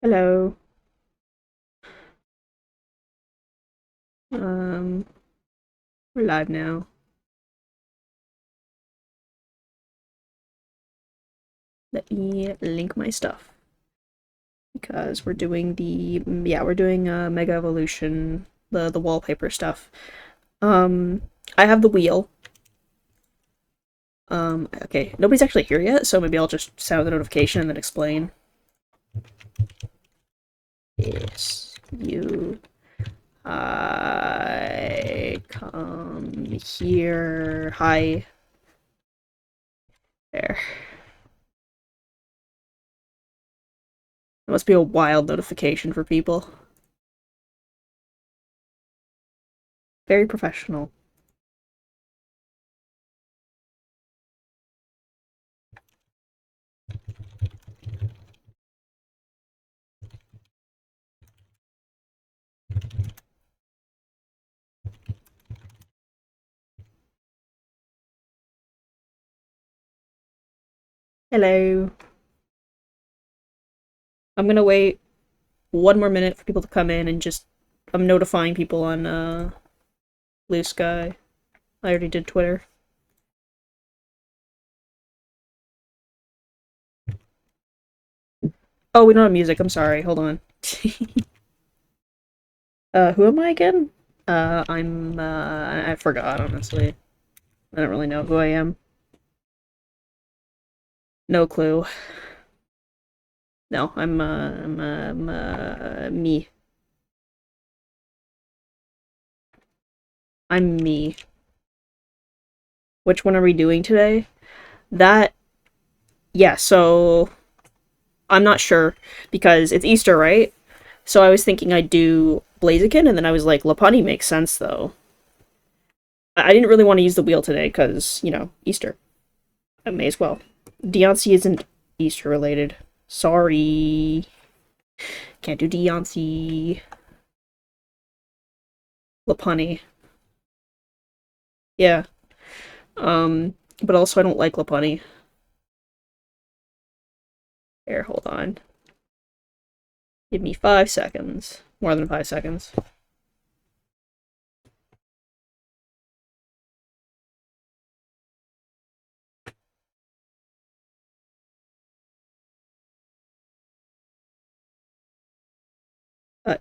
Hello. Um, we're live now. Let me link my stuff because we're doing we're doing Mega Evolution, the wallpaper stuff. Um, I have the wheel. Okay, nobody's actually here yet, so maybe I'll just sound the notification and then explain. Yes, you. I come here. Hi. There. It must be a wild notification for people. Very professional. Hello. I'm gonna wait one more minute for people to come in and just I'm notifying people on Blue Sky. I already did Twitter. Oh, we don't have music. I'm sorry. Hold on. Who am I again? I forgot honestly. I don't really know who I am. No clue. No, I'm me. I'm me. Which one are we doing today? That yeah, so I'm not sure because it's Easter, right? So I was thinking I'd do Blaziken, and then I was like, Lapani makes sense though. I didn't really want to use the wheel today because, Easter. I may as well. Deontay isn't Easter related. Sorry. Can't do Deontay. Lapani. Yeah. But also I don't like Lapani. Here, hold on. Give me 5 seconds. More than 5 seconds.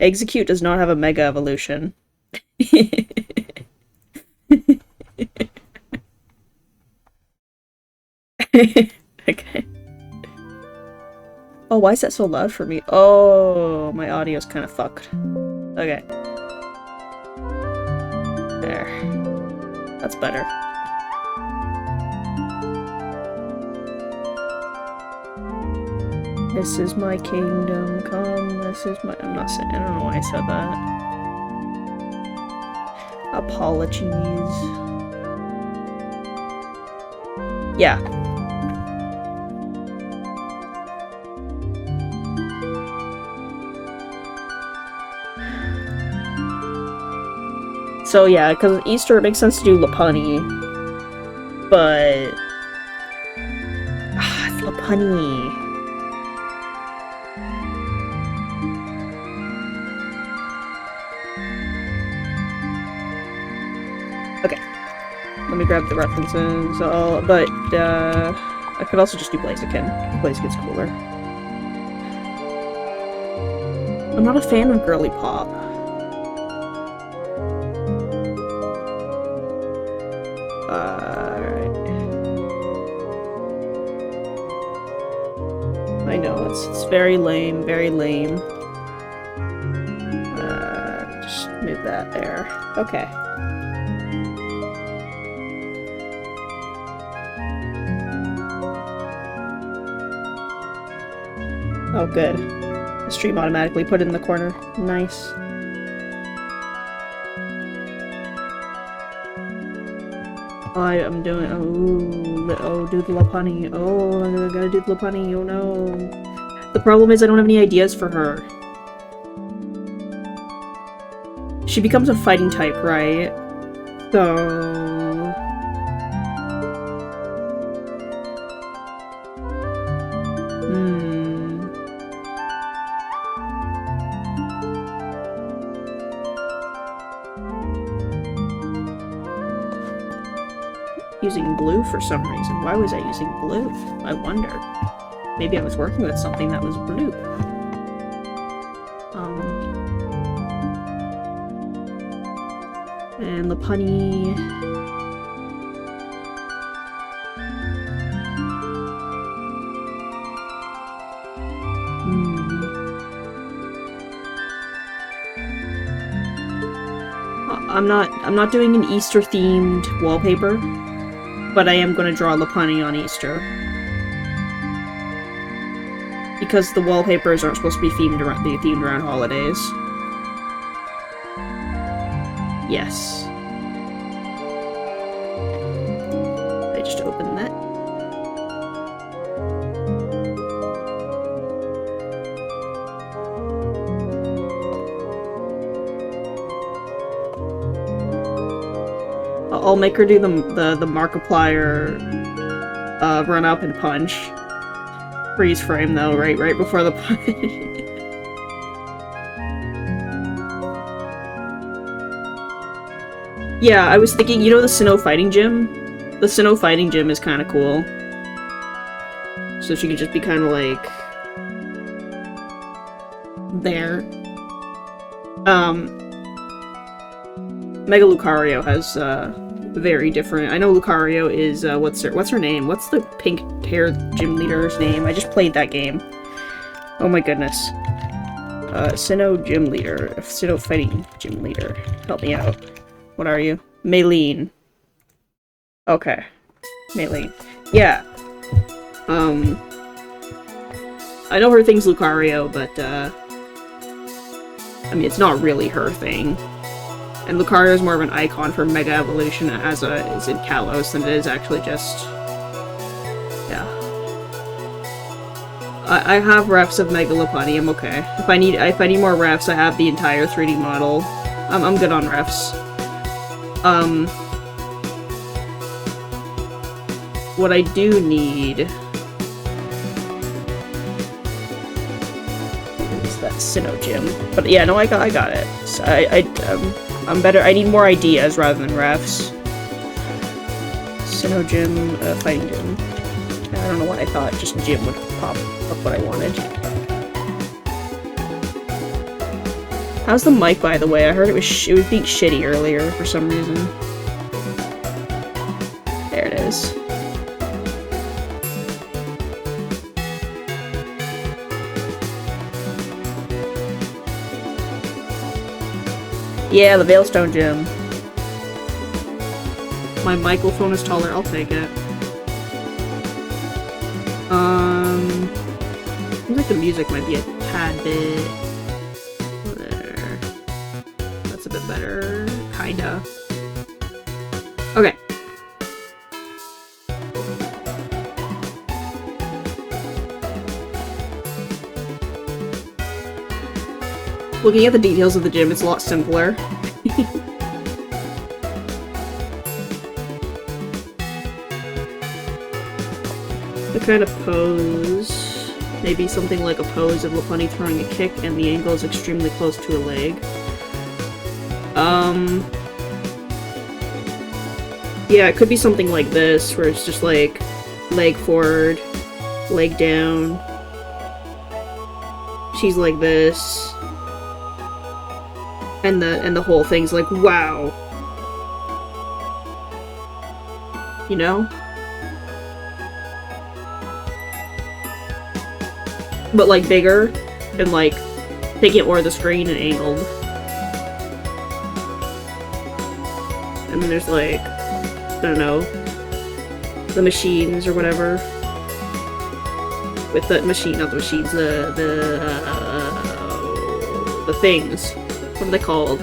Execute does not have a Mega Evolution. Okay. Oh, why is that so loud for me? Oh, my audio's kind of fucked. Okay. There. That's better. This is my kingdom come. This is my. I'm not saying. I don't know why I said that. Apologies. Yeah. So yeah, because Easter it makes sense to do Lapani, but it's Lapani. Okay, let me grab the references. I could also just do Blaziken. Blaziken's cooler. I'm not a fan of girly pop. I know, it's very lame, very lame. Just move that there. Okay. Oh, good. The stream automatically put it in the corner. Nice. I am doing. Do the Lapani. Oh, I gotta do the Lapani. Oh no. The problem is I don't have any ideas for her. She becomes a fighting type, right? So. Hmm. using blue for some reason. Why was I using blue? I wonder. Maybe I was working with something that was blue. And Lopunny... I'm not doing an Easter themed wallpaper, but I am going to draw Lopunny on Easter. Because the wallpapers aren't supposed to be themed around holidays. Yes. I just opened that. I'll make her do the Markiplier run up and punch. Freeze frame though, right before the punch. Yeah, I was thinking, you know the Sinnoh fighting gym? The Sinnoh fighting gym is kind of cool. So she could just be kind of like... there. Mega Lucario has, very different... I know Lucario is, what's her name? What's the pink-haired gym leader's name? I just played that game. Oh my goodness. Sinnoh gym leader. Sinnoh fighting gym leader. Help me out. What are you? Maylene. Okay. Maylene. Yeah. I know her thing's Lucario, but, I mean, it's not really her thing. And Lucario is more of an icon for Mega Evolution as is in Kalos than it is actually just... yeah. I have refs of Mega Lopunny, I'm okay. If I need more refs, I have the entire 3D model. I'm good on refs. What I do need is that Sinnoh gym. But yeah, no, I got it. So I'm better. I need more ideas rather than refs. Sinnoh gym, fighting gym. I don't know what I thought. Just gym would pop up what I wanted. How's the mic, by the way? I heard it was being shitty earlier for some reason. There it is. Yeah, the Veilstone gym. My microphone is taller, I'll take it. Seems like the music might be a tad bit... there. That's a bit better. Kinda. Okay. Looking at the details of the gym, it's a lot simpler. The kind of pose... maybe something like a pose of Lopunny throwing a kick and the angle is extremely close to a leg. Yeah, it could be something like this, where it's just like leg forward, leg down. She's like this. And the whole thing's like, wow. You know? But like bigger, and like taking it over the screen and angled. And then there's like, I don't know, the machines or whatever. With the machine, not the machines, the things. What are they called?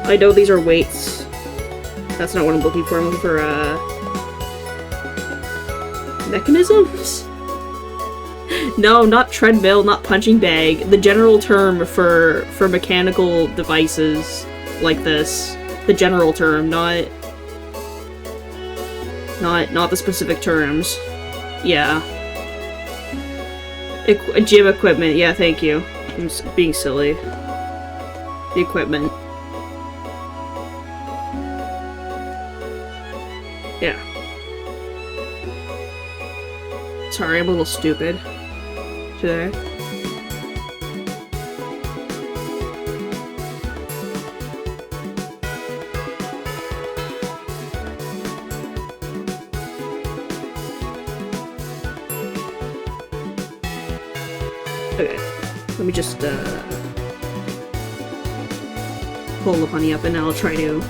I know these are weights. That's not what I'm looking for. I'm looking for, mechanisms? No, not treadmill, not punching bag. The general term for mechanical devices like this. The general term, not the specific terms. Yeah. Gym equipment, yeah, thank you. I'm being silly. the equipment. Yeah. Sorry, I'm a little stupid today. Okay, let me just pull the honey up and I'll try to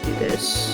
do this.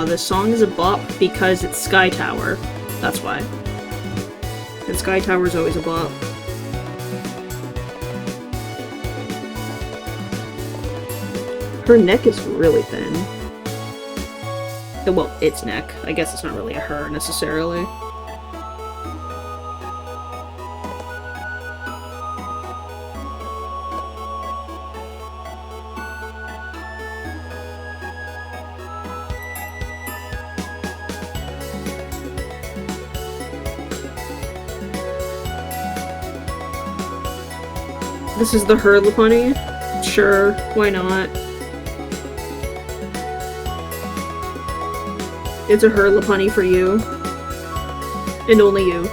The song is a bop because it's Sky Tower. That's why. And Sky Tower is always a bop. Her neck is really thin. Well, its neck. I guess it's not really a her, necessarily. This is the her Lopunny? Sure, why not? It's a her Lopunny for you. And only you.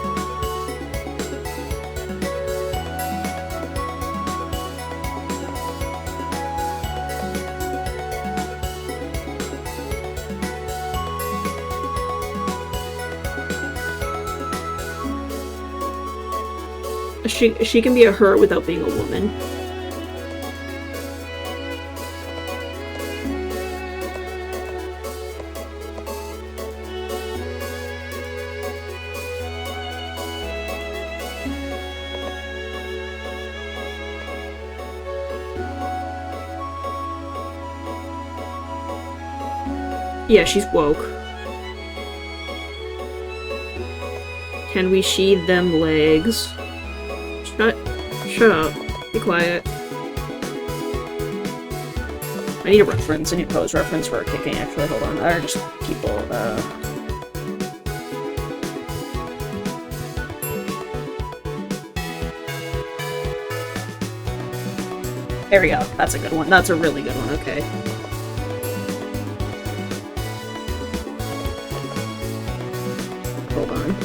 She can be a her without being a woman. Yeah, she's woke. Can we sheathe them legs? Shut up. Be quiet. I need a reference. I need a pose reference for kicking, actually. Hold on. Or just people, There we go. That's a good one. That's a really good one. Okay. Hold on.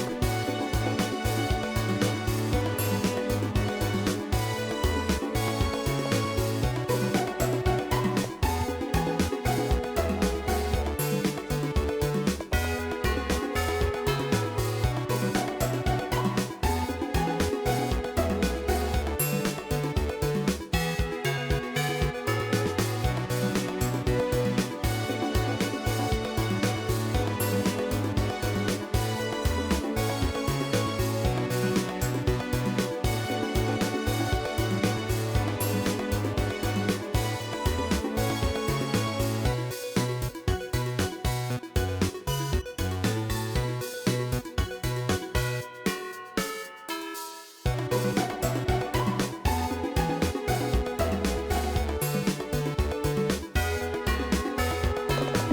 I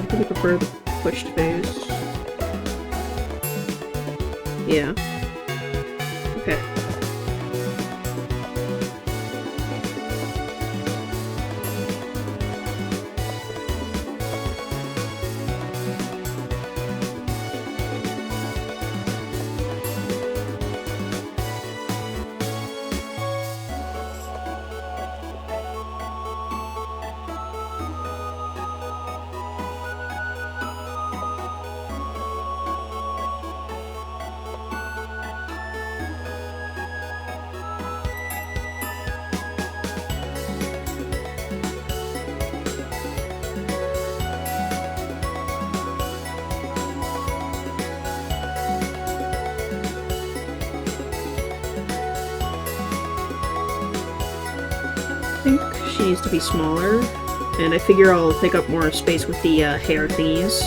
think I prefer the pushed face. Yeah. Okay. think she needs to be smaller, and I figure I'll take up more space with the hair thingies.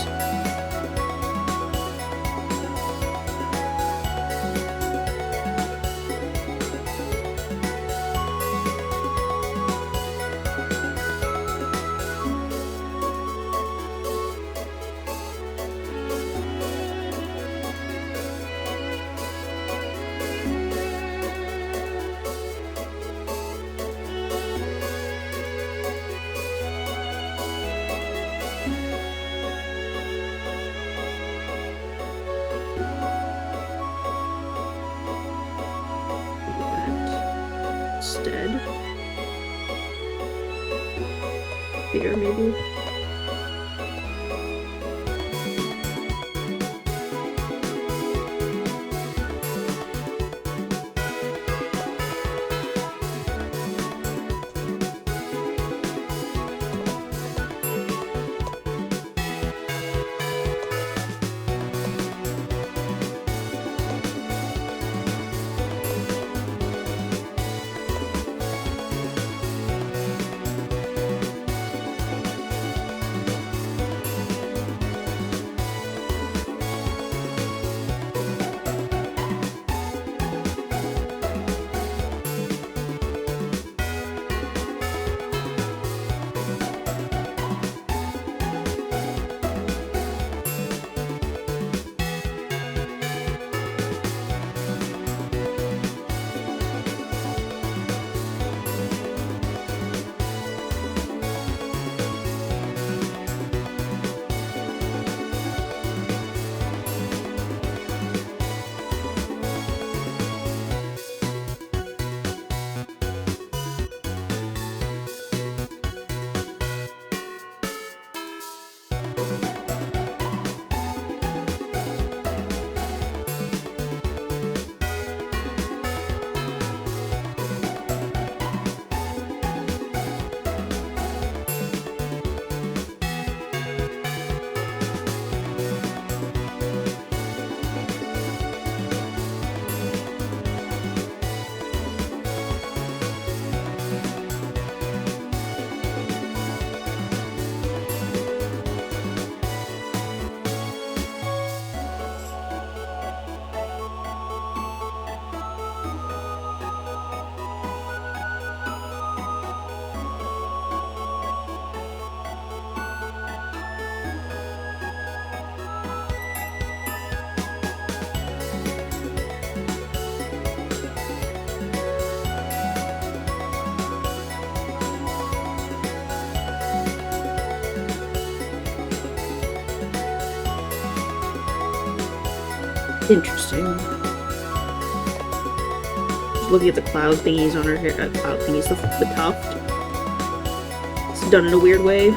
Instead. Here, maybe? Interesting. Just looking at the cloud thingies on her hair. Cloud thingies, the tuft. It's done in a weird way.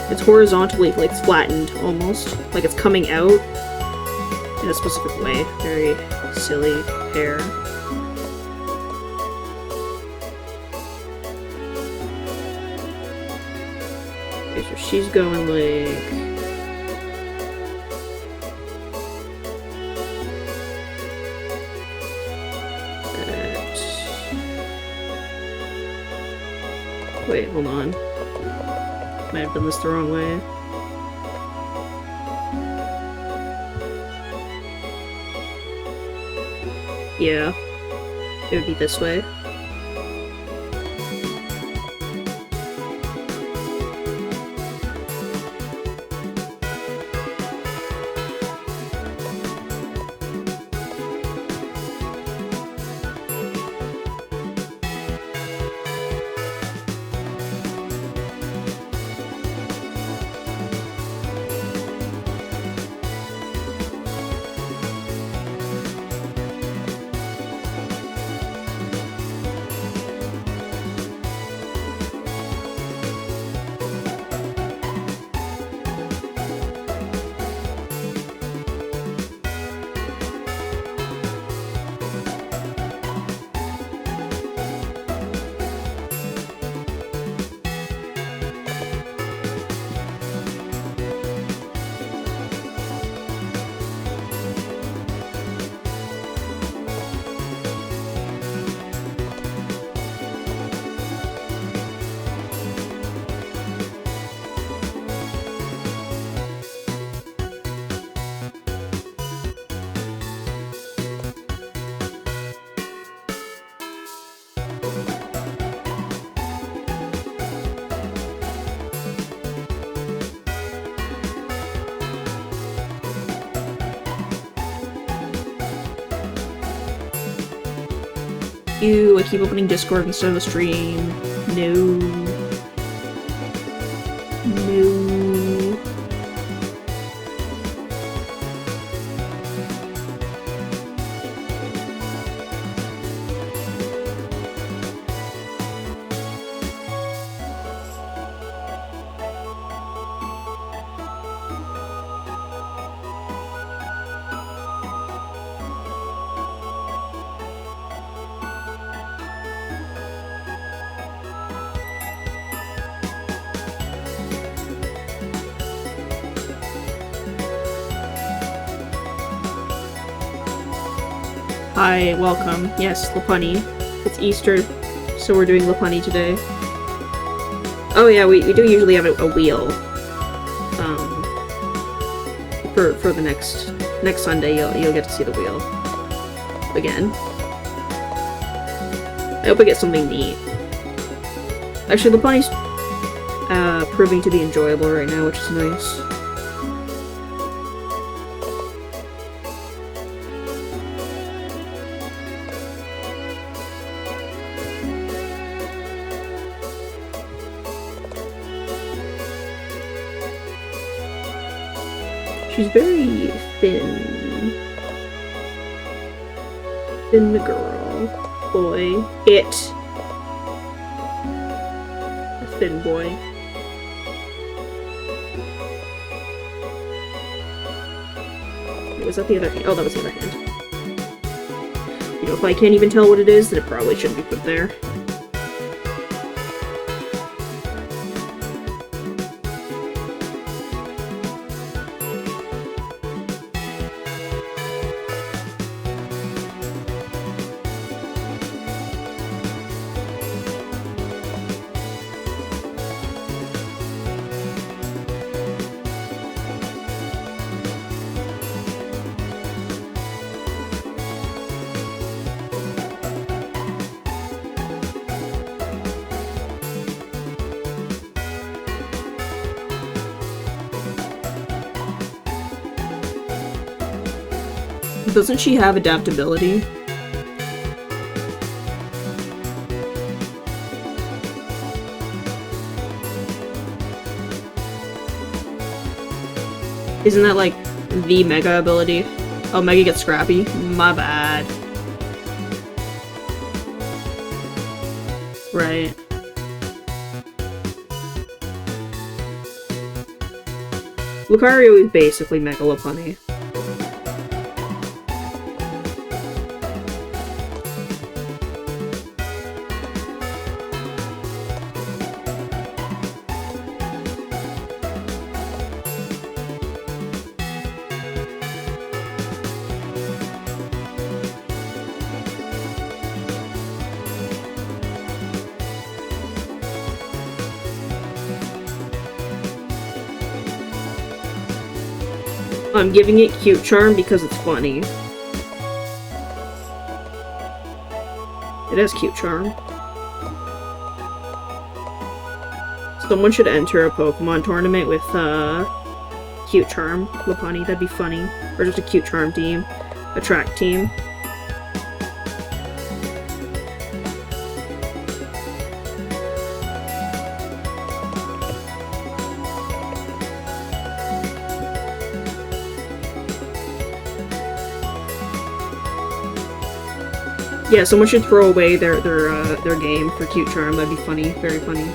It's horizontally, like it's flattened almost. Like it's coming out in a specific way. Very silly hair. Okay, so she's going like... Wait, hold on. Might have done this the wrong way. Yeah. It would be this way. Ew, I keep opening Discord instead of the stream. No. No. Hi, welcome. Yes, Lapunny. It's Easter, so we're doing Lapunny today. Oh yeah, we do usually have a wheel. For the next Sunday, you'll get to see the wheel again. I hope I get something neat. Actually, Lapunny's proving to be enjoyable right now, which is nice. She's very thin. Thin girl. Boy. It. A thin boy. Was that the other hand? Oh, that was the other hand. You know, if I can't even tell what it is, then it probably shouldn't be put there. Doesn't she have adaptability? Isn't that like the Mega ability? Oh, Mega gets scrappy? My bad. Right. Lucario is basically Mega Lopunny. I'm giving it Cute Charm because it's funny. It has Cute Charm. Someone should enter a Pokemon tournament with, Cute Charm Lopunny. That'd be funny. Or just a Cute Charm team. A track team. Yeah, someone should throw away their game for Cute Charm. That'd be funny. Very funny.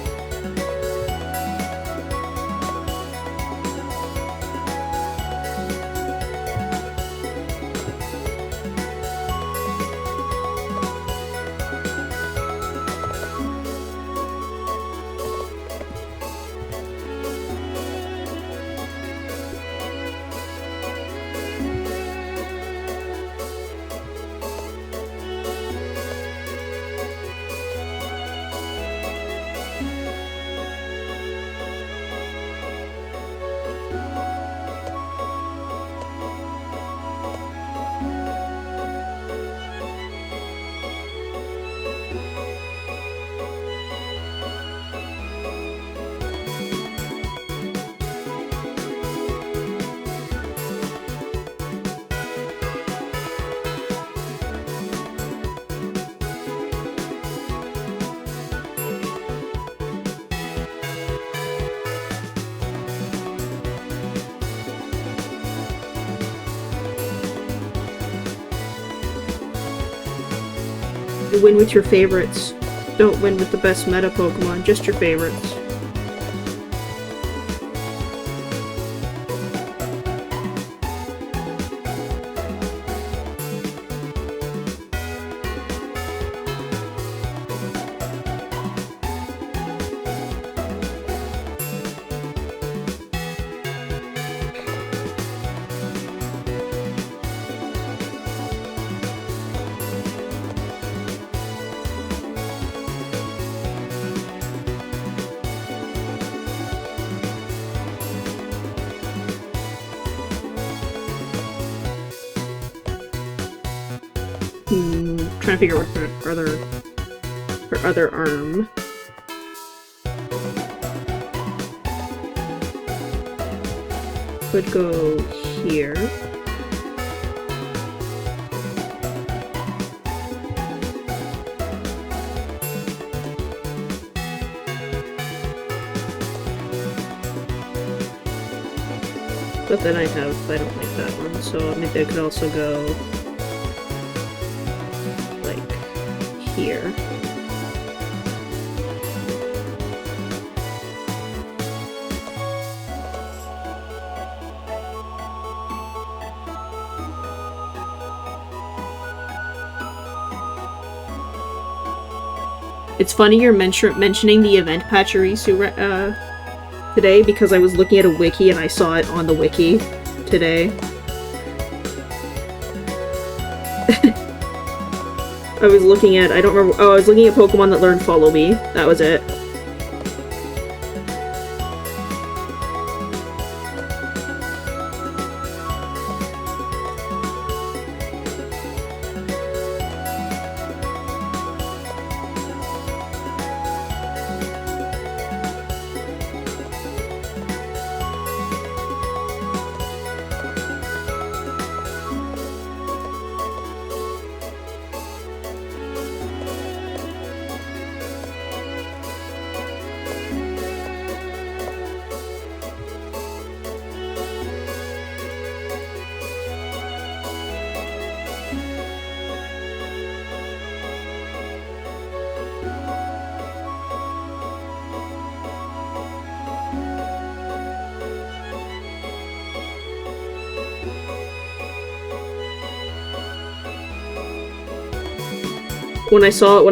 win with your favorites. Don't win with the best meta Pokemon, just your favorites. Trying to figure out what her other arm. Could go here. But then I don't like that one, so maybe I could also go here. It's funny you're mentioning the event Pachirisu today, because I was looking at a wiki and I saw it on the wiki today. I was looking at, I don't remember, oh, I was looking at Pokemon that learned Follow Me. That was it. When I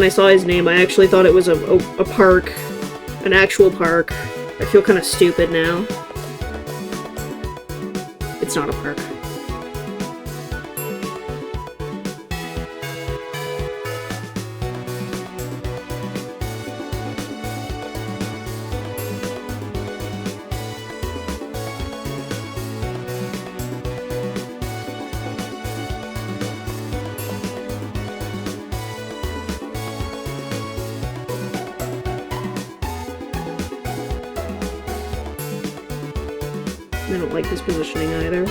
saw his name, I actually thought it was a park, an actual park. I feel kind of stupid now. It's not a park. I don't like this positioning either.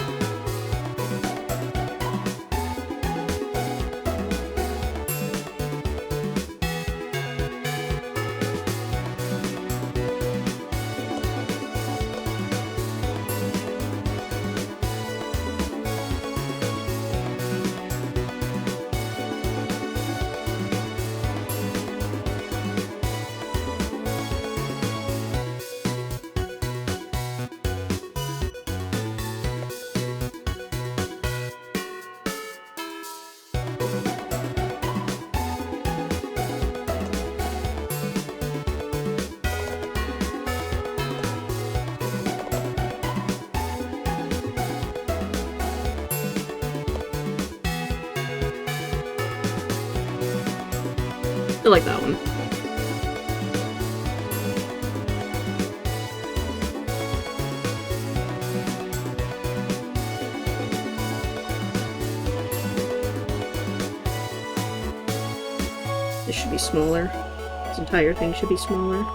I like that one. This should be smaller. This entire thing should be smaller.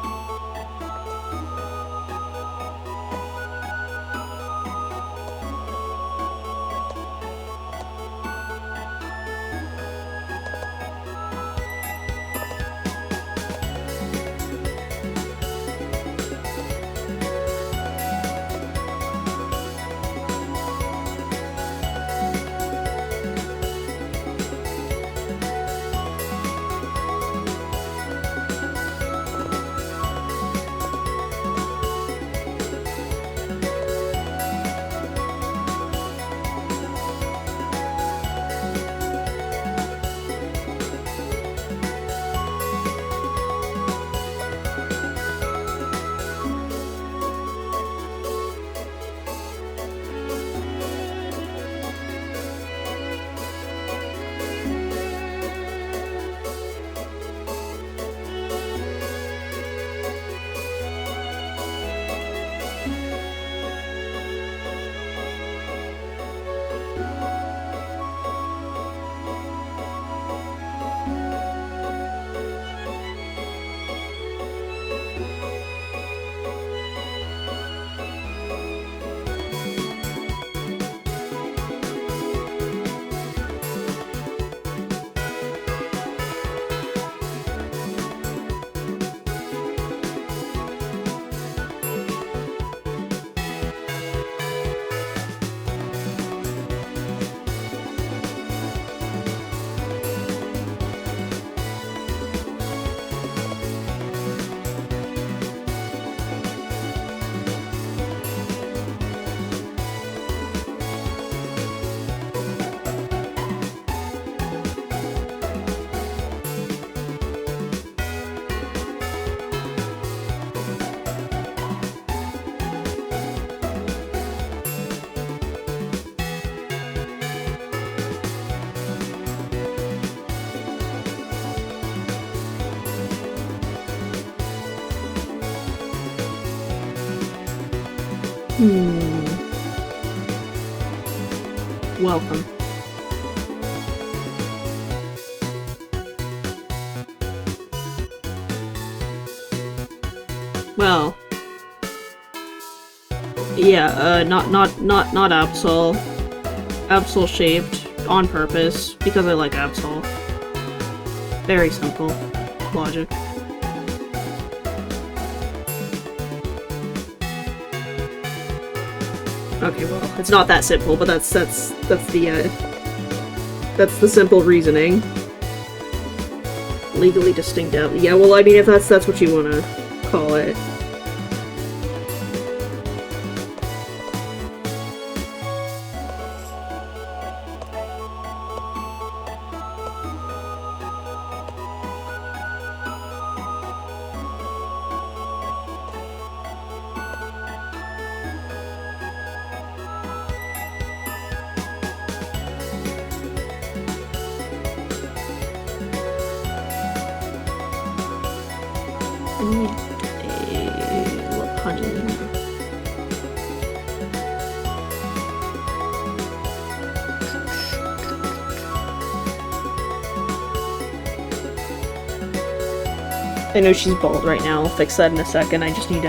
Welcome. Well. Yeah, not Absol. Absol shaped on purpose because I like Absol. Very simple logic. Okay, well, it's not that simple, but that's the simple reasoning. Legally distinct out. Yeah, well, I mean, if that's what you want to call it. I know she's bald right now. I'll fix that in a second. I just need,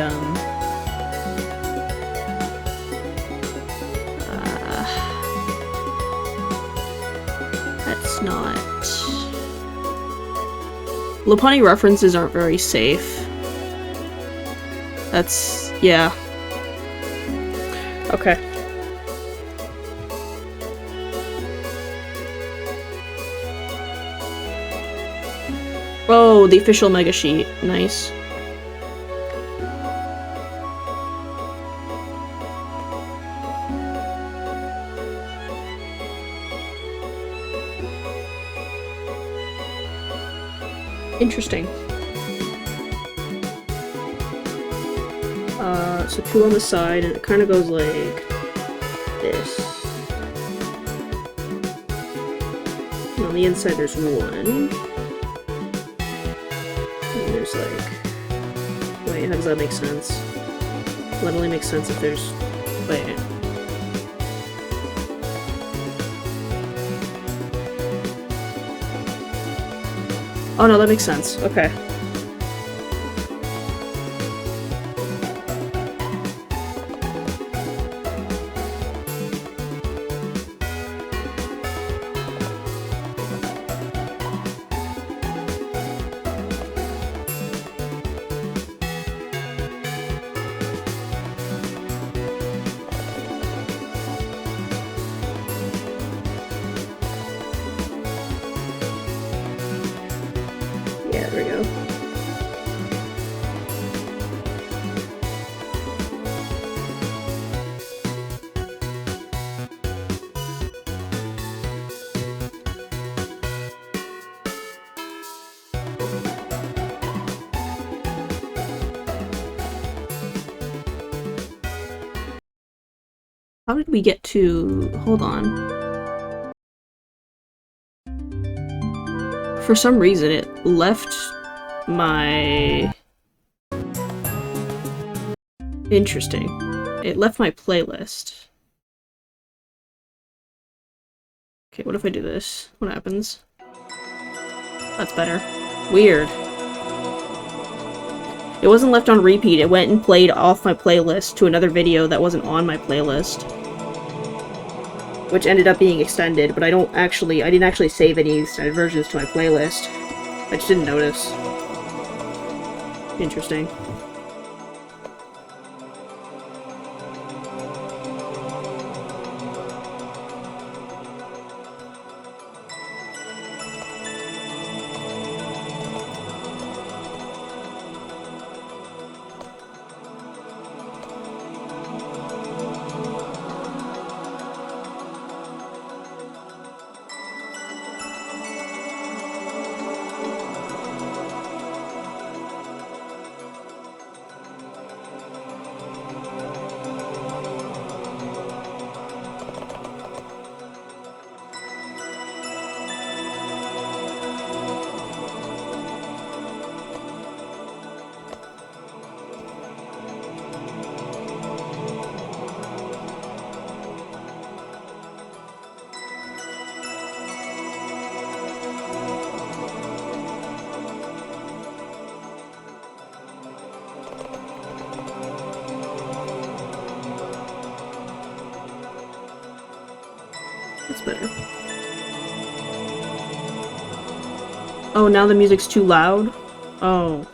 that's not... Lopunny references aren't very safe. That's... yeah. Okay. Oh, the official mega sheet. Nice. Interesting. So 2 on the side, and it kind of goes like this. And on the inside there's 1. There's like... wait, how does that make sense? Well, that only makes sense if there's... wait. Oh no, that makes sense. Okay. Yeah, there we go. How did we get to... hold on. For some reason, it left my... interesting. It left my playlist. Okay, what if I do this? What happens? That's better. Weird. It wasn't left on repeat, it went and played off my playlist to another video that wasn't on my playlist. Which ended up being extended, but I didn't actually save any extended versions to my playlist. I just didn't notice. Interesting. That's better. Oh, now the music's too loud? Oh.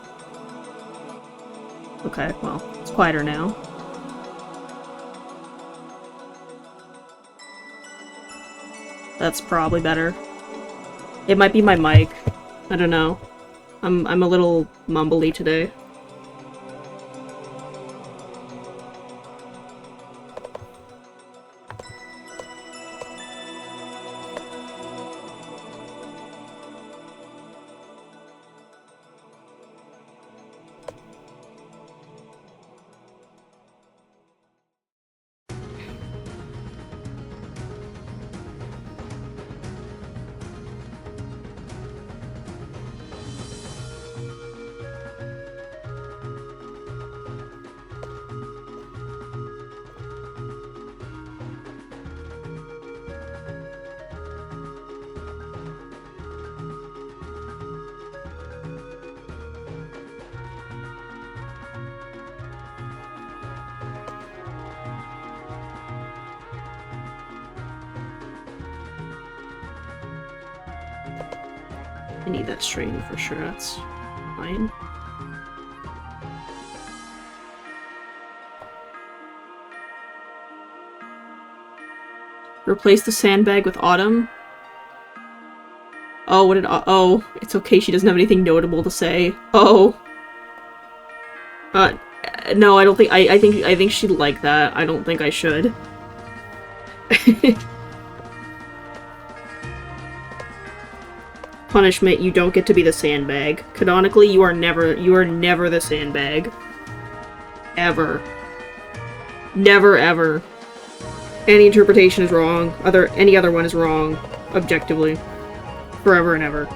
Okay, well, it's quieter now. That's probably better. It might be my mic. I don't know. I'm a little mumbly today. I need that string for sure, that's fine. Replace the sandbag with Autumn. Oh, what did oh, it's okay, she doesn't have anything notable to say. Oh. No, I don't think- I think she'd like that. I don't think I should. Punishment, you don't get to be the sandbag. Canonically, you are never the sandbag. Ever. Never, ever. Any interpretation is wrong. Any other one is wrong. Objectively. Forever and ever.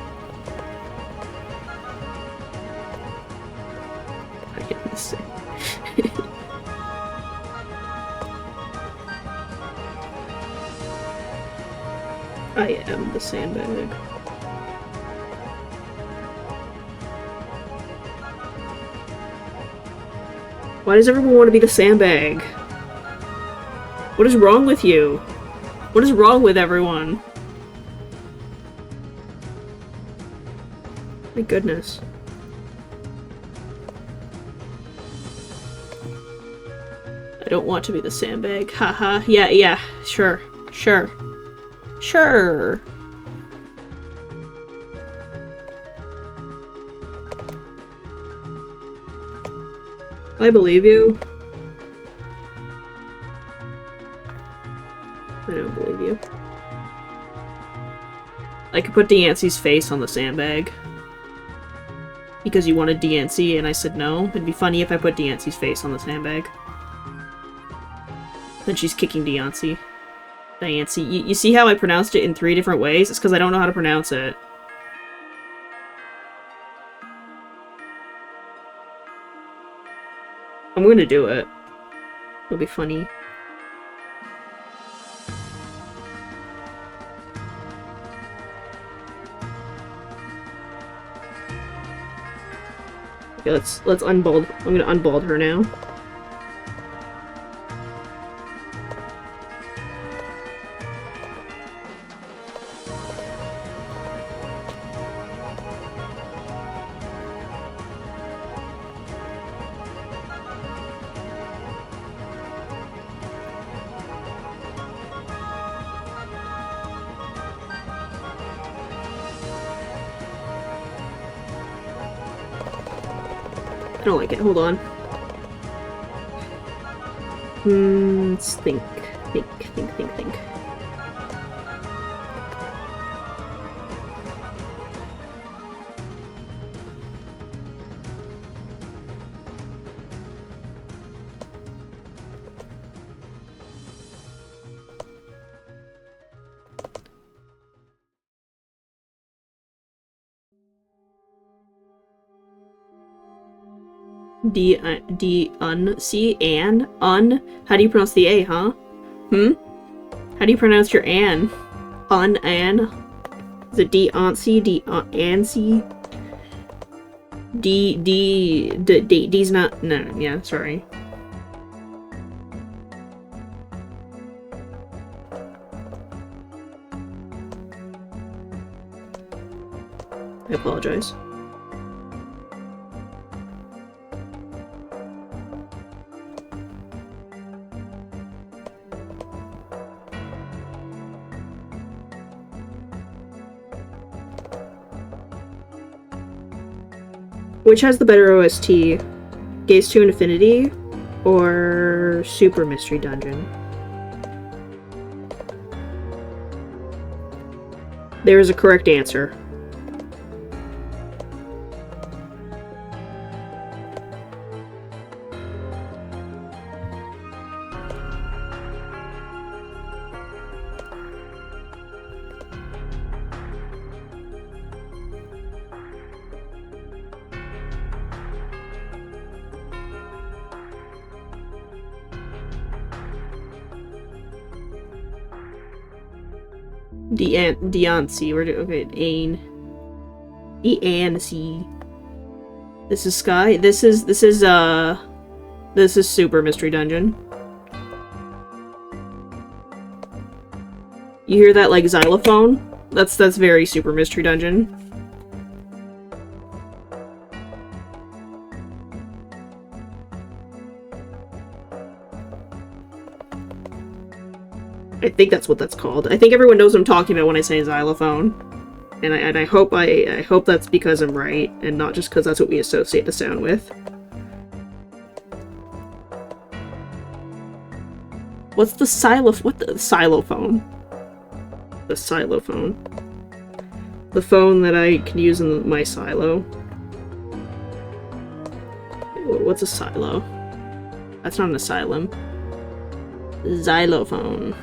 I get this. I am the sandbag. Why does everyone want to be the sandbag? What is wrong with you? What is wrong with everyone? My goodness. I don't want to be the sandbag. Haha. Yeah. Sure. Sure. I believe you. I don't believe you. I could put Deancey's face on the sandbag. Because you wanted Deancey and I said no. It'd be funny if I put Deancey's face on the sandbag. Then she's kicking Deancey. You see how I pronounced it in 3 different ways? It's because I don't know how to pronounce it. I'm gonna do it. It'll be funny. Okay, let's unbald. I'm gonna unbald her now. I don't like it. Hold on. Let's think. C, an? Un? How do you pronounce the A, huh? How do you pronounce your an? An? Is it Deancey? Deancey? D's not- no, yeah, sorry. apologize. Which has the better OST? Gaze to Infinity or Super Mystery Dungeon? There is a correct answer. Deancy, okay, Ain. Eancy. This is Sky. This is Super Mystery Dungeon. You hear that, like, xylophone? That's very Super Mystery Dungeon. I think that's what that's called. I think everyone knows what I'm talking about when I say xylophone. And I hope that's because I'm right, and not just because that's what we associate the sound with. What's the xylophone? The xylophone. The phone that I can use in my silo. What's a silo? That's not an asylum. Xylophone.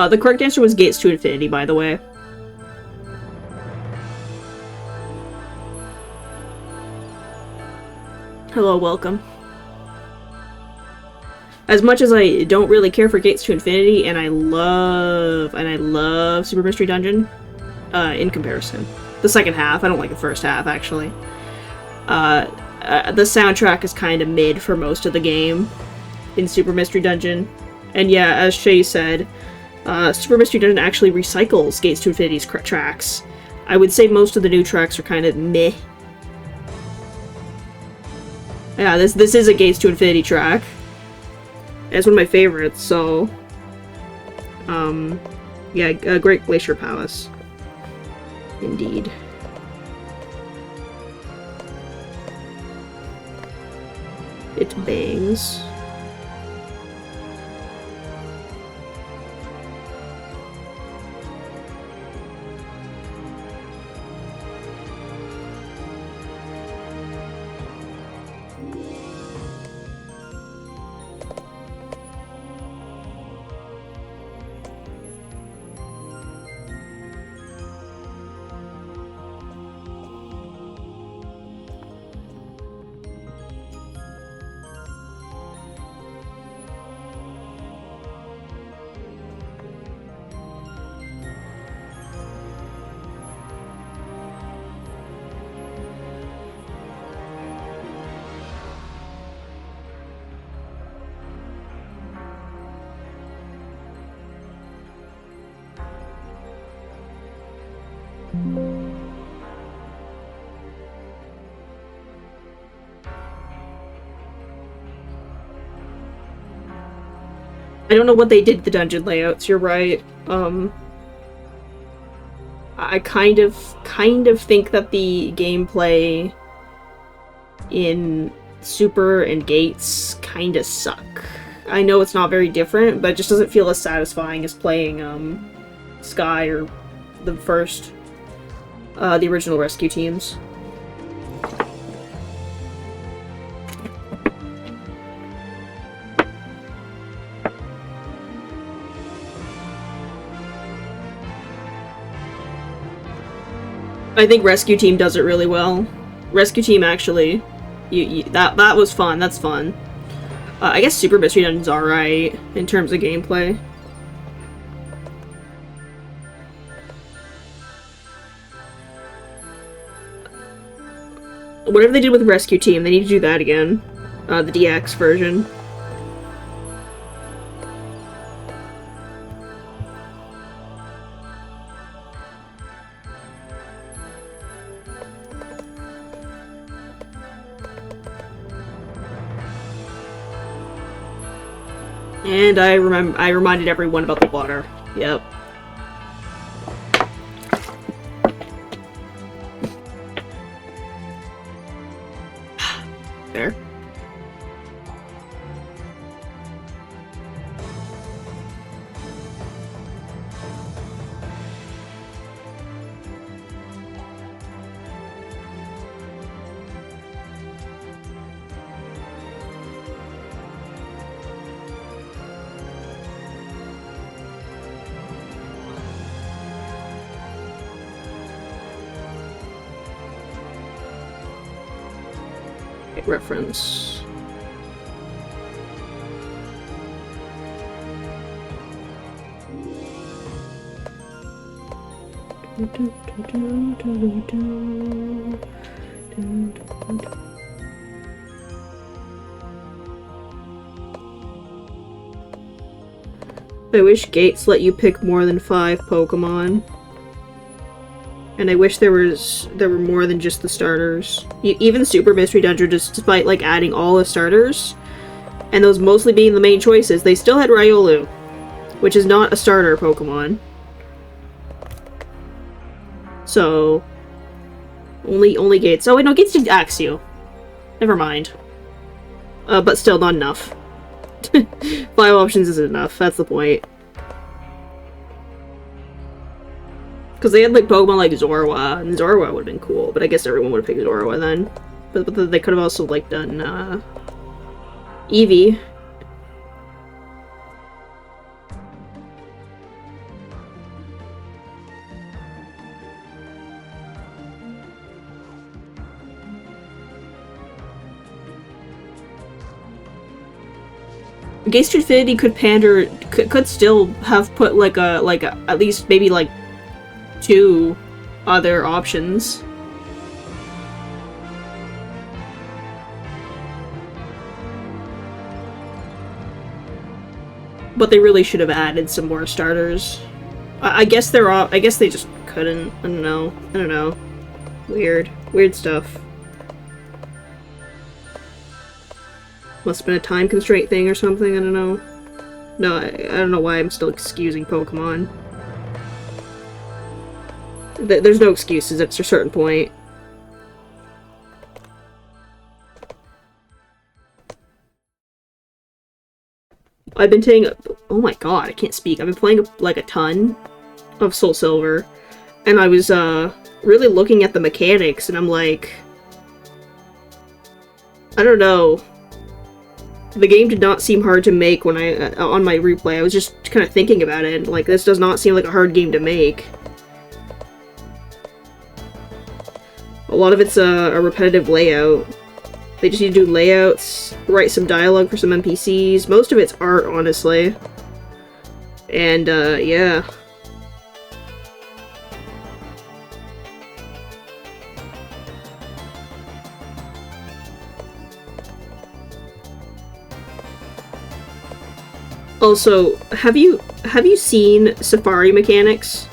The correct answer was Gates to Infinity, by the way. Hello, welcome. As much as I don't really care for Gates to Infinity, and I love Super Mystery Dungeon, in comparison. The second half, I don't like the first half, actually. The soundtrack is kind of mid for most of the game in Super Mystery Dungeon. And yeah, as Shay said, Super Mystery Dungeon actually recycles Gates to Infinity's tracks. I would say most of the new tracks are kind of meh. Yeah, this is a Gates to Infinity track. It's one of my favorites, so... yeah, Great Glacier Palace. Indeed. It bangs. I don't know what they did to the dungeon layouts, you're right. I kind of think that the gameplay in Super and Gates kinda suck. I know it's not very different, but it just doesn't feel as satisfying as playing, Sky or the first, the original rescue teams. I think Rescue Team does it really well. Rescue Team actually, that was fun. That's fun. I guess Super Mystery Dungeon's alright in terms of gameplay. Whatever they did with Rescue Team, they need to do that again. The DX version. And I reminded everyone about the water. Yep. There. Reference. I wish Gates let you pick more than 5 Pokemon. And I wish there were more than just the starters. Even Super Mystery Dungeon, despite like adding all the starters, and those mostly being the main choices, they still had Riolu, which is not a starter Pokemon. So only Gates. Oh wait, no, Gates did axe you. Never mind. But still not enough. 5 options isn't enough. That's the point. Because they had, like, Pokemon like Zorua, and Zorua would have been cool, but I guess everyone would have picked Zorua then. But they could have also, like, done, Eevee. Gates to Infinity could still have put, like a, at least maybe, like, 2 other options. But they really should have added some more starters. I guess I guess they just couldn't. I don't know. Weird stuff. Must have been a time constraint thing or something, I don't know. No, I don't know why I'm still excusing Pokemon. There's no excuses at a certain point. I've been playing, oh my god, I can't speak. I've been playing like a ton of Soul Silver, and I was really looking at the mechanics, and I'm like, I don't know. The game did not seem hard to make when I on my replay. I was just kind of thinking about it, and like, this does not seem like a hard game to make. A lot of it's a repetitive layout. They just need to do layouts, write some dialogue for some NPCs. Most of it's art, honestly. And, yeah. Also, have you seen Safari mechanics?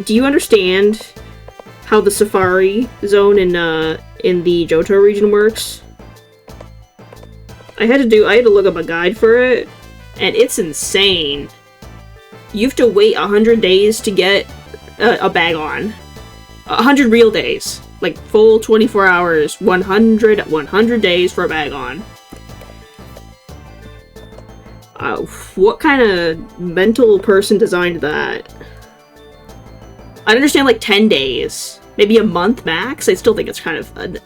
Do you understand how the Safari zone in the Johto region works? I had to look up a guide for it, and it's insane. You have to wait 100 days to get a Bagon. 100 real days. Like, full 24 hours, 100 days for a bag on. What kind of mental person designed that? I understand, like, 10 days. Maybe a month max? I still think it's kind of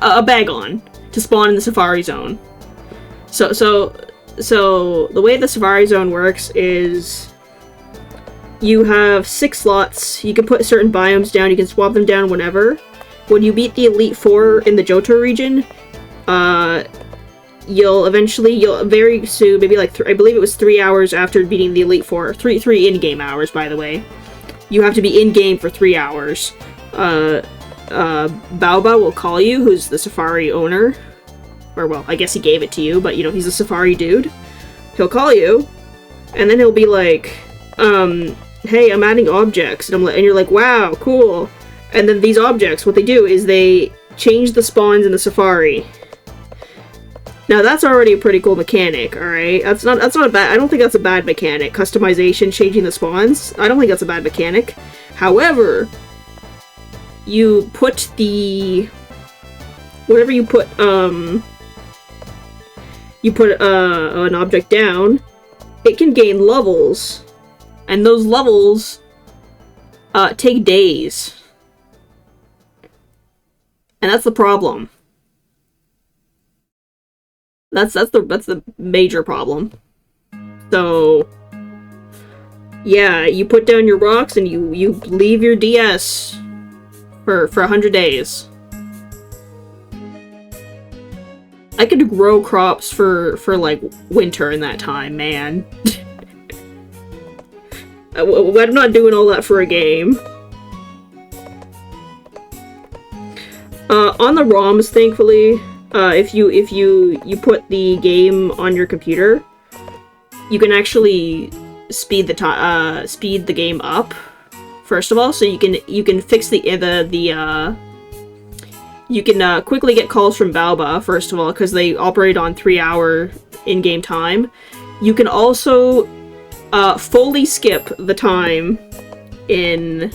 a bag on to spawn in the Safari Zone. So the way the Safari Zone works is you have 6 slots. You can put certain biomes down. You can swap them down whenever. When you beat the Elite Four in the Johto region, you'll very soon, maybe like I believe it was 3 hours after beating the Elite Four, three in-game hours, by the way. You have to be in-game for 3 hours. Baoba will call you, who's the Safari owner. Or, well, I guess he gave it to you, but, you know, he's a Safari dude. He'll call you, and then he'll be like, hey, I'm adding objects. And you're like, wow, cool. And then these objects, what they do is they change the spawns in the Safari. Now that's already a pretty cool mechanic, alright? That's not a bad, I don't think that's a bad mechanic. Customization, changing the spawns. I don't think that's a bad mechanic. However, you put the... whatever you put an object down, it can gain levels. And those levels take days. And that's the problem. That's the major problem. So yeah, you put down your rocks and you leave your DS for 100 days. I could grow crops for like winter in that time, man. I'm not doing all that for a game. On the ROMs, thankfully, if you put the game on your computer, you can actually speed the game up. First of all, so you can fix you can quickly get calls from Baoba, first of all, because they operate on 3-hour in-game time. You can also fully skip the time in...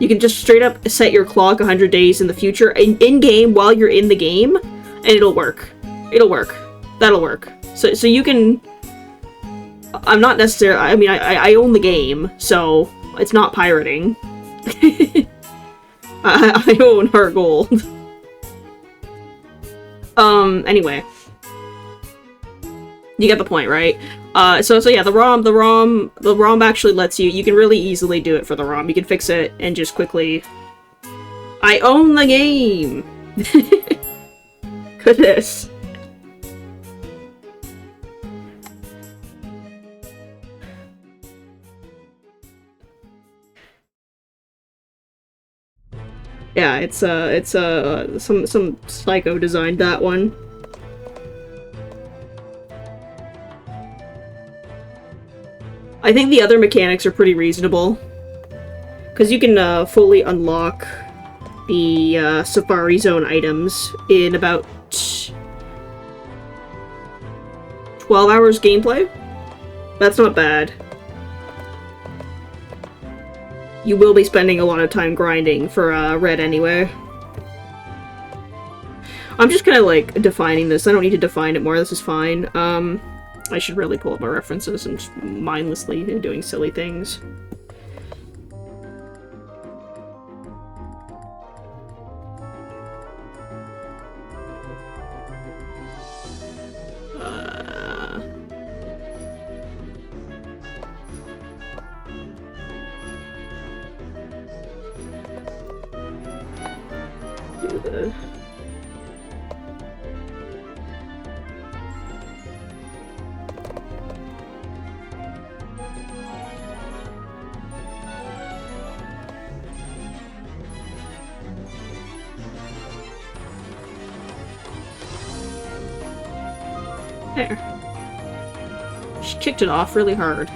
You can just straight up set your clock 100 days in the future, in-game, while you're in the game, and it'll work. It'll work. That'll work. So you can... I'm not necessarily... I mean, I own the game, so it's not pirating. I own Heart Gold. Anyway. You get the point, right? So yeah, the ROM actually lets you can really easily do it for the ROM. You can fix it and just quickly... I own the game! Goodness. Yeah, it's some psycho designed that one. I think the other mechanics are pretty reasonable. Because you can fully unlock the Safari Zone items in about 12 hours gameplay. That's not bad. You will be spending a lot of time grinding for Red anyway. I'm just kind of like defining this. I don't need to define it more. This is fine. I should really pull up my references and just mindlessly doing silly things. Do the... There. She kicked it off really hard.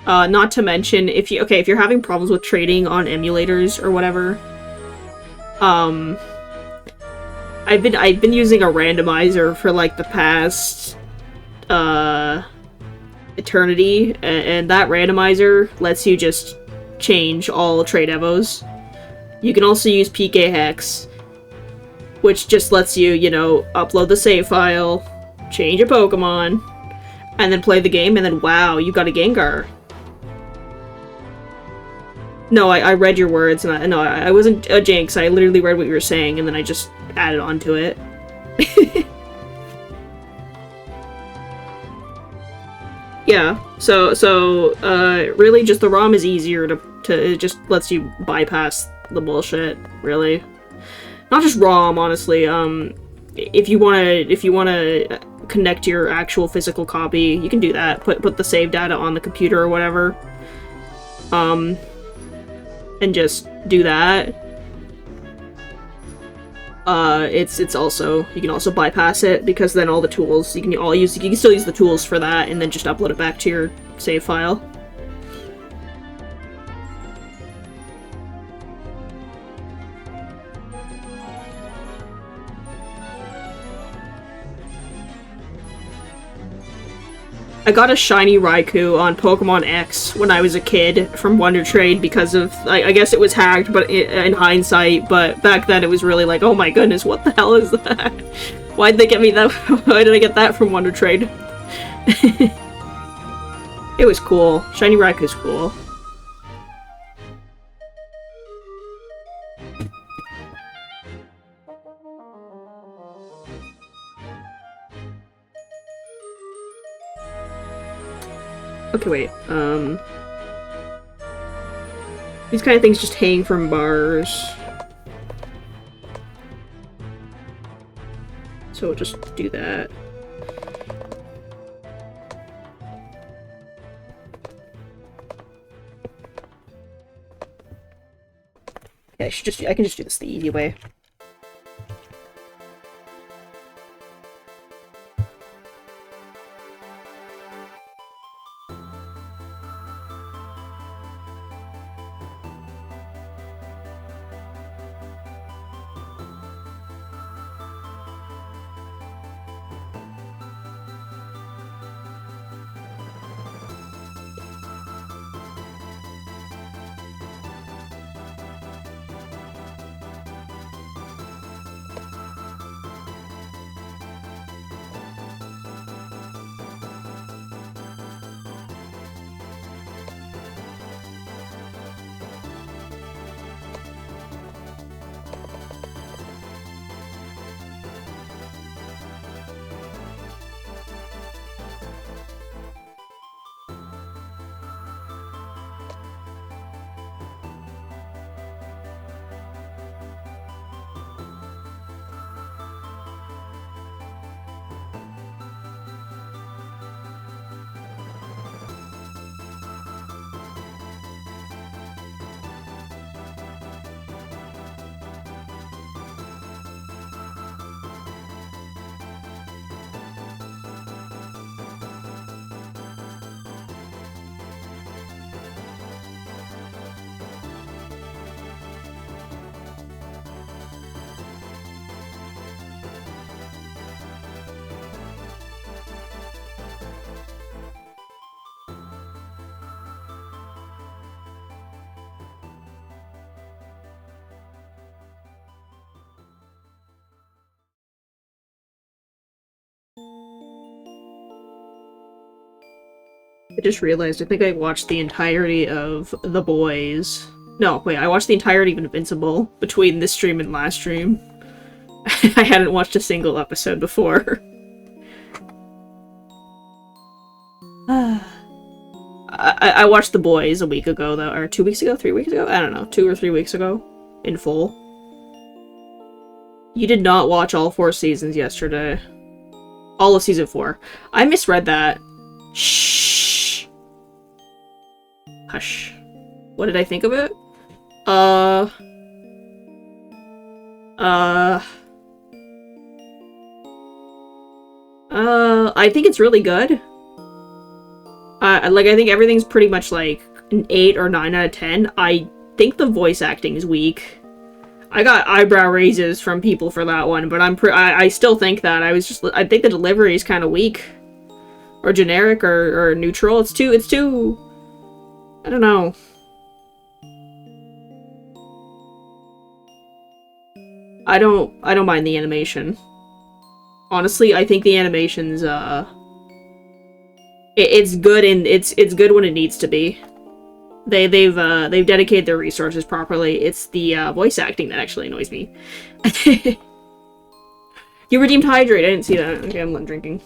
Not to mention, if you're having problems with trading on emulators or whatever, I've been using a randomizer for like the past eternity, and that randomizer lets you just change all trade evos. You can also use PK Hex, which just lets you, you know, upload the save file, change a Pokemon, and then play the game, and then wow, you got a Gengar. No, I read your words, and I wasn't a jinx. I literally read what you were saying, and then I just added on to it. Yeah, so really just the ROM is easier to it just lets you bypass the bullshit, really. Not just ROM, honestly. If you wanna connect your actual physical copy, you can do that. Put the save data on the computer or whatever. And just do that. It's also, you can also bypass it, because then all the tools you can still use the tools for that, and then just upload it back to your save file. I got a shiny Raikou on Pokemon X when I was a kid from Wonder Trade because of, I guess it was hacked, but in hindsight, but back then it was really like, oh my goodness, what the hell is that? Why'd they get me that? Why did I get that from Wonder Trade? It was cool. Shiny Raikou's cool. Okay, wait, these kind of things just hang from bars. So we'll just do that. Yeah, I can just do this the easy way. I just realized, I think I watched the entirety of The Boys. No, wait, I watched the entirety of Invincible between this stream and last stream. I hadn't watched a single episode before. I watched The Boys a week ago, though, or 2 weeks ago? 3 weeks ago? I don't know, 2 or 3 weeks ago. In full. You did not watch all 4 seasons yesterday. All of season 4. I misread that. Shh. Hush. What did I think of it? I think it's really good. Like, I think everything's pretty much like an 8 or 9 out of 10. I think the voice acting is weak. I got eyebrow raises from people for that one, but I still think that. I think the delivery is kind of weak. Or generic, or neutral. It's too... I don't know. I don't mind the animation. Honestly, I think the animation's, it's good, and it's good when it needs to be. They've dedicated their resources properly. It's the voice acting that actually annoys me. You redeemed hydrate. I didn't see that. Okay, I'm not drinking.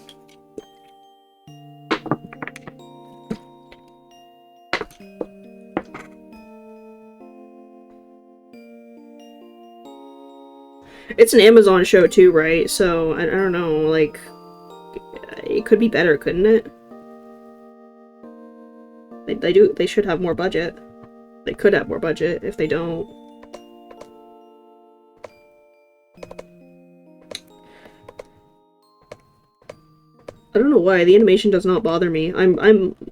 It's an Amazon show too, right? So I don't know. Like, it could be better, couldn't it? They should have more budget. They could have more budget if they don't. I don't know why, the animation does not bother me.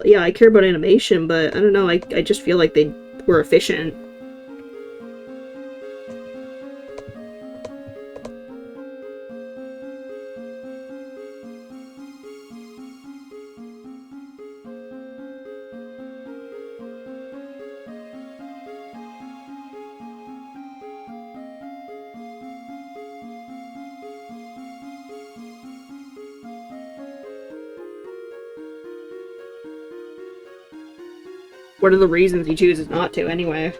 Yeah, I care about animation, but I don't know, I just feel like they were efficient. What are the reasons he chooses not to, anyway?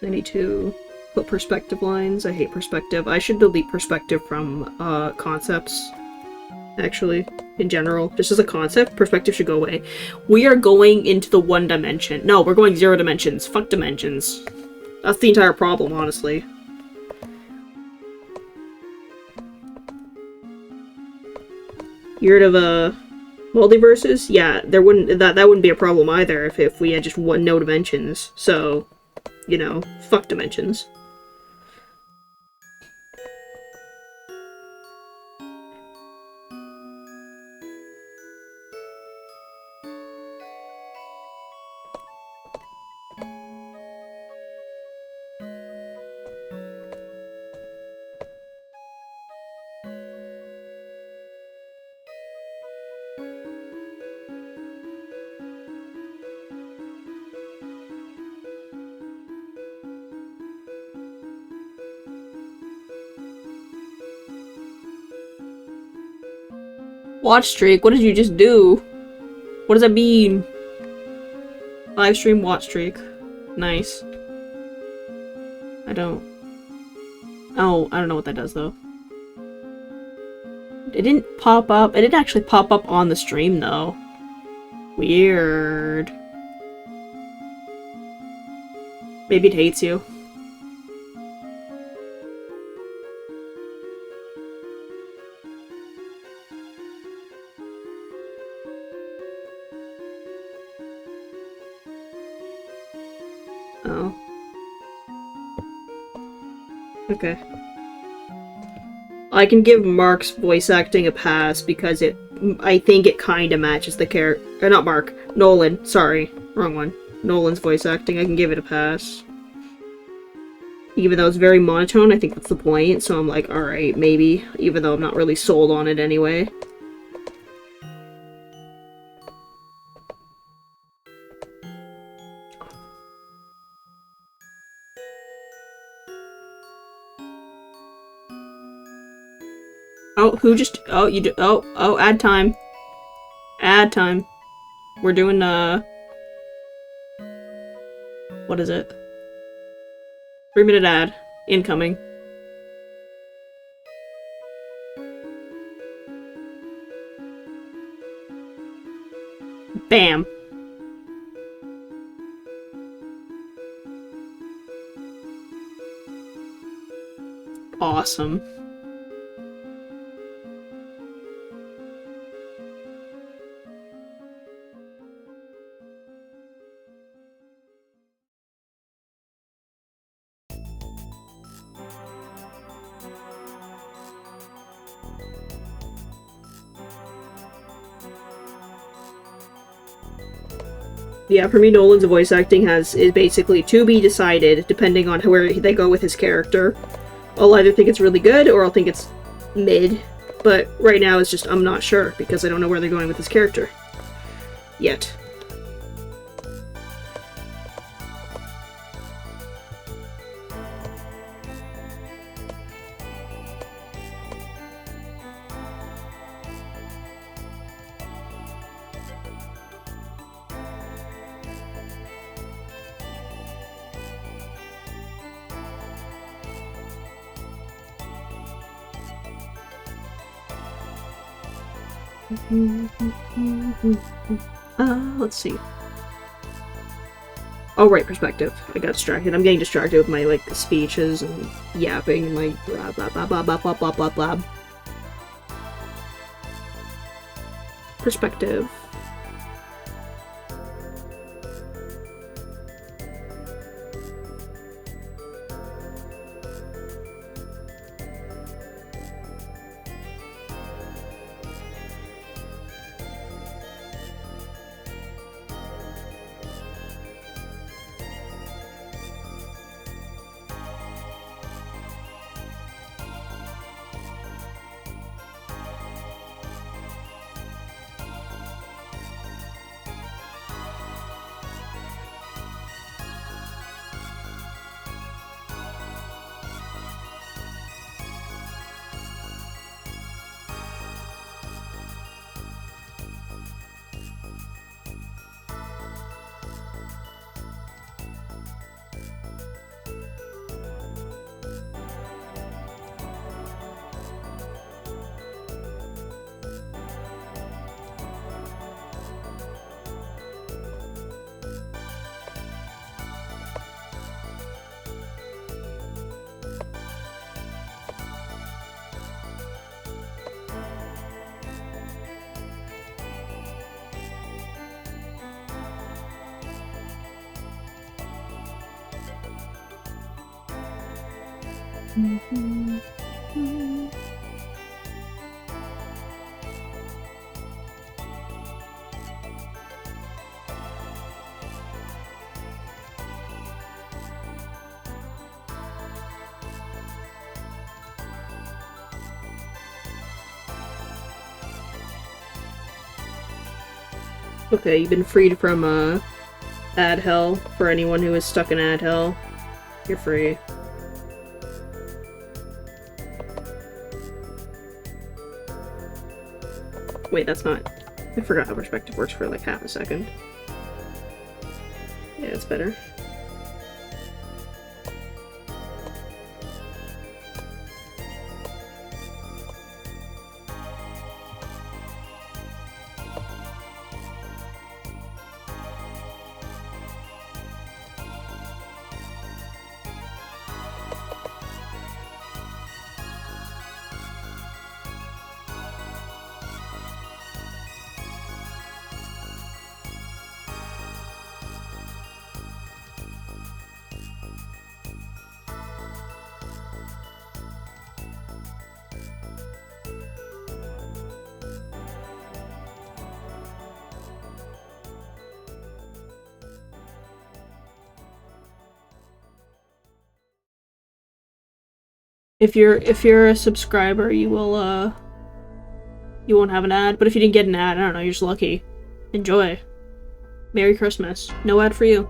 I need to put perspective lines. I hate perspective. I should delete perspective from, concepts. Actually, in general. Just as a concept, perspective should go away. We are going into the 1 dimension. No, we're going 0 dimensions. Fuck dimensions. That's the entire problem, honestly. You're rid of, multiverses? Yeah, that wouldn't be a problem either if we had just no dimensions. So, you know, fuck dimensions. Watch streak? What did you just do? What does that mean? Live stream watch streak. Nice. I don't know what that does, though. It didn't pop up. It didn't actually pop up on the stream, though. Weird. Maybe it hates you. Oh. Okay. I can give Mark's voice acting a pass because I think it kinda matches the character. Not Mark. Nolan. Sorry. Wrong one. Nolan's voice acting. I can give it a pass. Even though it's very monotone, I think that's the point, so I'm like, alright, maybe. Even though I'm not really sold on it anyway. Oh, who just... Oh, you do... Oh, ad time. Ad time. We're doing, what is it? 3-minute ad. Incoming. Bam. Awesome. Yeah, for me, Nolan's voice acting is basically to be decided, depending on where they go with his character. I'll either think it's really good, or I'll think it's mid. But right now, it's just, I'm not sure, because I don't know where they're going with his character. Yet. Let's see. Oh, right, perspective. I got distracted. I'm getting distracted with my, like, speeches and yapping and, like, blah, blah, blah, blah, blah, blah, blah, blah, blah. Perspective. Okay, you've been freed from, ad hell. For anyone who is stuck in ad hell, you're free. Wait, that's not... I forgot how perspective works for like half a second. Yeah, it's better. If you're a subscriber, you will you won't have an ad. But if you didn't get an ad, I don't know, you're just lucky. Enjoy. Merry Christmas. No ad for you.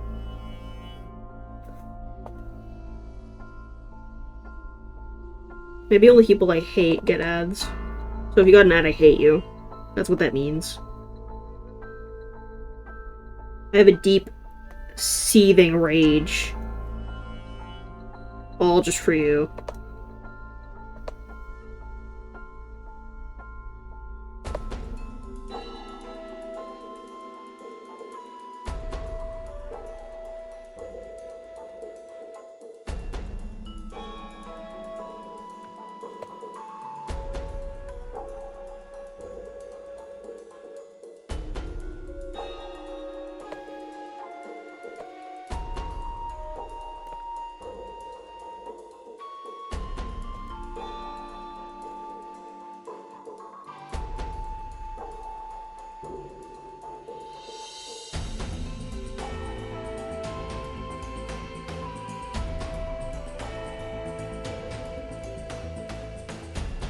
Maybe only people I hate get ads. So if you got an ad, I hate you. That's what that means. I have a deep, seething rage. All just for you.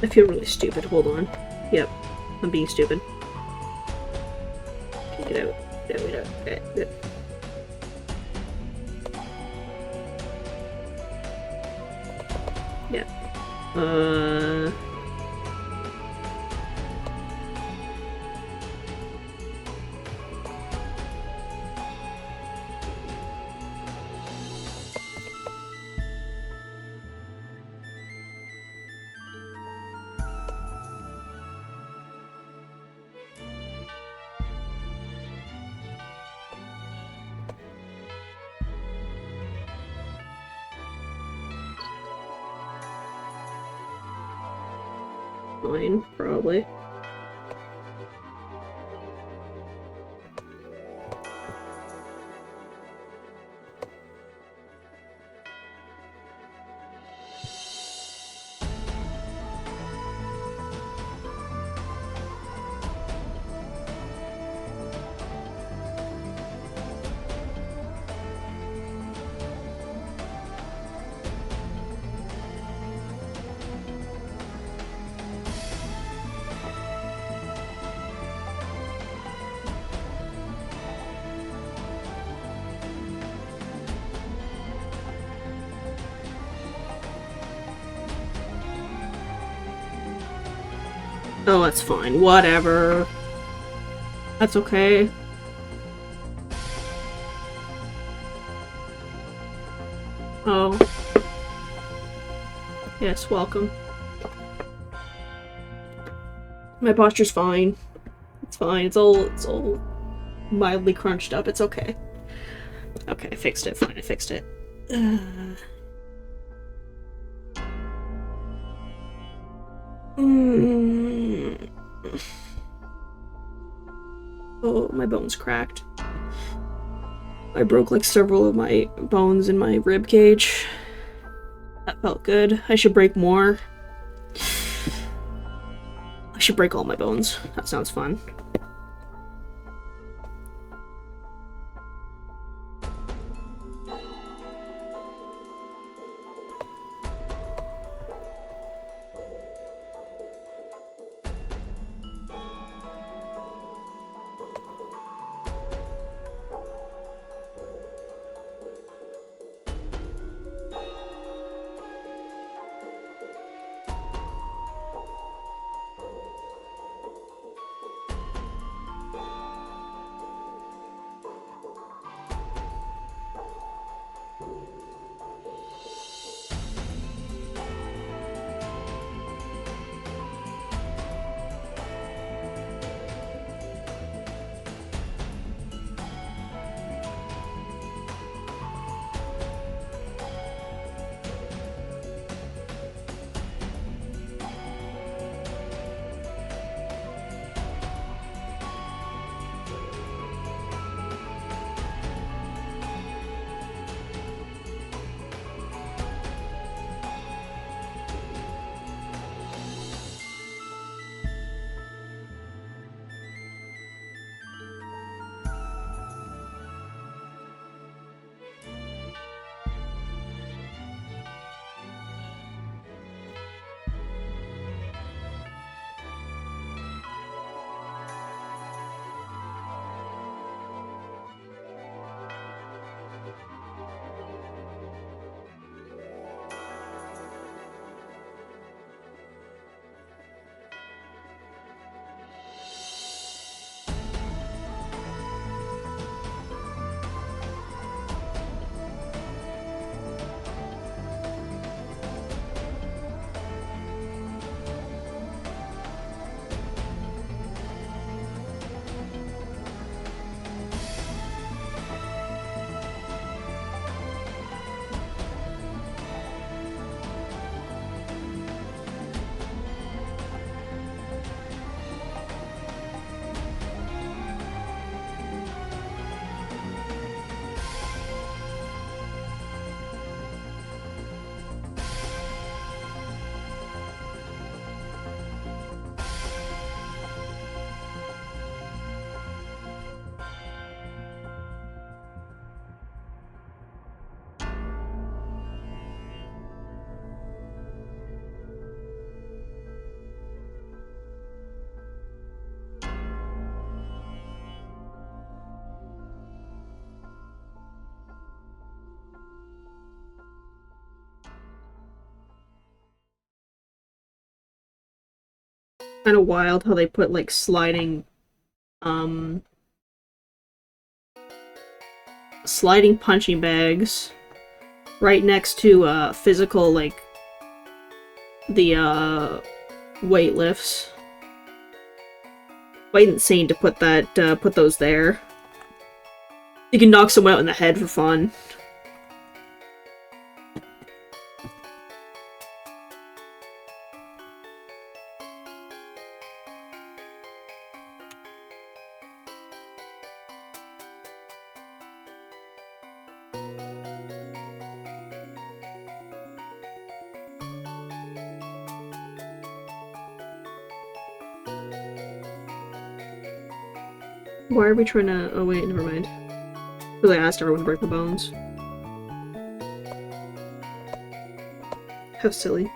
I feel really stupid. Hold on. Yep, I'm being stupid. Okay, get out. Get out. Get out. Yeah. Fine, probably. Oh, that's fine. Whatever. That's okay. Oh. Yes, welcome. My posture's fine. It's fine. It's all mildly crunched up. It's okay. Okay, I fixed it. Fine, I fixed it. Oh, my bone's cracked. I broke like several of my bones in my rib cage. That felt good. I should break more. I should break all my bones. That sounds fun. Kind of wild how they put, like, sliding, um... sliding punching bags right next to, physical, like, the, weight lifts. Quite insane to put that, put those there. You can knock someone out in the head for fun. Why are we trying to... oh wait, never mind. Because I asked everyone to break the bones. How silly.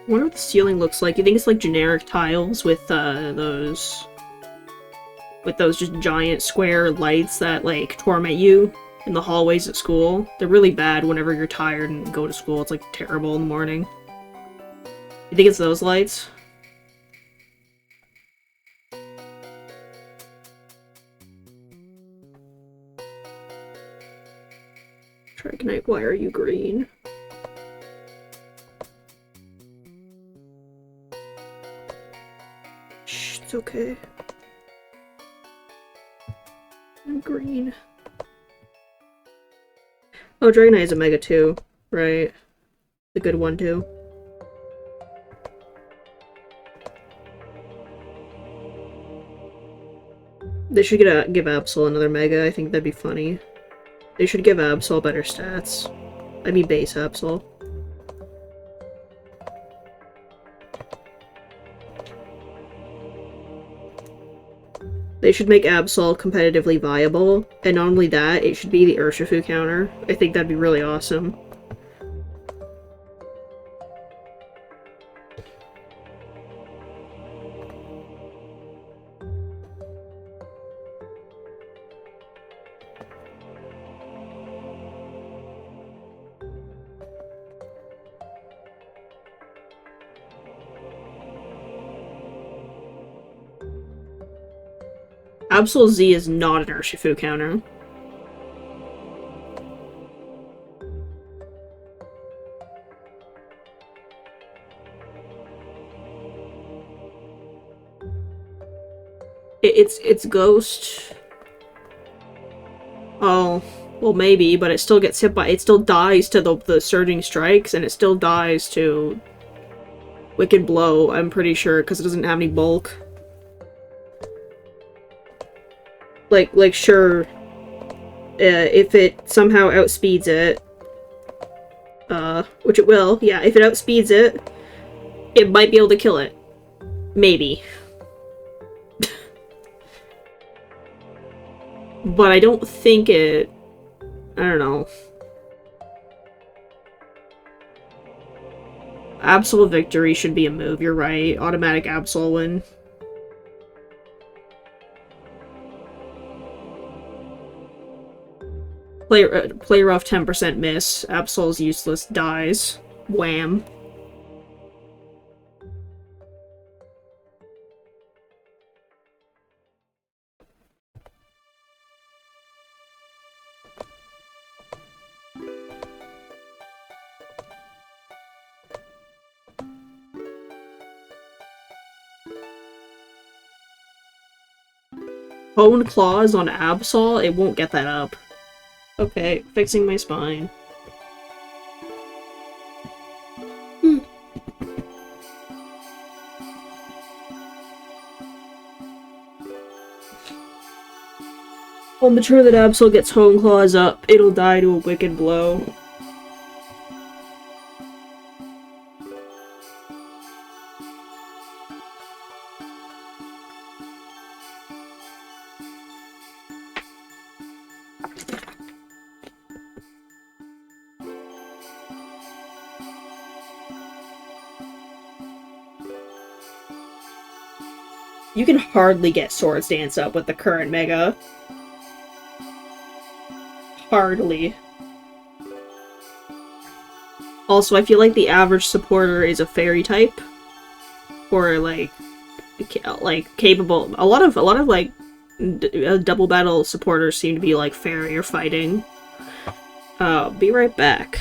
I wonder what the ceiling looks like. You think it's like generic tiles with those just giant square lights that like torment you in the hallways at school? They're really bad whenever you're tired and go to school. It's like terrible in the morning. You think it's those lights? Dragonite, why are you green? Shh, it's okay. I'm green. Oh, Dragonite is a Mega too, right? The good one too. They should give Absol another Mega. I think that'd be funny. They should give Absol better stats. I mean base Absol. They should make Absol competitively viable, and not only that, it should be the Urshifu counter. I think that'd be really awesome. Absol Z is not an Urshifu counter. It's Ghost. Oh, well maybe, but it still gets hit by- it still dies to the Surging Strikes, and it still dies to Wicked Blow, I'm pretty sure, because it doesn't have any bulk. Like sure, if it somehow outspeeds it, which it will, yeah, if it outspeeds it, it might be able to kill it. Maybe. But I don't think it... I don't know. Absol Victory should be a move, you're right. Automatic Absol win. Play rough 10% miss. Absol's useless, dies. Wham. Bone claws on Absol? It won't get that up. Okay, fixing my spine. I'll mature that Absol gets Hone Claws up, it'll die to a wicked blow. You can hardly get Swords Dance up with the current Mega. Hardly. Also, I feel like the average supporter is a fairy type. Or, like capable. A lot of, like, double battle supporters seem to be, like, fairy or fighting. Be right back.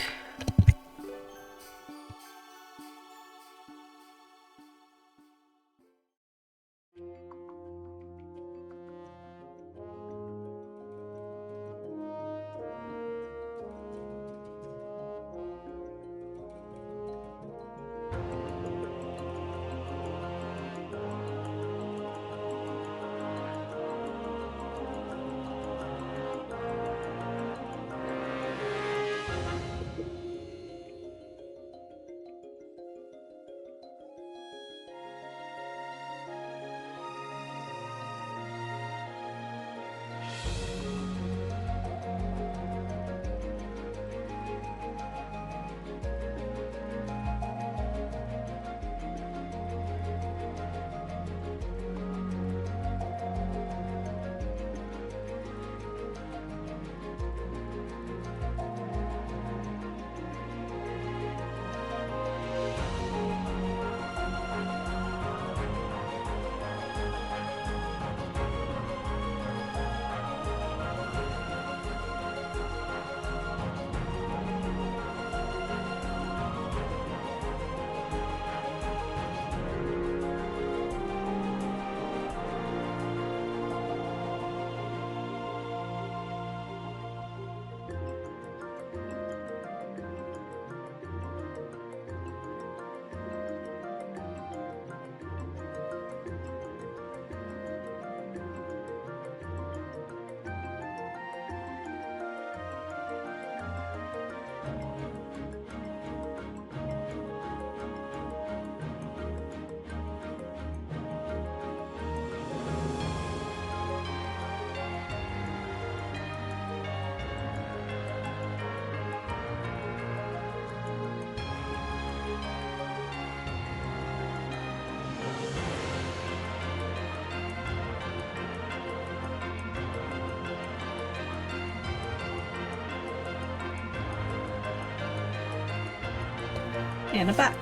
And I'm back.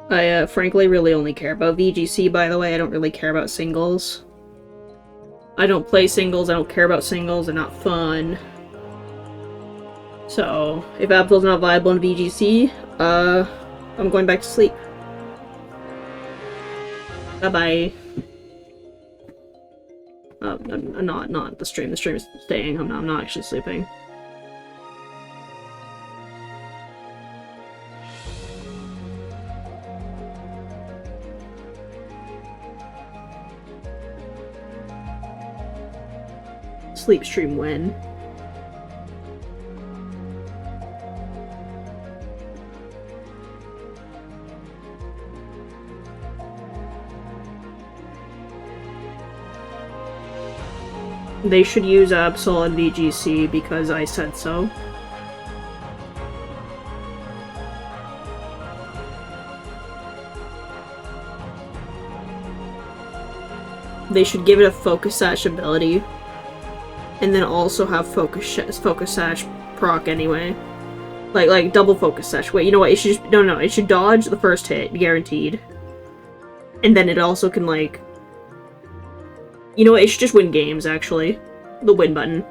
I, frankly really only care about VGC, by the way. I don't really care about singles. I don't play singles, I don't care about singles, they're not fun. So, if Absol's not viable in VGC, I'm going back to sleep. Bye-bye. Not the stream. The stream is staying. I'm not actually sleeping. Sleep stream when? They should use Absol and VGC because I said so. they should give it a focus sash ability. And then also have focus sash proc anyway. Like double focus sash. Wait, you know what? It should just, no, it should dodge the first hit, guaranteed. And then it also can like, you know what? It should just win games actually. The win button.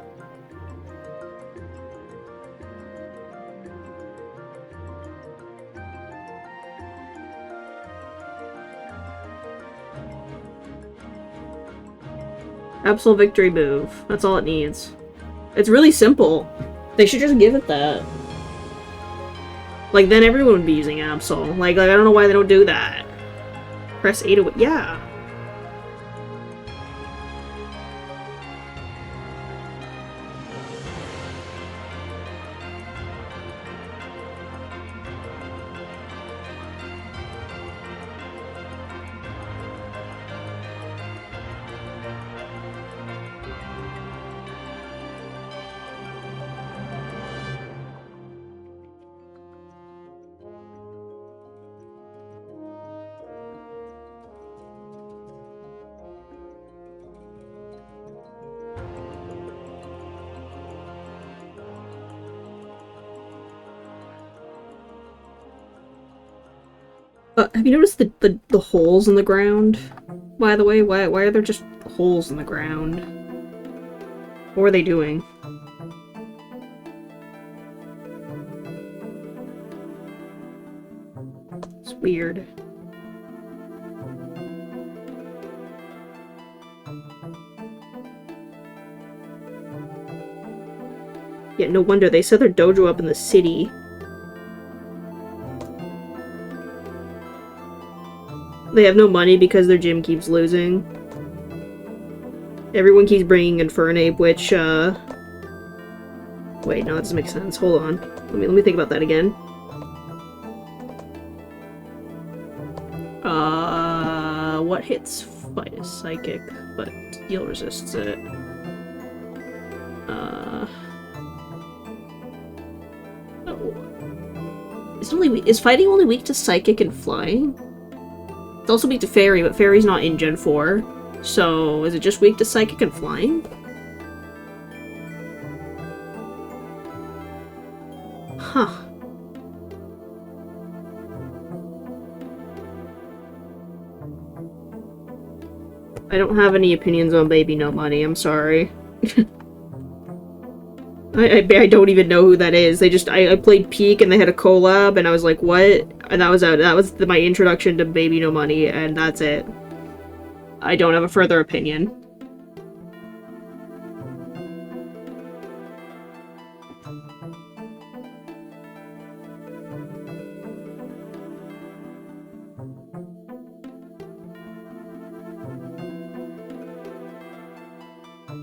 Absolute victory move. That's all it needs. It's really simple. They should just give it that. Like, then everyone would be using Absol. Like I don't know why they don't do that. Press A to... yeah. Have you noticed the holes in the ground? By the way, why are there just holes in the ground? What are they doing? It's weird. Yeah, no wonder they set their dojo up in the city. They have no money because their gym keeps losing. Everyone keeps bringing Infernape, which, wait, no, that doesn't make sense. Hold on. Let me think about that again. What hits Psychic, but heal resists it? Oh. Is fighting only weak to Psychic and Flying? It's also weak to Fairy, but Fairy's not in Gen 4. So, is it just weak to Psychic and Flying? Huh. I don't have any opinions on Baby No Money, I'm sorry. I don't even know who that is. I played Peak and they had a collab and I was like, what? And that was out. That was my introduction to Baby No Money and that's it. I don't have a further opinion.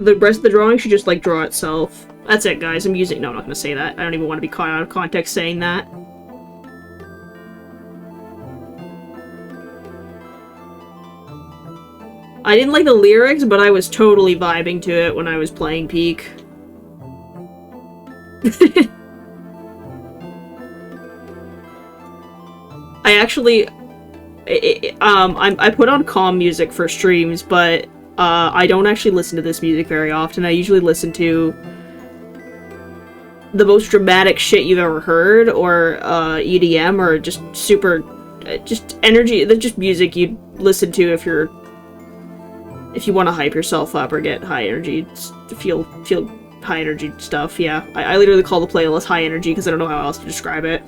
The rest of the drawing should just, like, draw itself. That's it, guys. No, I'm not gonna say that. I don't even want to be caught out of context saying that. I didn't like the lyrics, but I was totally vibing to it when I was playing Peak. I actually... I put on calm music for streams, but I don't actually listen to this music very often. I usually listen to the most dramatic shit you've ever heard, or EDM, or just super, just energy, just music you'd listen to if you want to hype yourself up or get high energy, feel high energy stuff. Yeah, I literally call the playlist high energy because I don't know how else to describe it.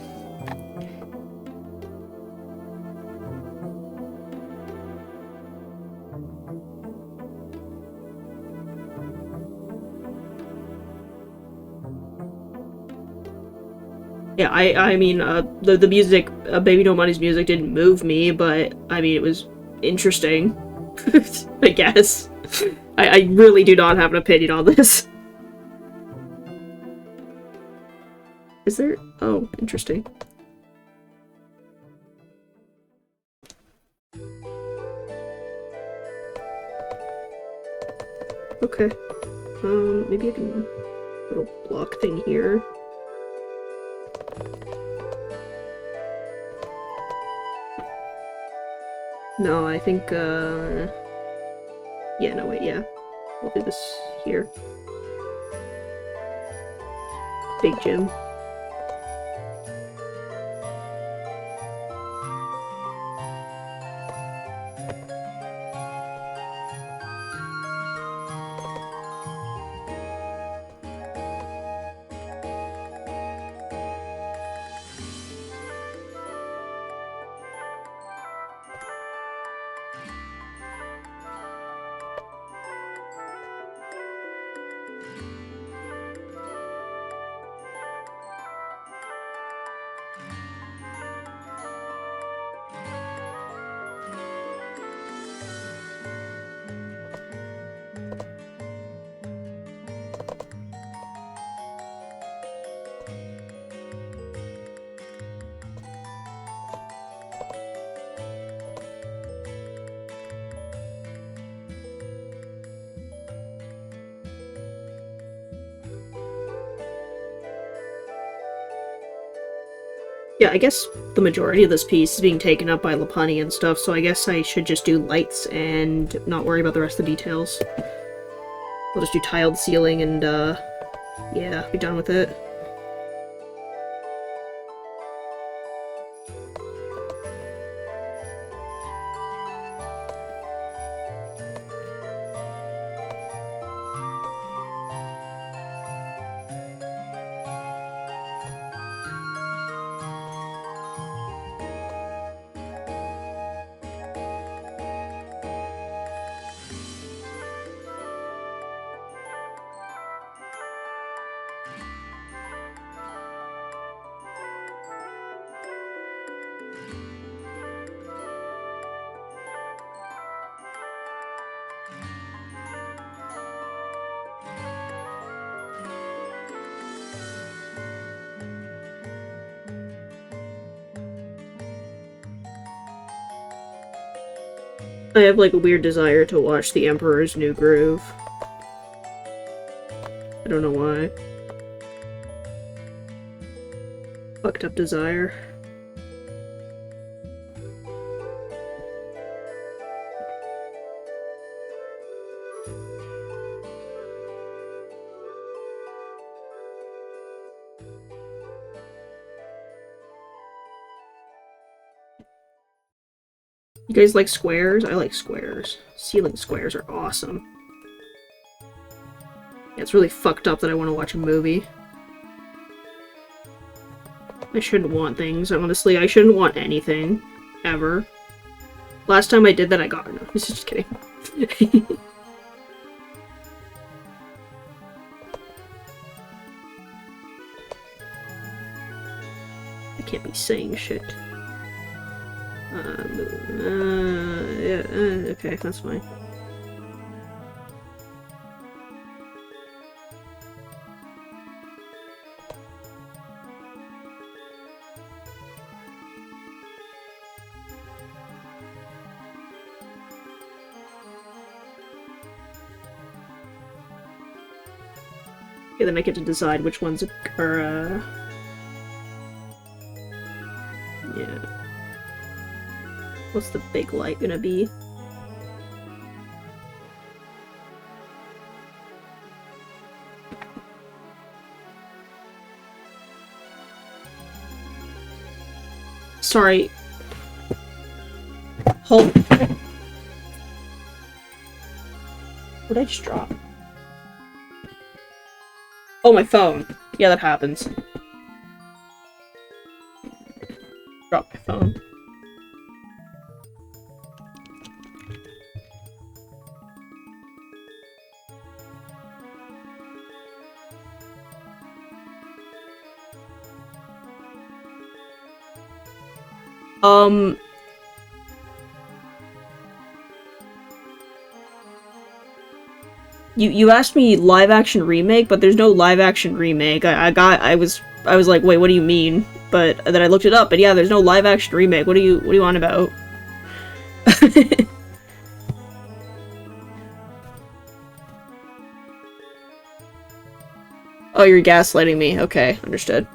Yeah, I mean, the music, Baby No Money's music didn't move me, but, I mean, it was interesting. I guess. I really do not have an opinion on this. Is there? Oh, interesting. Okay. Maybe I can... little block thing here. No, I think, Yeah, no, wait, yeah. We'll do this here. Big gym. Yeah, I guess the majority of this piece is being taken up by Lapani and stuff, so I guess I should just do lights and not worry about the rest of the details. I'll just do tiled ceiling and, yeah, be done with it. I have, like, a weird desire to watch The Emperor's New Groove. I don't know why. Fucked up desire. You guys like squares? I like squares. Ceiling squares are awesome. Yeah, it's really fucked up that I want to watch a movie. I shouldn't want things, honestly. I shouldn't want anything. Ever. Last time I did that, I got... No, this is just kidding. I can't be saying shit. Yeah, okay, that's fine. Okay, then I get to decide which ones are, yeah. What's the big light gonna be? Sorry. Hold. What did I just drop? Oh, my phone. Yeah, that happens. Drop my phone. You asked me live action remake, but there's no live action remake. I was like, wait, what do you mean? But then I looked it up, and yeah, there's no live action remake. What are you on about? Oh, you're gaslighting me. Okay, understood.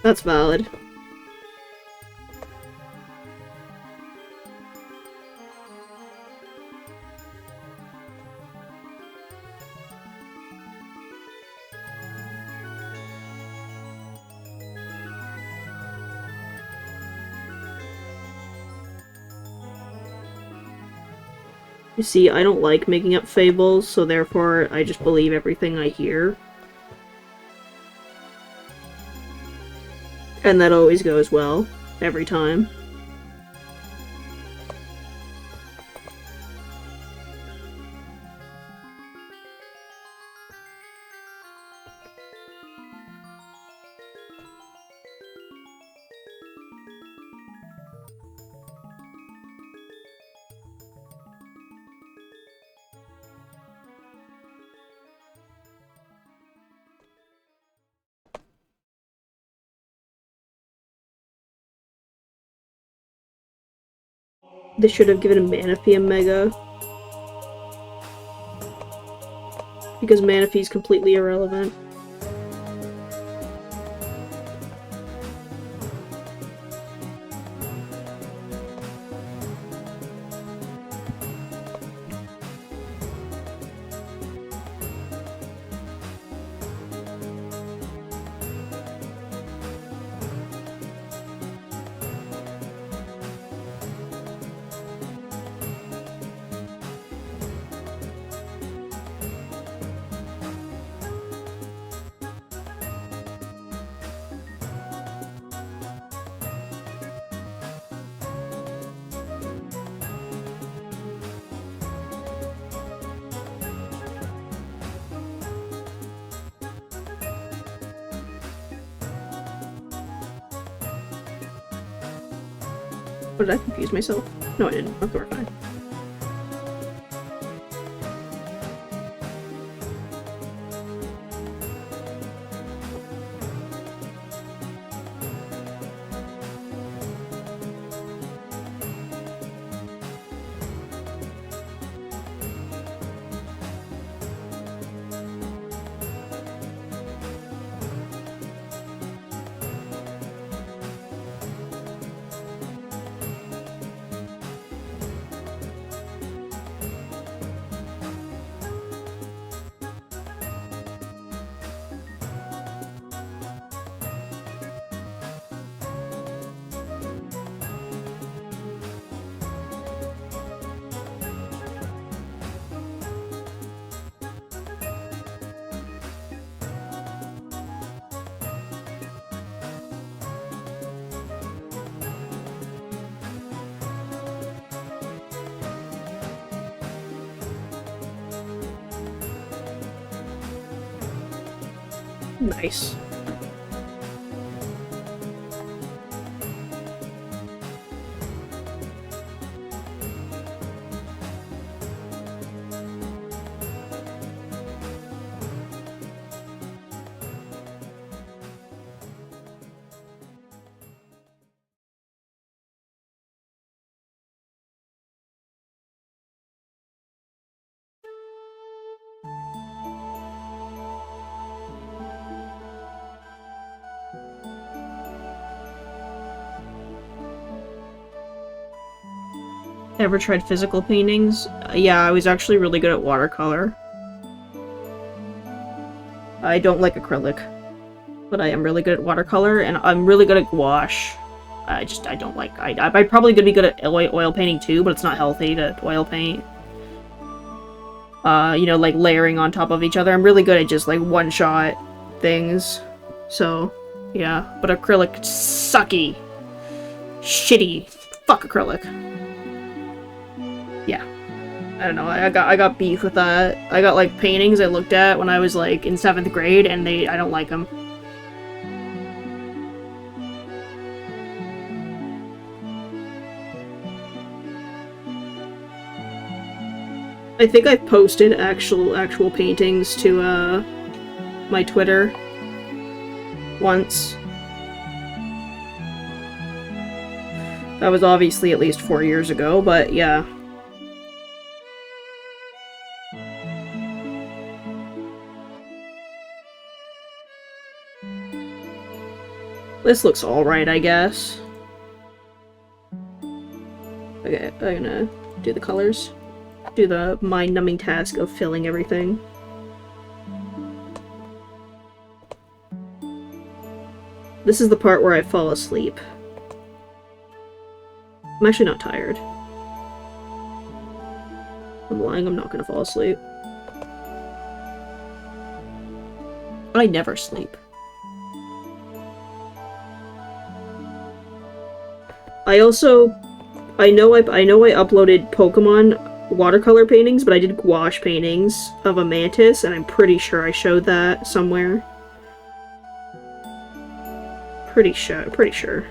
That's valid. You see, I don't like making up fables, so therefore I just believe everything I hear. And that always goes well, every time. They should have given Manaphy a Mega. Because Manaphy's completely irrelevant. What, did I confuse myself? No, I didn't. Okay, we're fine. Nice. Ever tried physical paintings? Yeah, I was actually really good at watercolor. I don't like acrylic, but I am really good at watercolor, and I'm really good at gouache. I don't like... I'm probably gonna be good at oil painting too, but it's not healthy to oil paint. You know, like layering on top of each other. I'm really good at just like one-shot things. So, yeah. But acrylic, sucky. Shitty. Fuck acrylic. Yeah. I don't know, I got beef with that. I got, like, paintings I looked at when I was, like, in 7th grade, and I don't like them. I think I've posted actual paintings to, my Twitter once. That was obviously at least 4 years ago, but yeah. This looks alright, I guess. Okay, I'm gonna do the colors. Do the mind-numbing task of filling everything. This is the part where I fall asleep. I'm actually not tired. I'm lying, I'm not gonna fall asleep. I never sleep. I also... I know I uploaded Pokemon watercolor paintings, but I did gouache paintings of a mantis, and I'm pretty sure I showed that somewhere. Pretty sure.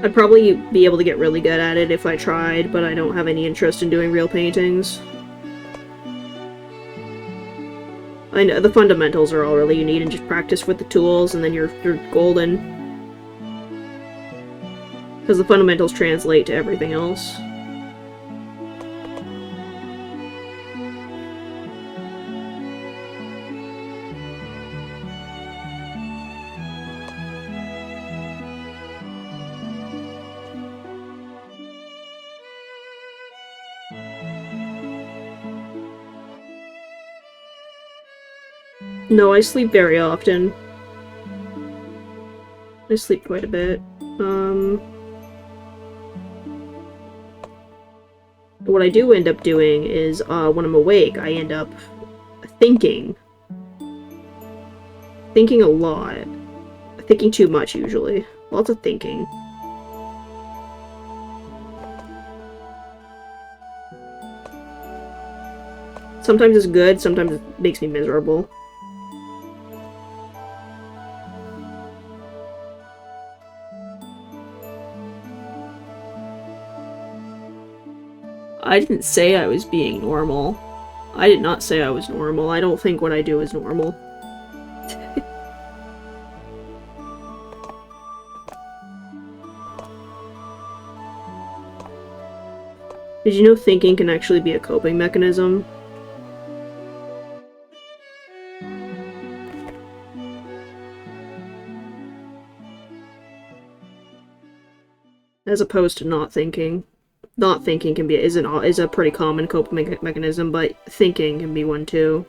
I'd probably be able to get really good at it if I tried, but I don't have any interest in doing real paintings. I know the fundamentals are all really you need, and just practice with the tools, and then you're golden. Because the fundamentals translate to everything else. No, I sleep very often. I sleep quite a bit. What I do end up doing is, when I'm awake, I end up thinking. Thinking a lot. Thinking too much, usually. Lots of thinking. Sometimes it's good, sometimes it makes me miserable. I didn't say I was being normal. I did not say I was normal. I don't think what I do is normal. Did you know thinking can actually be a coping mechanism? As opposed to not thinking. Not thinking can be is a pretty common coping mechanism, but thinking can be one too.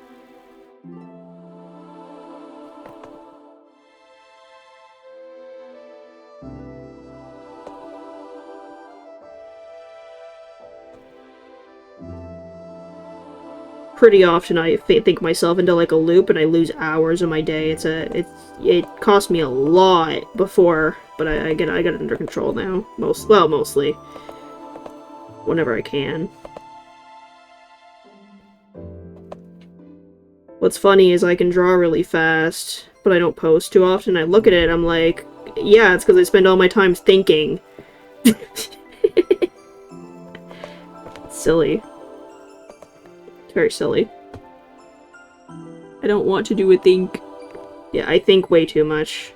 Pretty often I think myself into like a loop and I lose hours of my day. It cost me a lot before, but I got it under control now. Mostly. Whenever I can. What's funny is I can draw really fast, but I don't post too often. I look at it, I'm like, yeah, it's because I spend all my time thinking. Silly. It's very silly. I don't want to do a think. Yeah, I think way too much.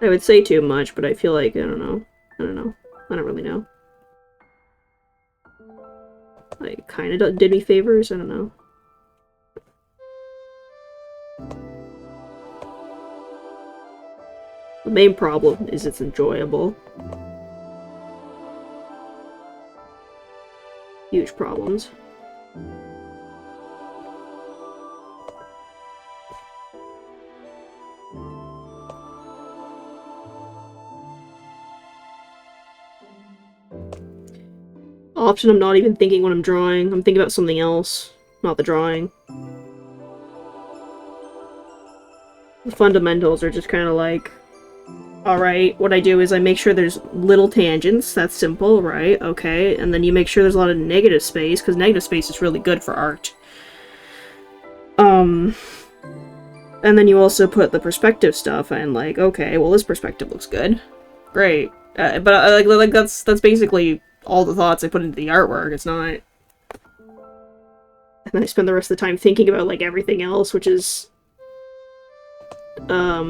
I would say too much, but I feel like, I don't know. I don't really know. Like, kinda did me favors? I don't know. The main problem is it's enjoyable. Huge problems. Often I'm not even thinking when I'm drawing. I'm thinking about something else, not the drawing. The fundamentals are just kind of like, alright, what I do is I make sure there's little tangents. That's simple, right? Okay. And then you make sure there's a lot of negative space, because negative space is really good for art. And then you also put the perspective stuff and like, okay, well this perspective looks good. Great. But like that's basically all the thoughts I put into the artwork. It's not... And then I spend the rest of the time thinking about like everything else, which is... A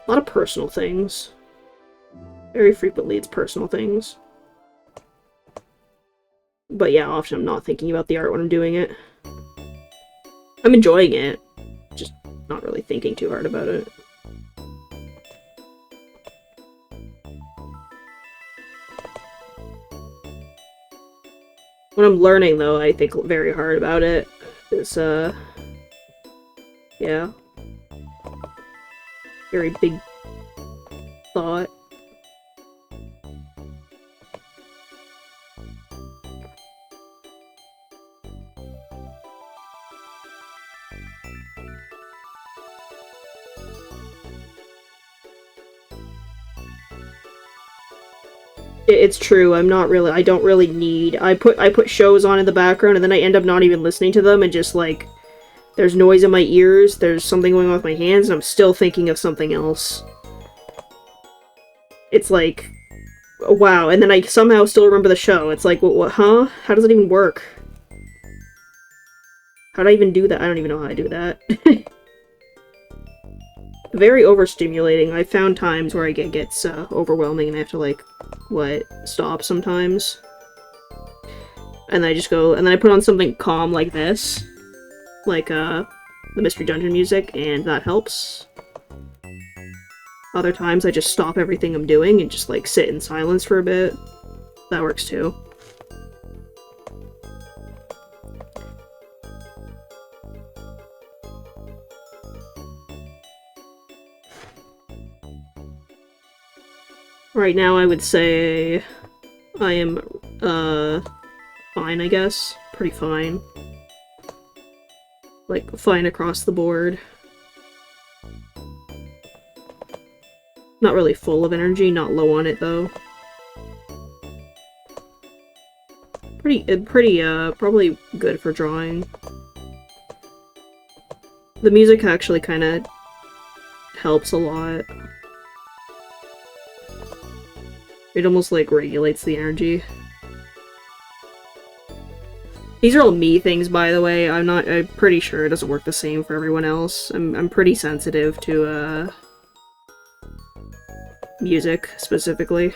lot of personal things. Very frequently it's personal things. But yeah, often I'm not thinking about the art when I'm doing it. I'm enjoying it, just not really thinking too hard about it. When I'm learning, though, I think very hard about it. It's, yeah. Very big thought. It's true. I don't really need. I put shows on in the background, and then I end up not even listening to them, and just like there's noise in my ears. There's something going on with my hands, and I'm still thinking of something else. It's like, wow. And then I somehow still remember the show. It's like, what? Huh? How does it even work? How do I even do that? I don't even know how I do that. Very overstimulating. I found times where it gets overwhelming, and I have to like stop sometimes. And then I just go, and then I put on something calm like this, like the Mystery Dungeon music, and that helps. Other times I just stop everything I'm doing and just like sit in silence for a bit. That works too. Right now I would say I am fine, I guess. Pretty fine. Like, fine across the board. Not really full of energy, not low on it, though. Probably good for drawing. The music actually kind of helps a lot. It almost, like, regulates the energy. These are all me things, by the way. I'm pretty sure it doesn't work the same for everyone else. I'm pretty sensitive to, music, specifically.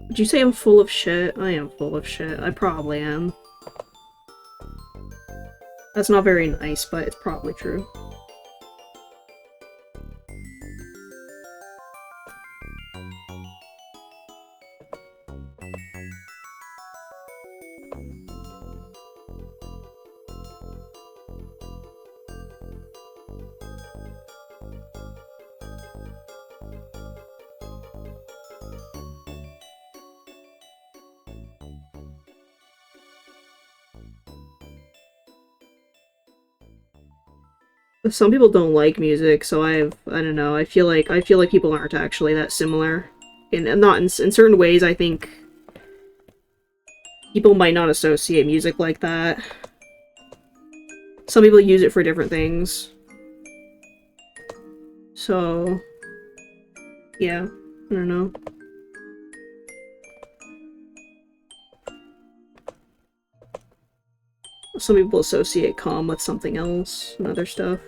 Did you say I'm full of shit? I am full of shit. I probably am. That's not very nice, but it's probably true. Some people don't like music, so I don't know. I feel like people aren't actually that similar. And not in certain ways, I think people might not associate music like that. Some people use it for different things. So, yeah, I don't know. Some people associate calm with something else and other stuff.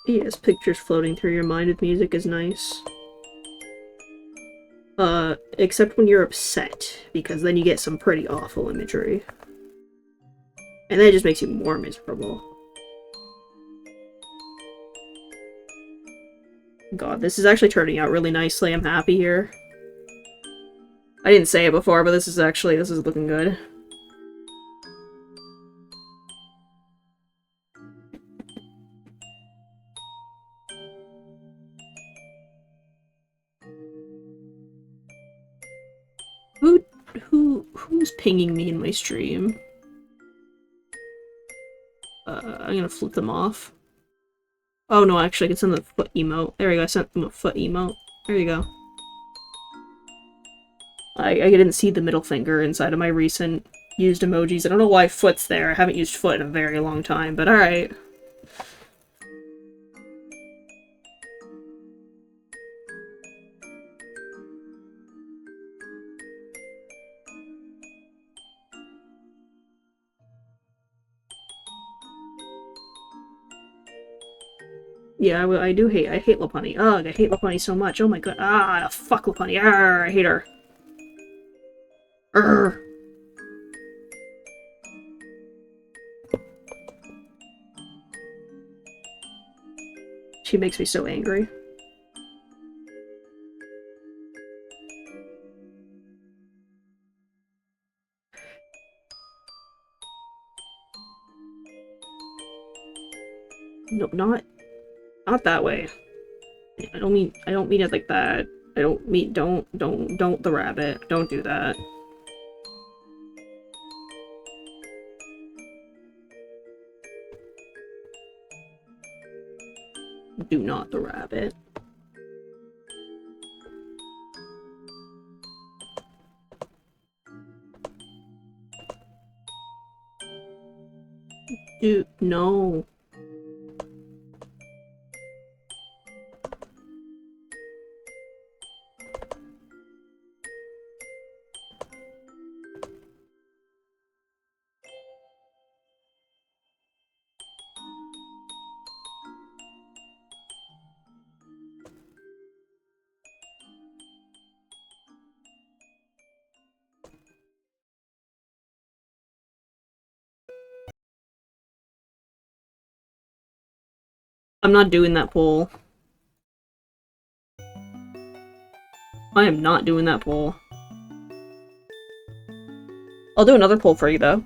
Yes, pictures floating through your mind with music is nice. Except when you're upset, because then you get some pretty awful imagery. And that just makes you more miserable. God, this is actually turning out really nicely. I'm happy here. I didn't say it before, but this is looking good. Who's pinging me in my stream? I'm gonna flip them off. Oh no, actually I can send the foot emote. There we go, I sent them a foot emote. There you go. I didn't see the middle finger inside of my recent used emojis. I don't know why foot's there. I haven't used foot in a very long time, but alright. Yeah, I hate Lopunny. Ugh, I hate Lopunny so much. Oh my god. Ah, fuck Lopunny. Arr, I hate her. Arr. She makes me so angry. No, not that way. I don't mean it like that. I don't mean don't the rabbit. Don't do that. Do not the rabbit. Dude, no. I'm not doing that poll. I am not doing that poll. I'll do another poll for you, though.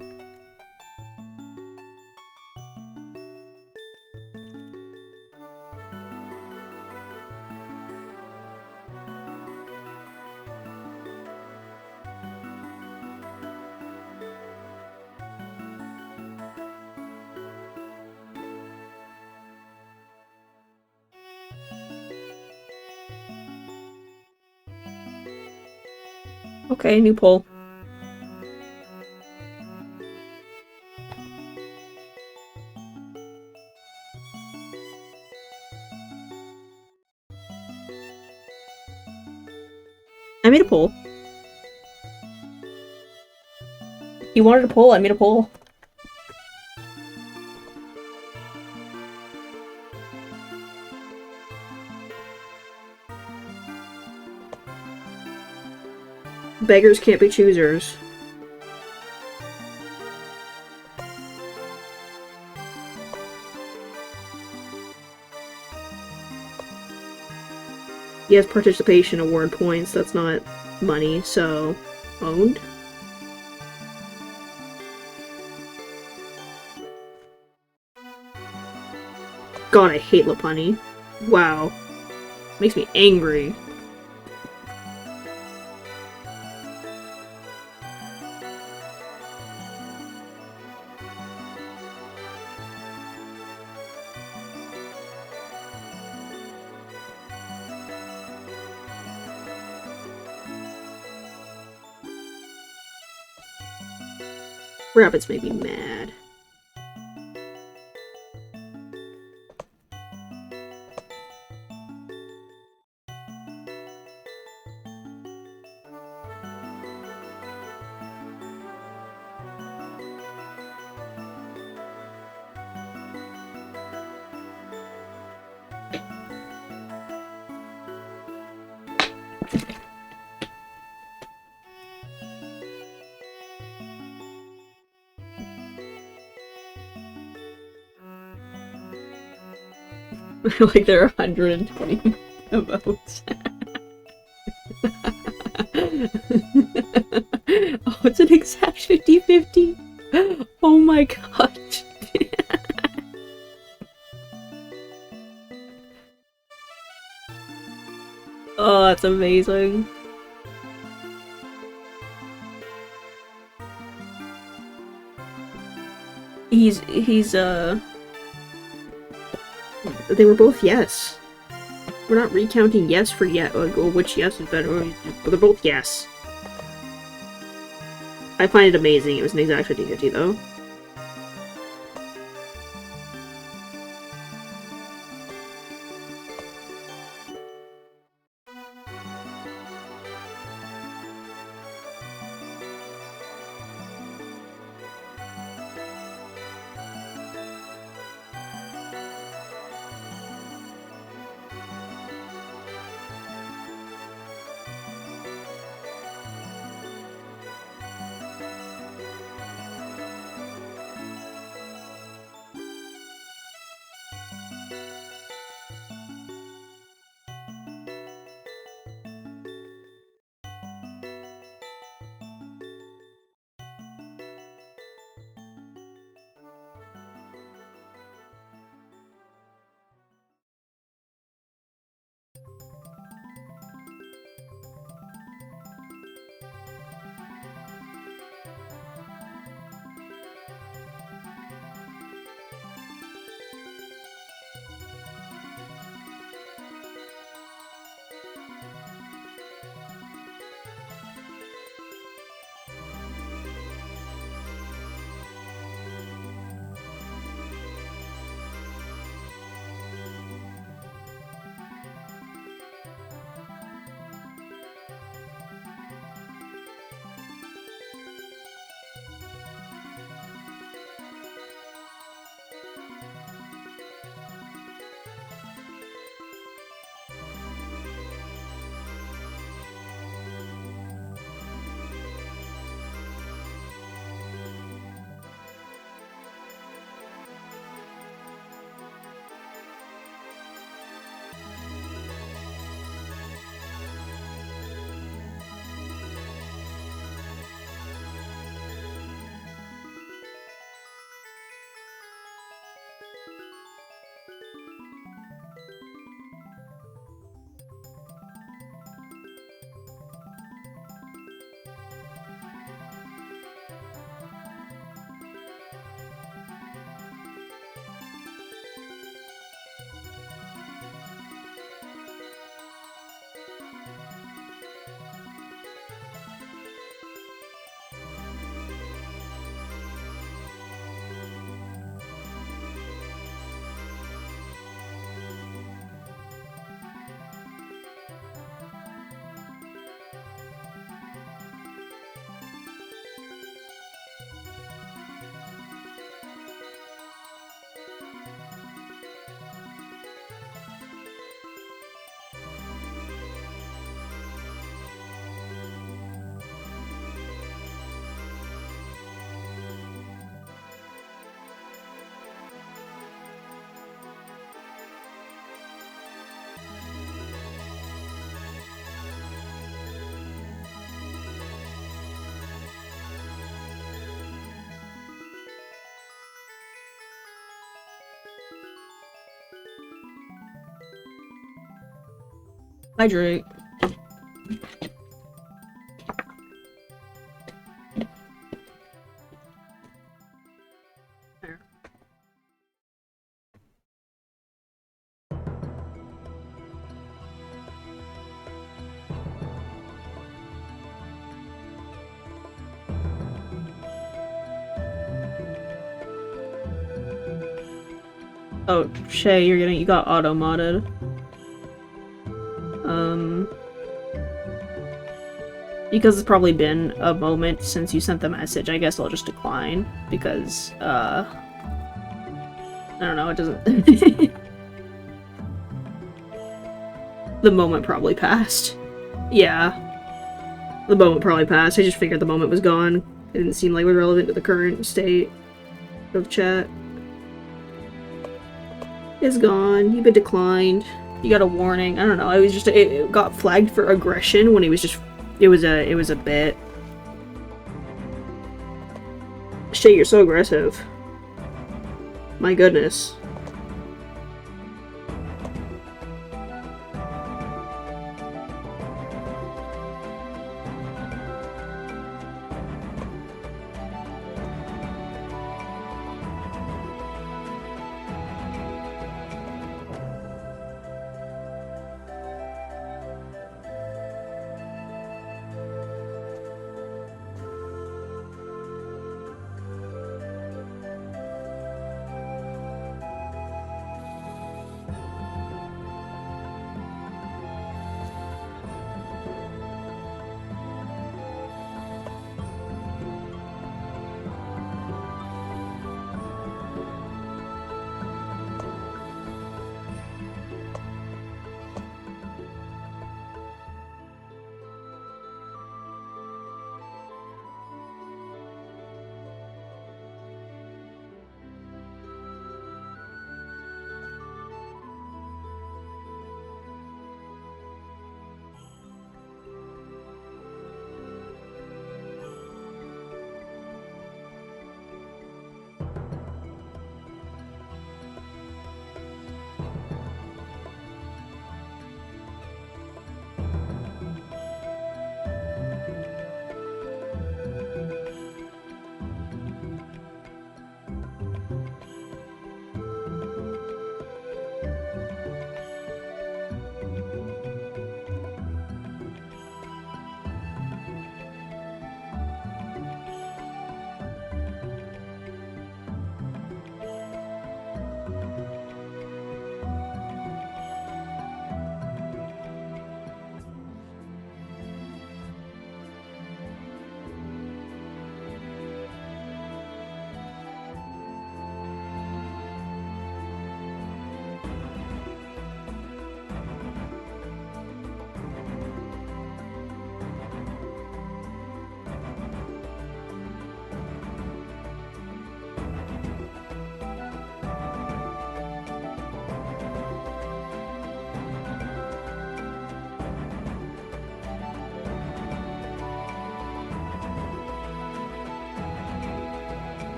Okay, new poll. I made a poll. You wanted a poll? I made a poll. Beggars can't be choosers. Yes, participation award points. That's not money, so owned. God, I hate Lopunny. Wow. Makes me angry. Rabbits make me mad. Like there are 120 votes. Oh, it's an exact 50-50. Oh my god. Oh, that's amazing. They were both yes. We're not recounting yes for yet, or which yes is better, but they're both yes. I find it amazing. It was an exact 50-50 though. Hydrate. There. Oh, Shay, you got auto-modded. Because it's probably been a moment since you sent the message, I guess I'll just decline, because, I don't know, it doesn't... The moment probably passed. Yeah. The moment probably passed, I just figured the moment was gone. It didn't seem like it was relevant to the current state of chat. It's gone. You've been declined. You got a warning. I don't know. It got flagged for aggression when it was just. It was a bit. Shit, you're so aggressive. My goodness.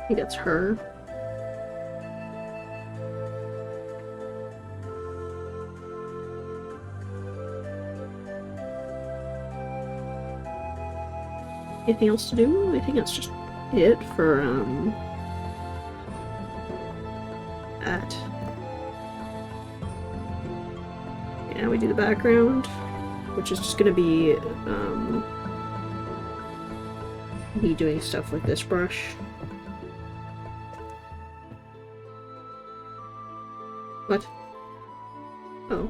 I think it's her. Anything else to do? I think that's just it for, that. Yeah, we do the background, which is just gonna be, me doing stuff with this brush. What? Oh.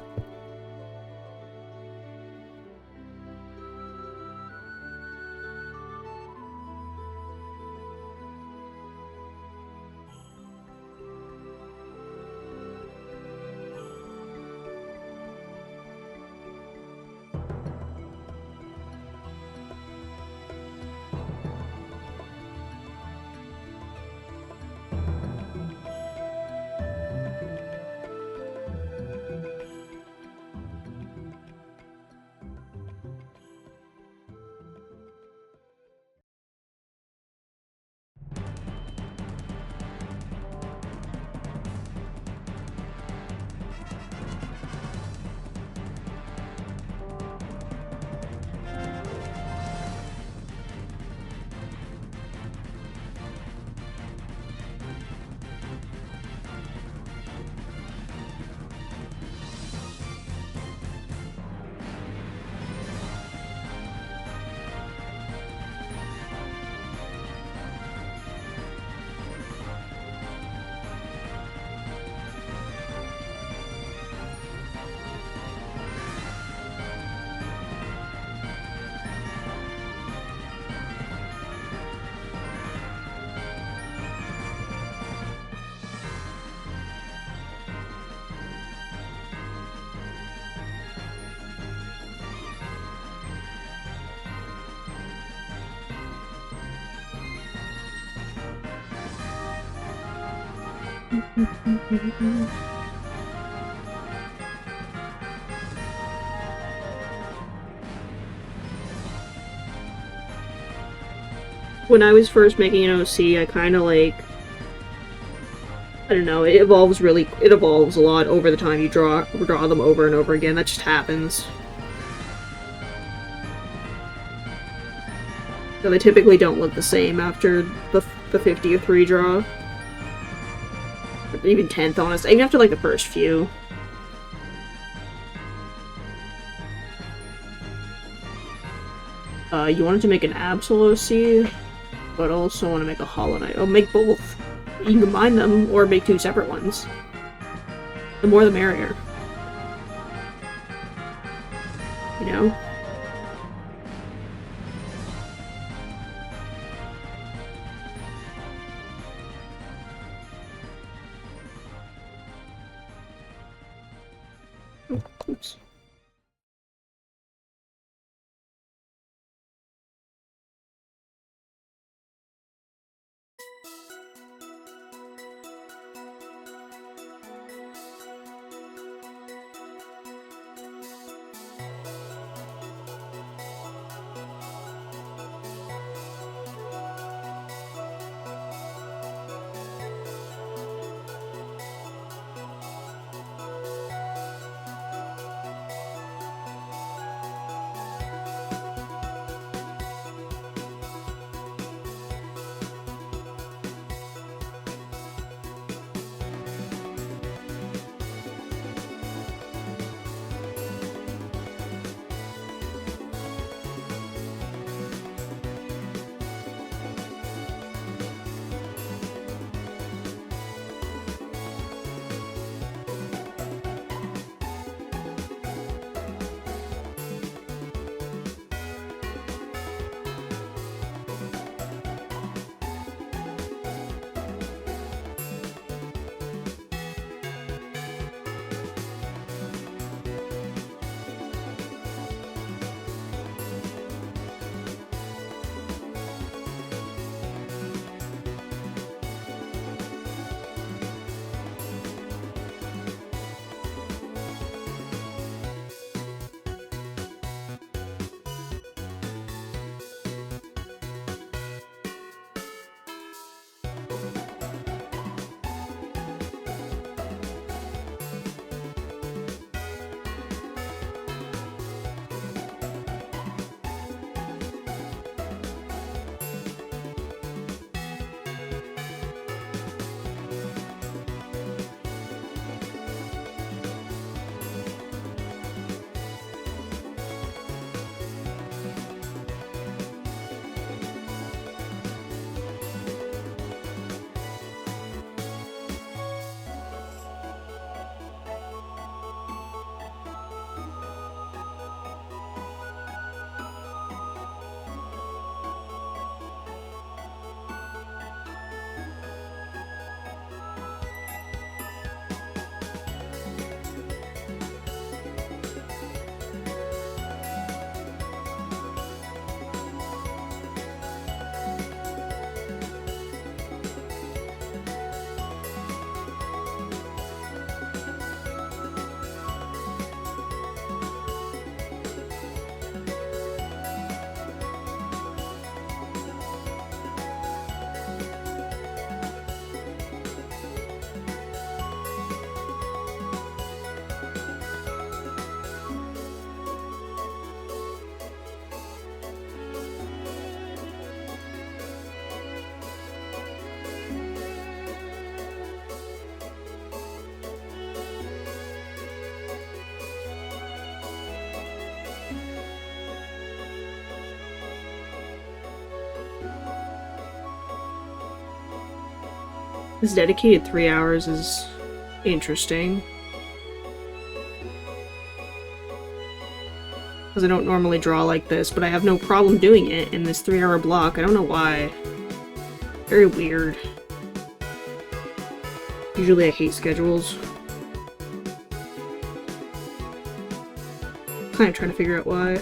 When I was first making an OC, I kind of like, I don't know, it evolves a lot over the time you draw them over and over again. That just happens. So they typically don't look the same after the 50th redraw. Or even 10th, honestly. Even after, like, the first few. You wanted to make an Absol OC, but also want to make a Hollow Knight. Oh, make both. You can combine them, or make two separate ones. The more the merrier. You know? Oh, oops. This dedicated 3 hours is interesting. Because I don't normally draw like this, but I have no problem doing it in this 3-hour block. I don't know why. Very weird. Usually I hate schedules. Kind of trying to figure out why.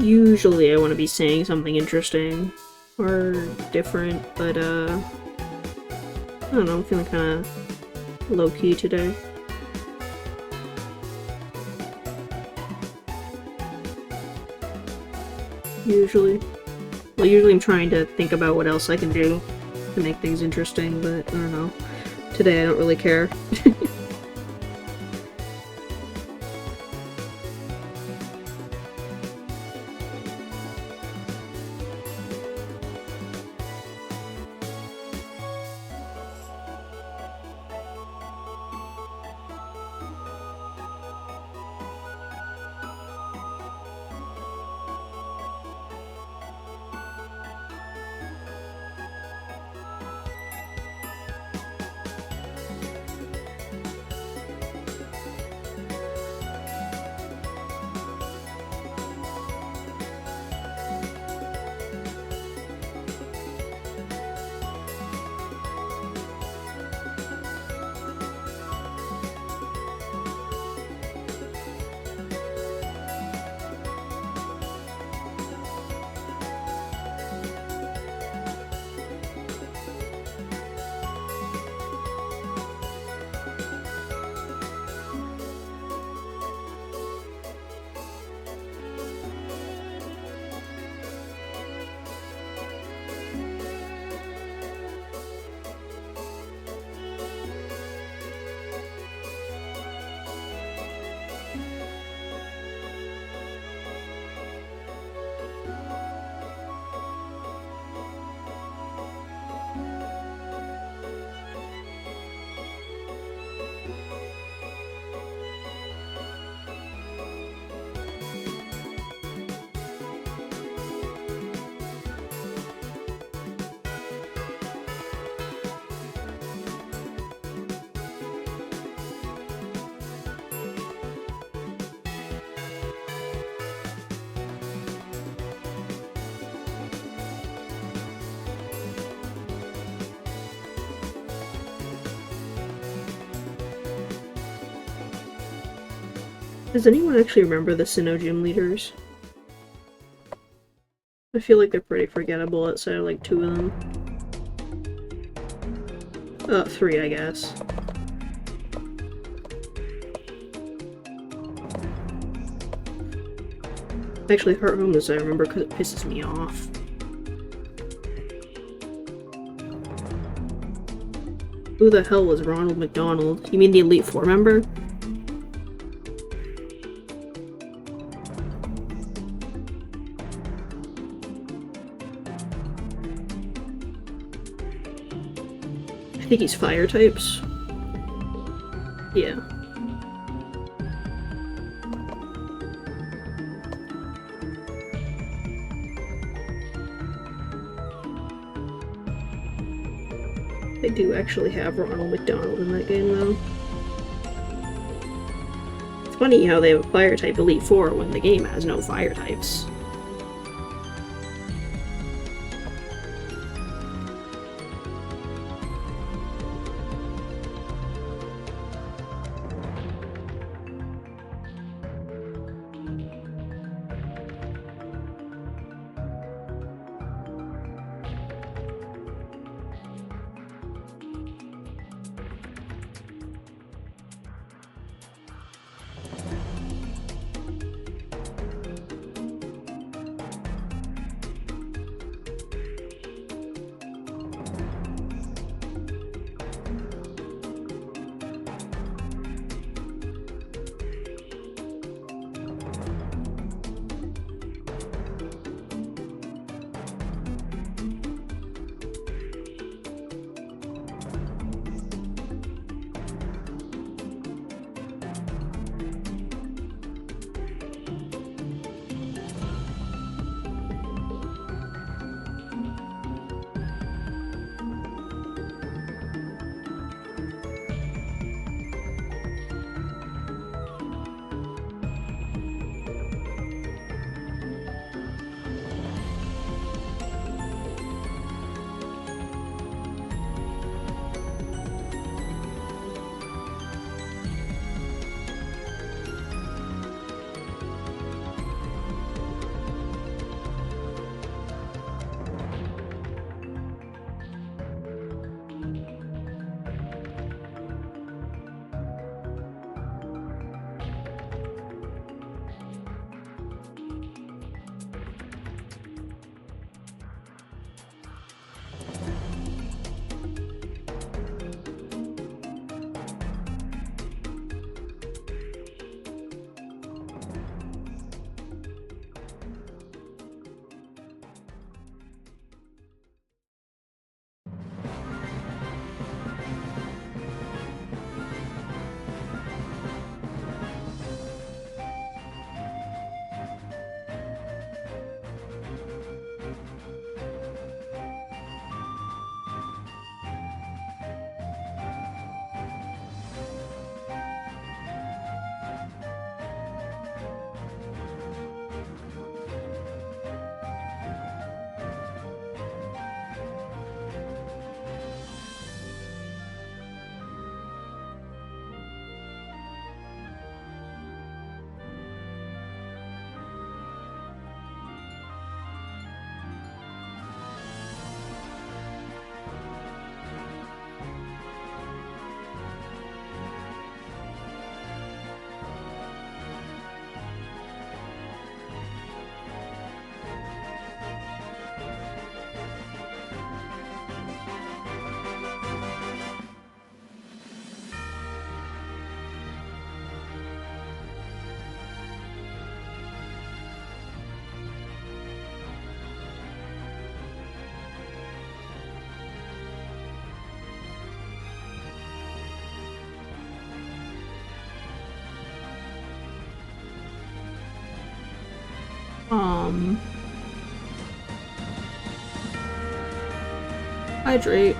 Usually I want to be saying something interesting or different, but I don't know, I'm feeling kind of low-key today. Usually. Well, usually I'm trying to think about what else I can do to make things interesting, but I don't know. Today I don't really care. Does anyone actually remember the Sinnoh gym leaders? I feel like they're pretty forgettable outside of like 2 of them. 3, I guess. Actually, Heart Homeless I remember because it pisses me off. Who the hell was Ronald McDonald? You mean the Elite Four member? I think he's fire types. Yeah. They do actually have Ronald McDonald in that game, though. It's funny how they have a fire type Elite Four when the game has no fire types. Hydrate.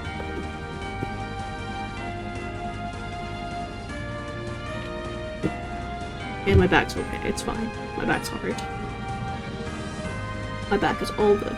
And my back's okay, it's fine. My back's alright. My back is all good.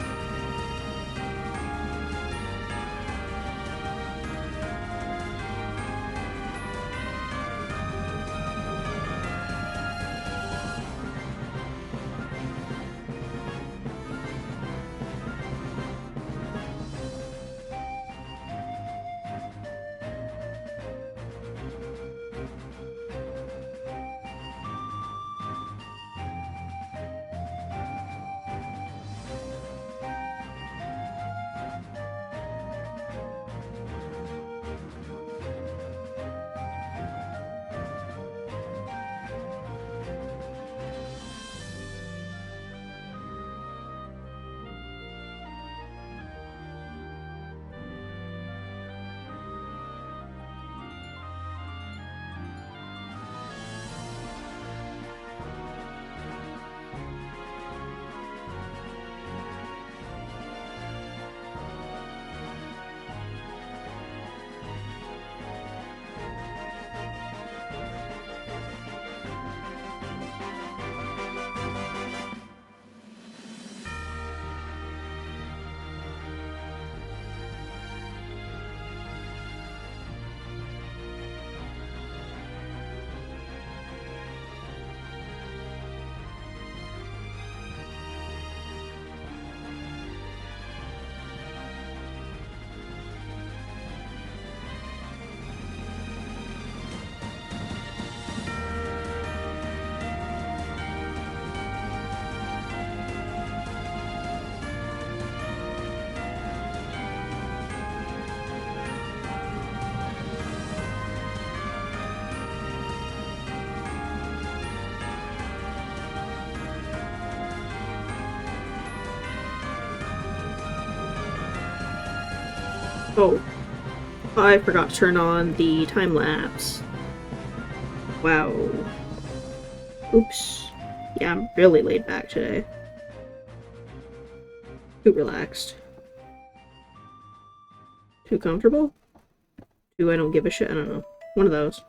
Oh, I forgot to turn on the time lapse. Wow. Oops. Yeah, I'm really laid back today. Too relaxed. Too comfortable? Too I don't give a shit? I don't know. One of those.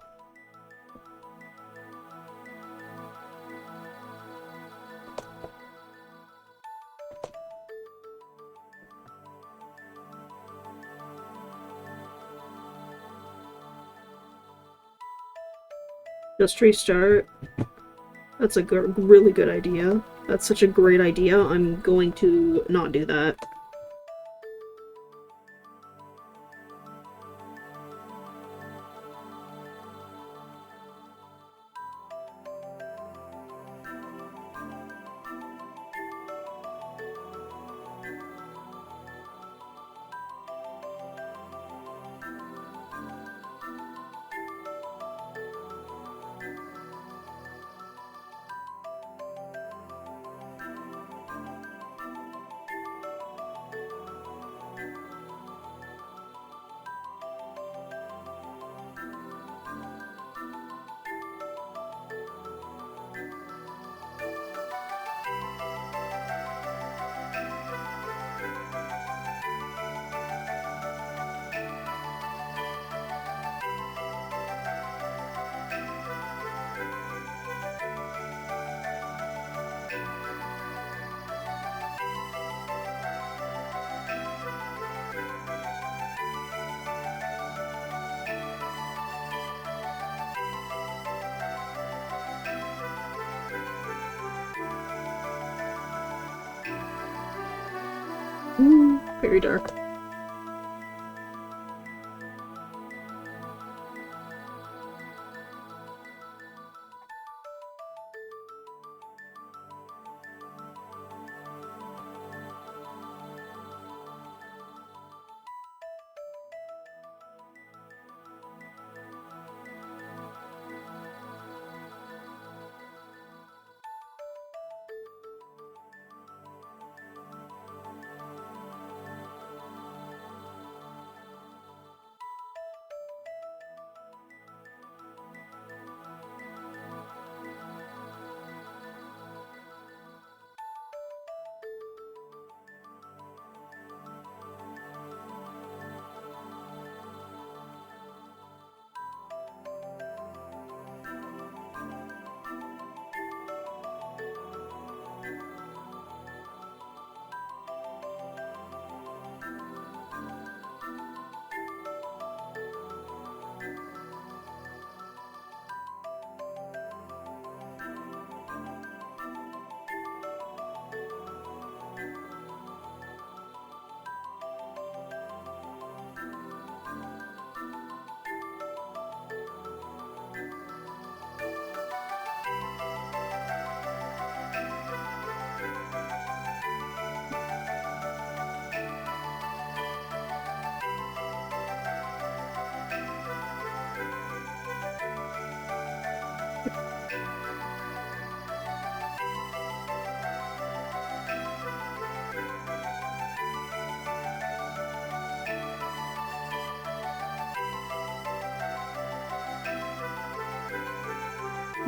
Just restart. That's a really good idea. That's such a great idea. I'm going to not do that. Very dark.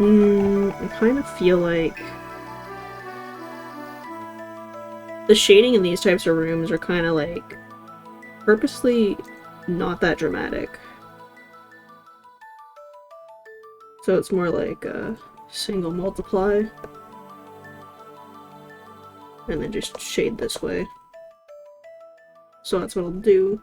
I kind of feel like the shading in these types of rooms are kind of like purposely not that dramatic. So it's more like a single multiply. And then just shade this way. So that's what I'll do.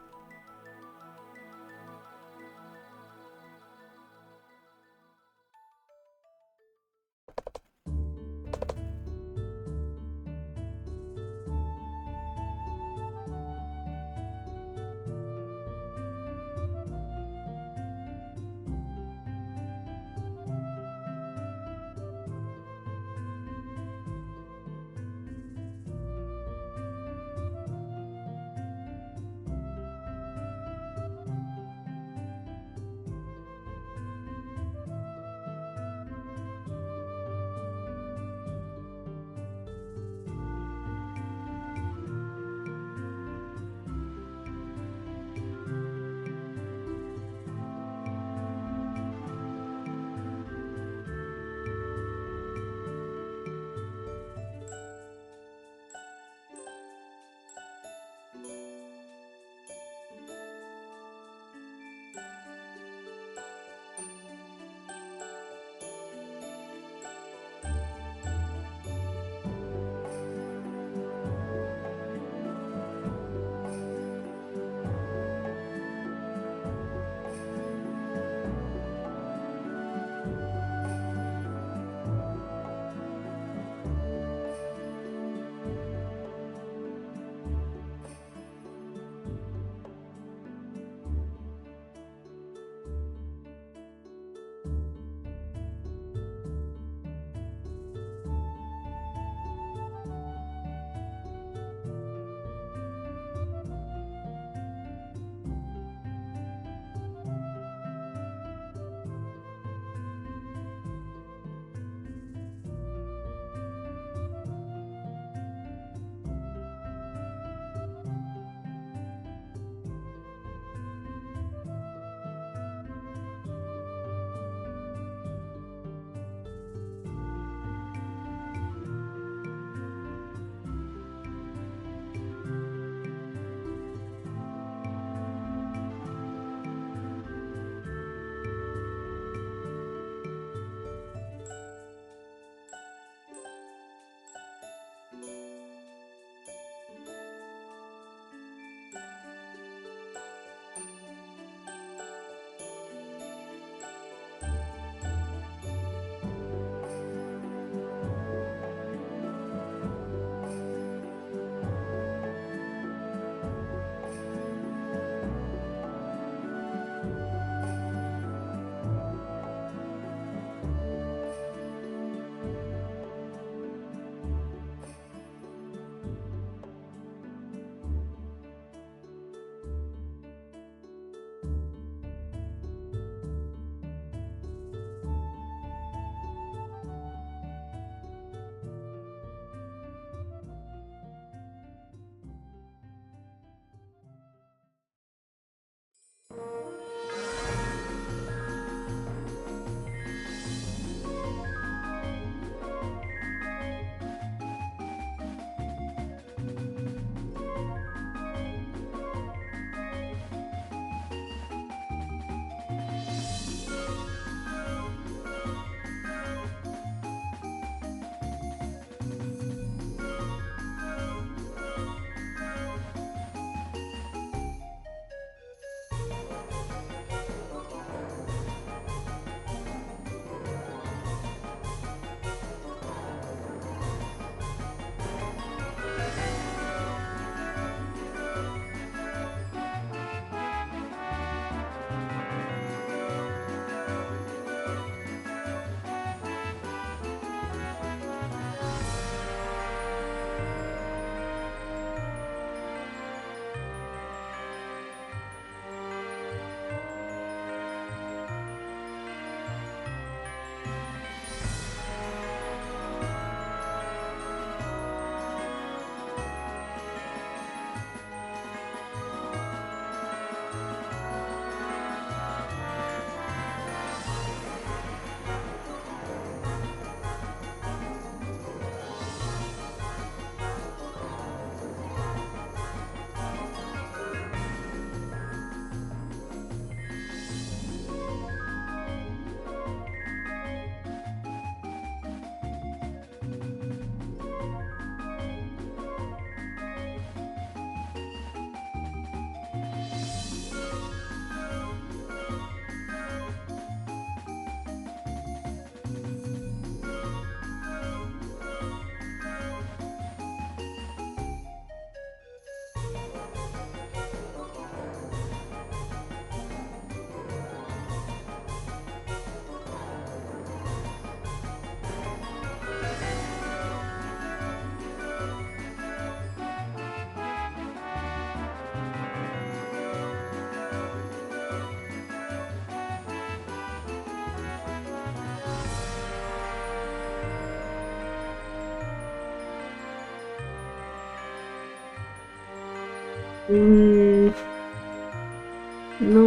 No,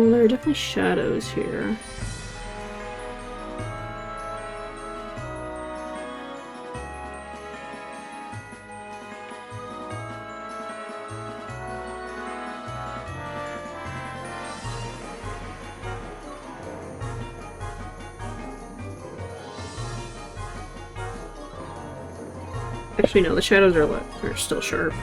there are definitely shadows here. Actually, no, the shadows are still sharp.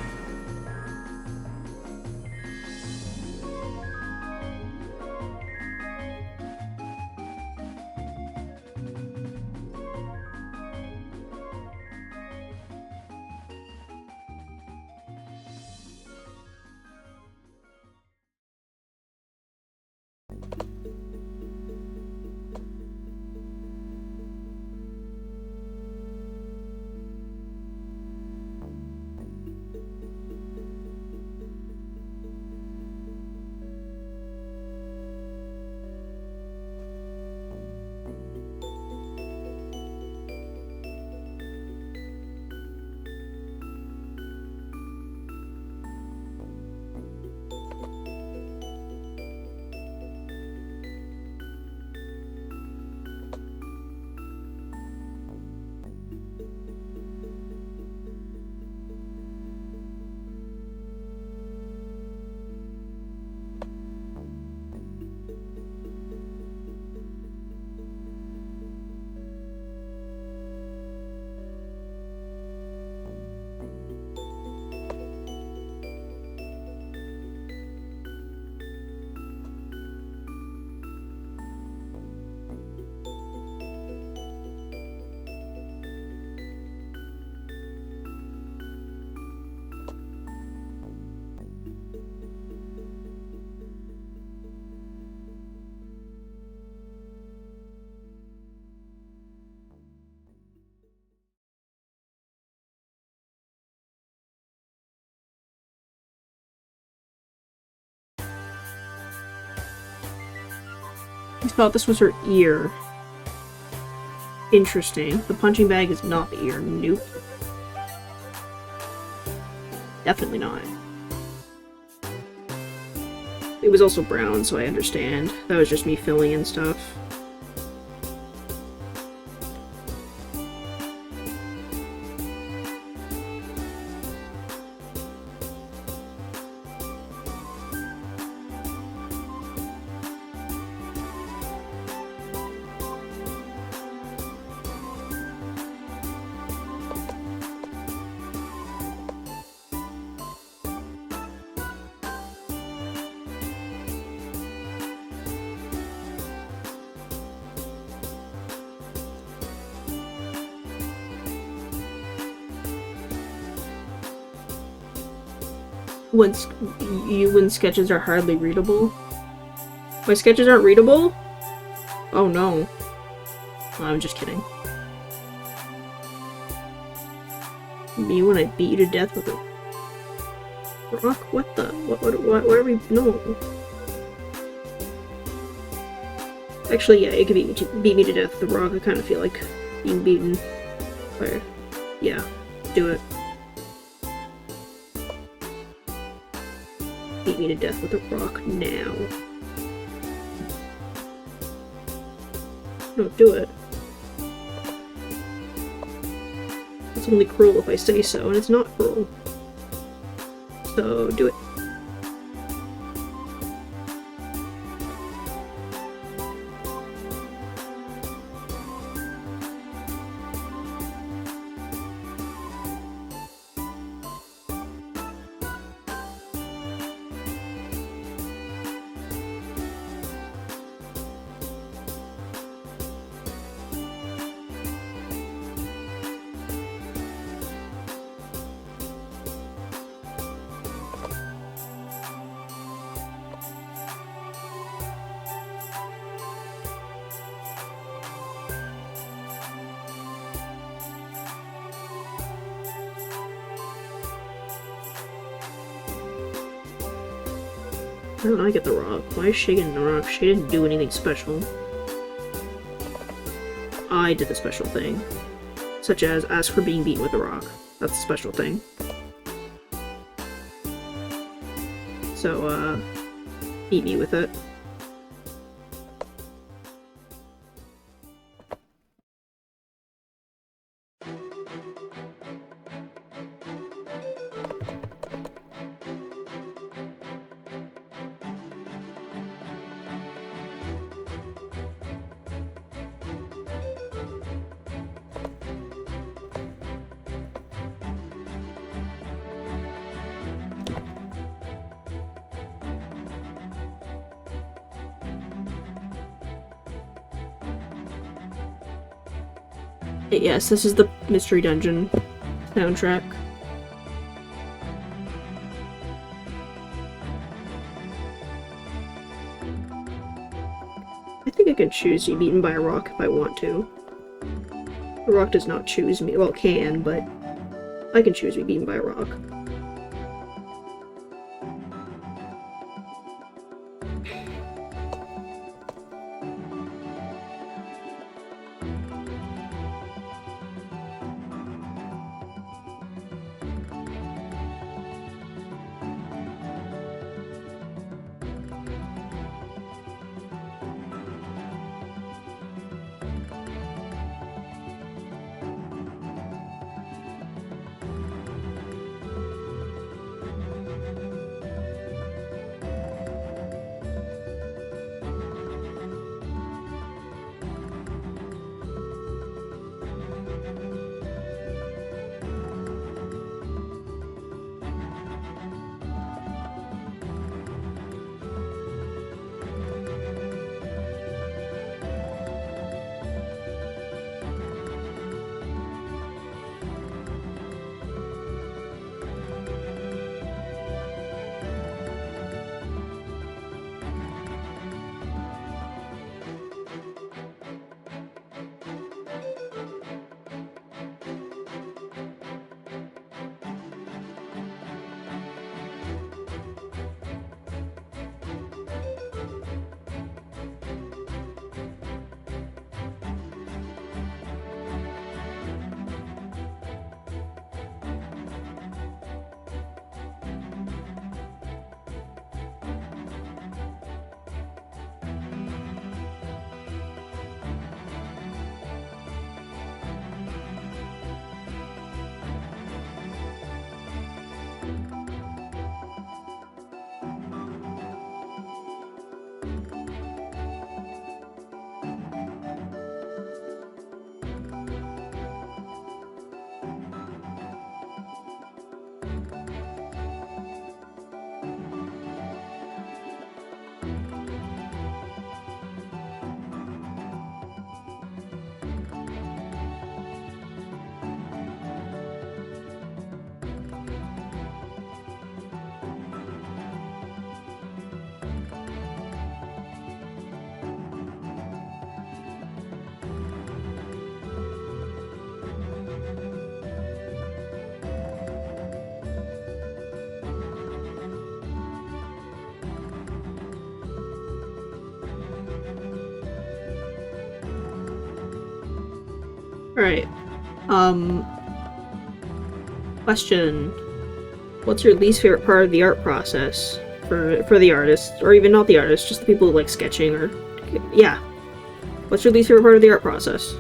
I thought this was her ear. Interesting. The punching bag is not the ear. Nope. Definitely not. It was also brown, so I understand. That was just me filling in stuff. When sketches are hardly readable. My sketches aren't readable? Oh no. I'm just kidding. Me when I beat you to death with a rock? What the? What are we? No. Actually, yeah, it could beat me to death with a rock. I kind of feel like being beaten. But, yeah, do it. Beat me to death with a rock now. No, do it. It's only cruel if I say so, and it's not cruel. So, do it. How did I get the rock? Why is she getting the rock? She didn't do anything special. I did the special thing. Such as ask for being beaten with a rock. That's the special thing. so, beat me with it. Yes, this is the Mystery Dungeon soundtrack. I think I can choose to be eaten by a rock if I want to. The rock does not choose me. Well, it can, but I can choose to be eaten by a rock. Alright. Question. What's your least favorite part of the art process? For the artist, or even not the artist, just the people who like sketching, or... Yeah. What's your least favorite part of the art process?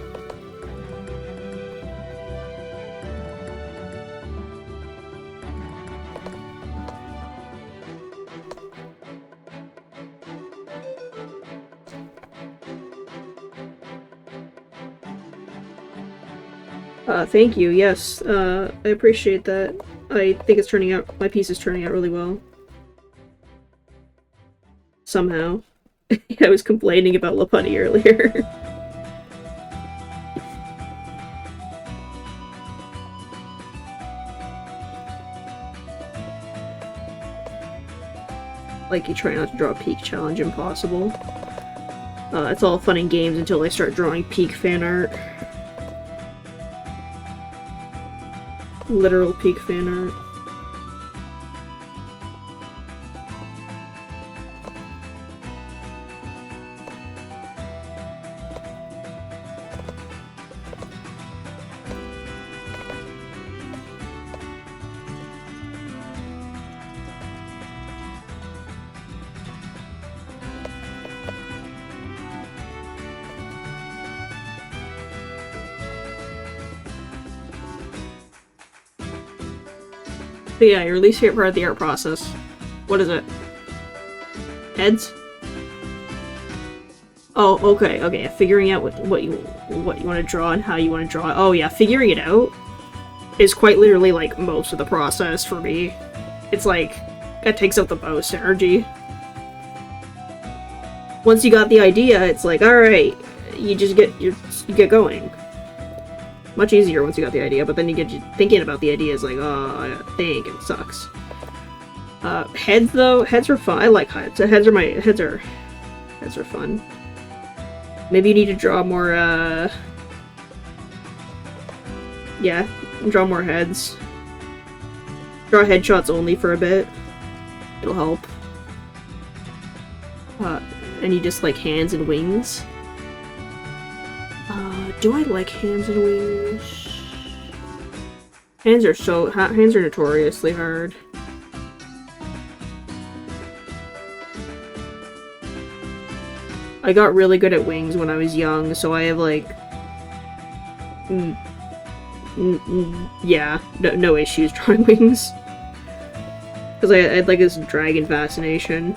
Thank you, yes. I appreciate that. I think it's turning out- my piece is turning out really well. Somehow. I was complaining about Laputty earlier. Like, you try not to draw peak challenge impossible. It's all fun and games until I start drawing peak fan art. Literal peak fan art. But yeah, your least favorite part of the art process. What is it? Heads? Oh, okay, okay. Figuring out what you want to draw and how you want to draw it. Oh yeah, figuring it out is quite literally like most of the process for me. It's like that takes up the most energy. Once you got the idea, it's like, all right, you just you get going. Much easier once you got the idea, but then you get thinking about the idea is like, oh, I gotta think, and it sucks. Heads though, heads are fun. I like heads. Heads are fun. Maybe you need to draw more, yeah, draw more heads. Draw headshots only for a bit. It'll help. And you just like hands and wings. Do I like hands and wings? Hands are notoriously hard. I got really good at wings when I was young, so I have like... yeah, no issues drawing wings. Because I had like this dragon fascination.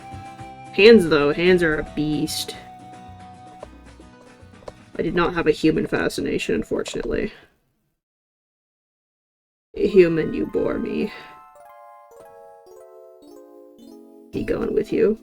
Hands though, hands are a beast. I did not have a human fascination, unfortunately. Human, you bore me. Be going with you.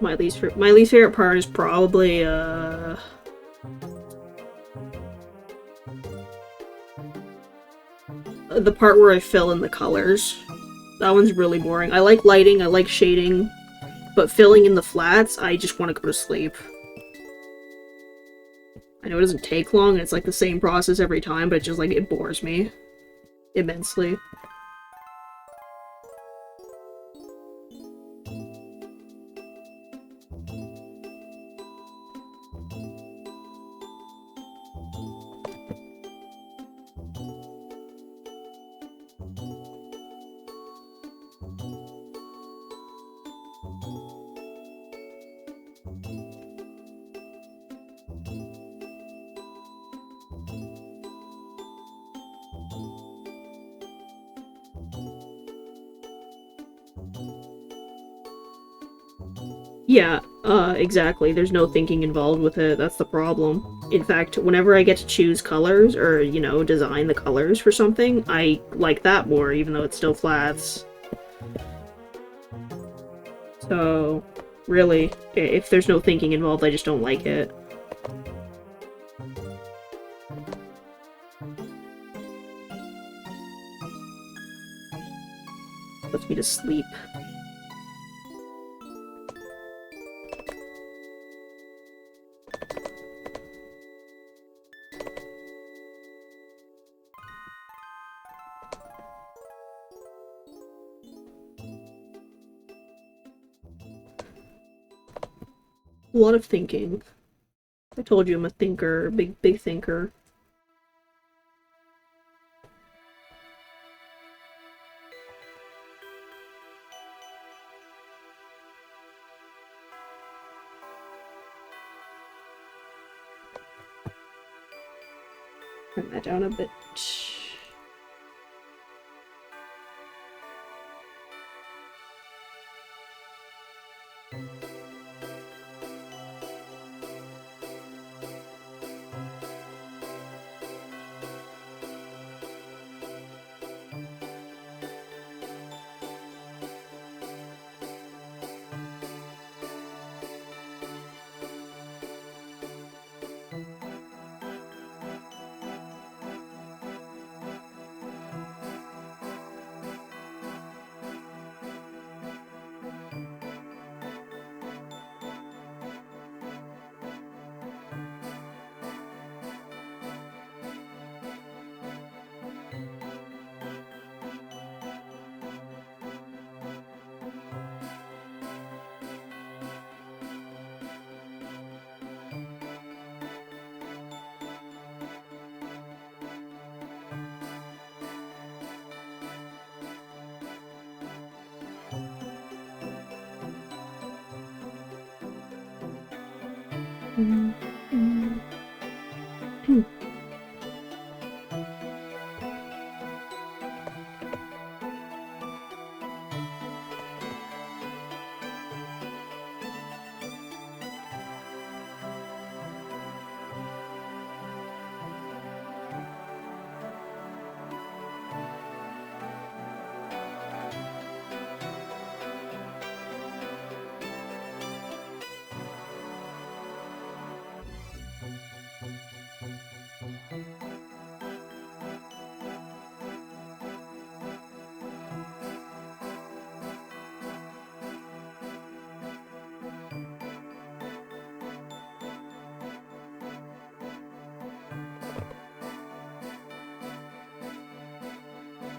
My least favorite part is probably the part where I fill in the colors. That one's really boring. I like lighting, I like shading, but filling in the flats, I just want to go to sleep. I know it doesn't take long, and it's like the same process every time, but it's just like, it bores me immensely. Yeah, exactly. There's no thinking involved with it. That's the problem. In fact, whenever I get to choose colors or, you know, design the colors for something, I like that more, even though it's still flats. So, really, if there's no thinking involved, I just don't like it. Puts me to sleep. A lot of thinking. I told you I'm a thinker, big thinker. Turn that down a bit.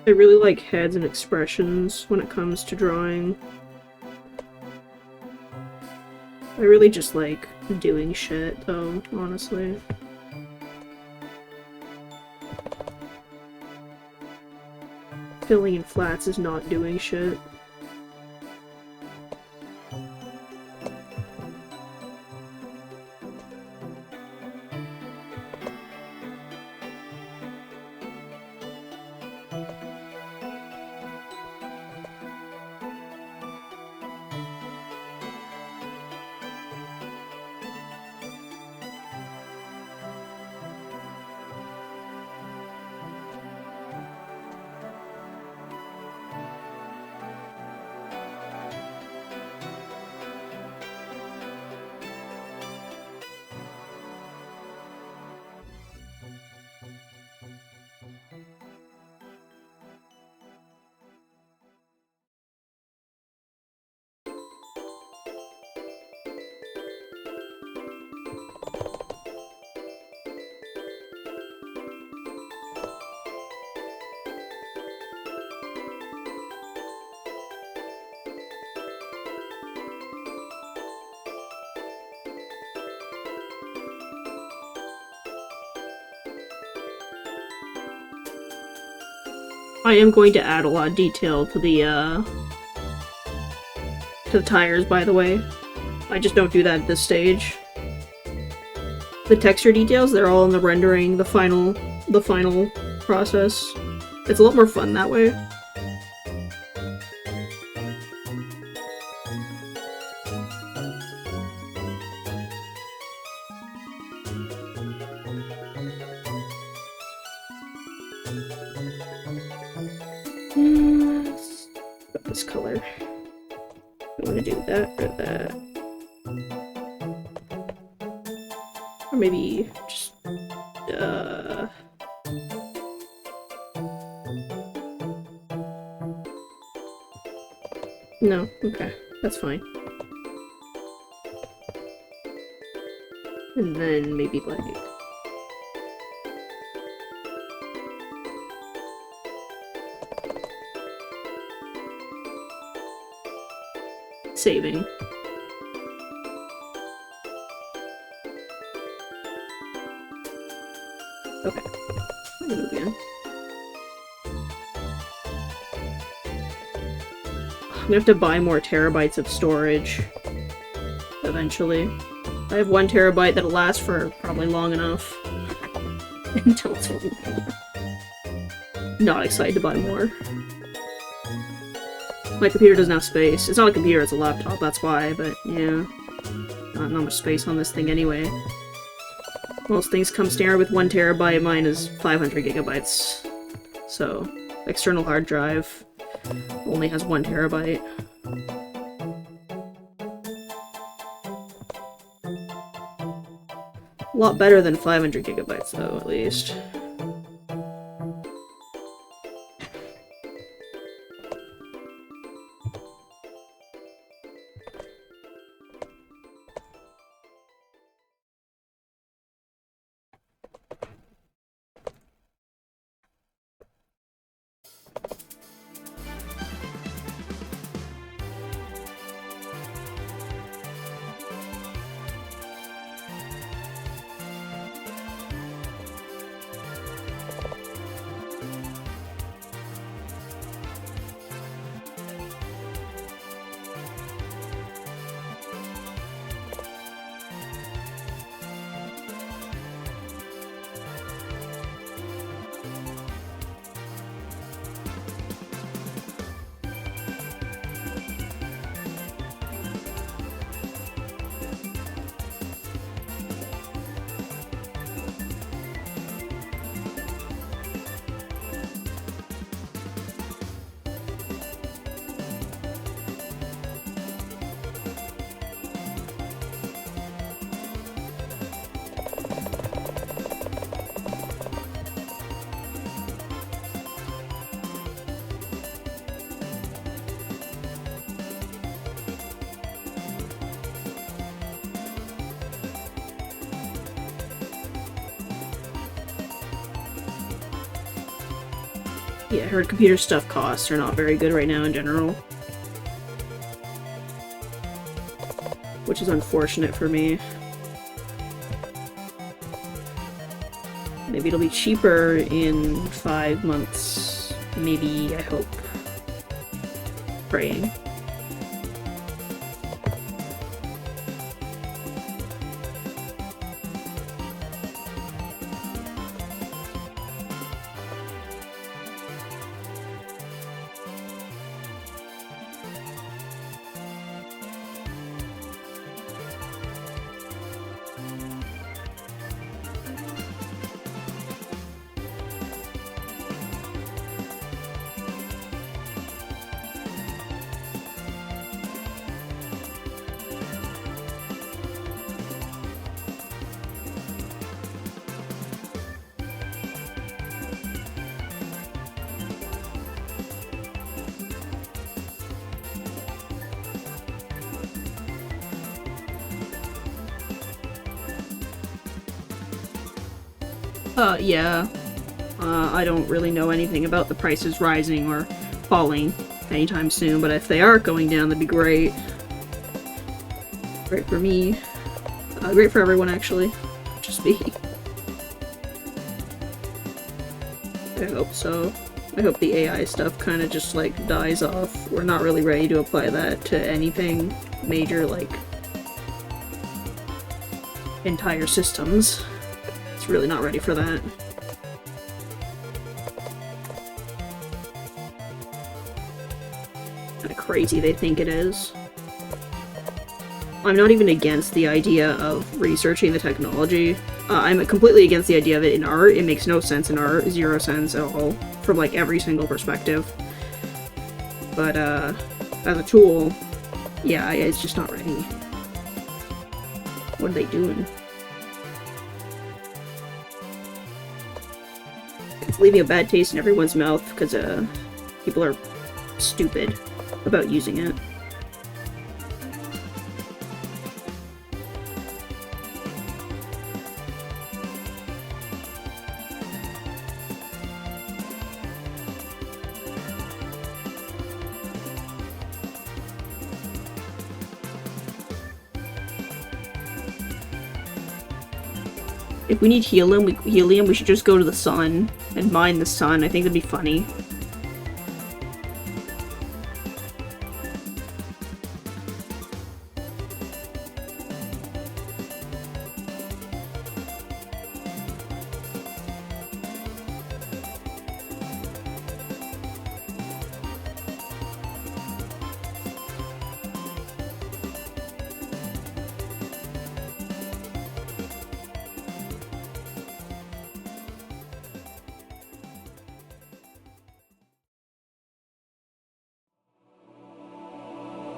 I really like heads and expressions when it comes to drawing. I really just like doing shit, though, honestly. Filling in flats is not doing shit. I am going to add a lot of detail to the tires, by the way. I just don't do that at this stage. The texture details, they're all in the rendering, the final process. It's a lot more fun that way. This color. I want to do that or that. Or maybe just no, okay, that's fine. And then maybe like saving. Okay. I'm gonna move in. I'm gonna have to buy more terabytes of storage eventually. I have 1 terabyte that'll last for probably long enough until it's not excited to buy more. My computer doesn't have space. It's not a computer, it's a laptop, that's why, but yeah. Not much space on this thing anyway. Most things come standard with 1 terabyte, mine is 500 gigabytes. So, external hard drive only has 1 terabyte. A lot better than 500 gigabytes though, at least. Yeah, I heard computer stuff costs are not very good right now in general. Which is unfortunate for me. Maybe it'll be cheaper in 5 months. Maybe, I hope. Praying. Yeah. I don't really know anything about the prices rising or falling anytime soon, but if they are going down, that'd be great. Great for me. Great for everyone, actually. Just me. I hope so. I hope the AI stuff kind of just, like, dies off. We're not really ready to apply that to anything major, like, entire systems. It's really not ready for that. Kinda crazy they think it is. I'm not even against the idea of researching the technology. I'm completely against the idea of it in art. It makes no sense in art. 0 sense at all. From, like, every single perspective. But, as a tool, yeah, it's just not ready. What are they doing? It's leaving a bad taste in everyone's mouth because, people are stupid about using it. If we need helium, we should just go to the sun and mine the sun. I think that'd be funny.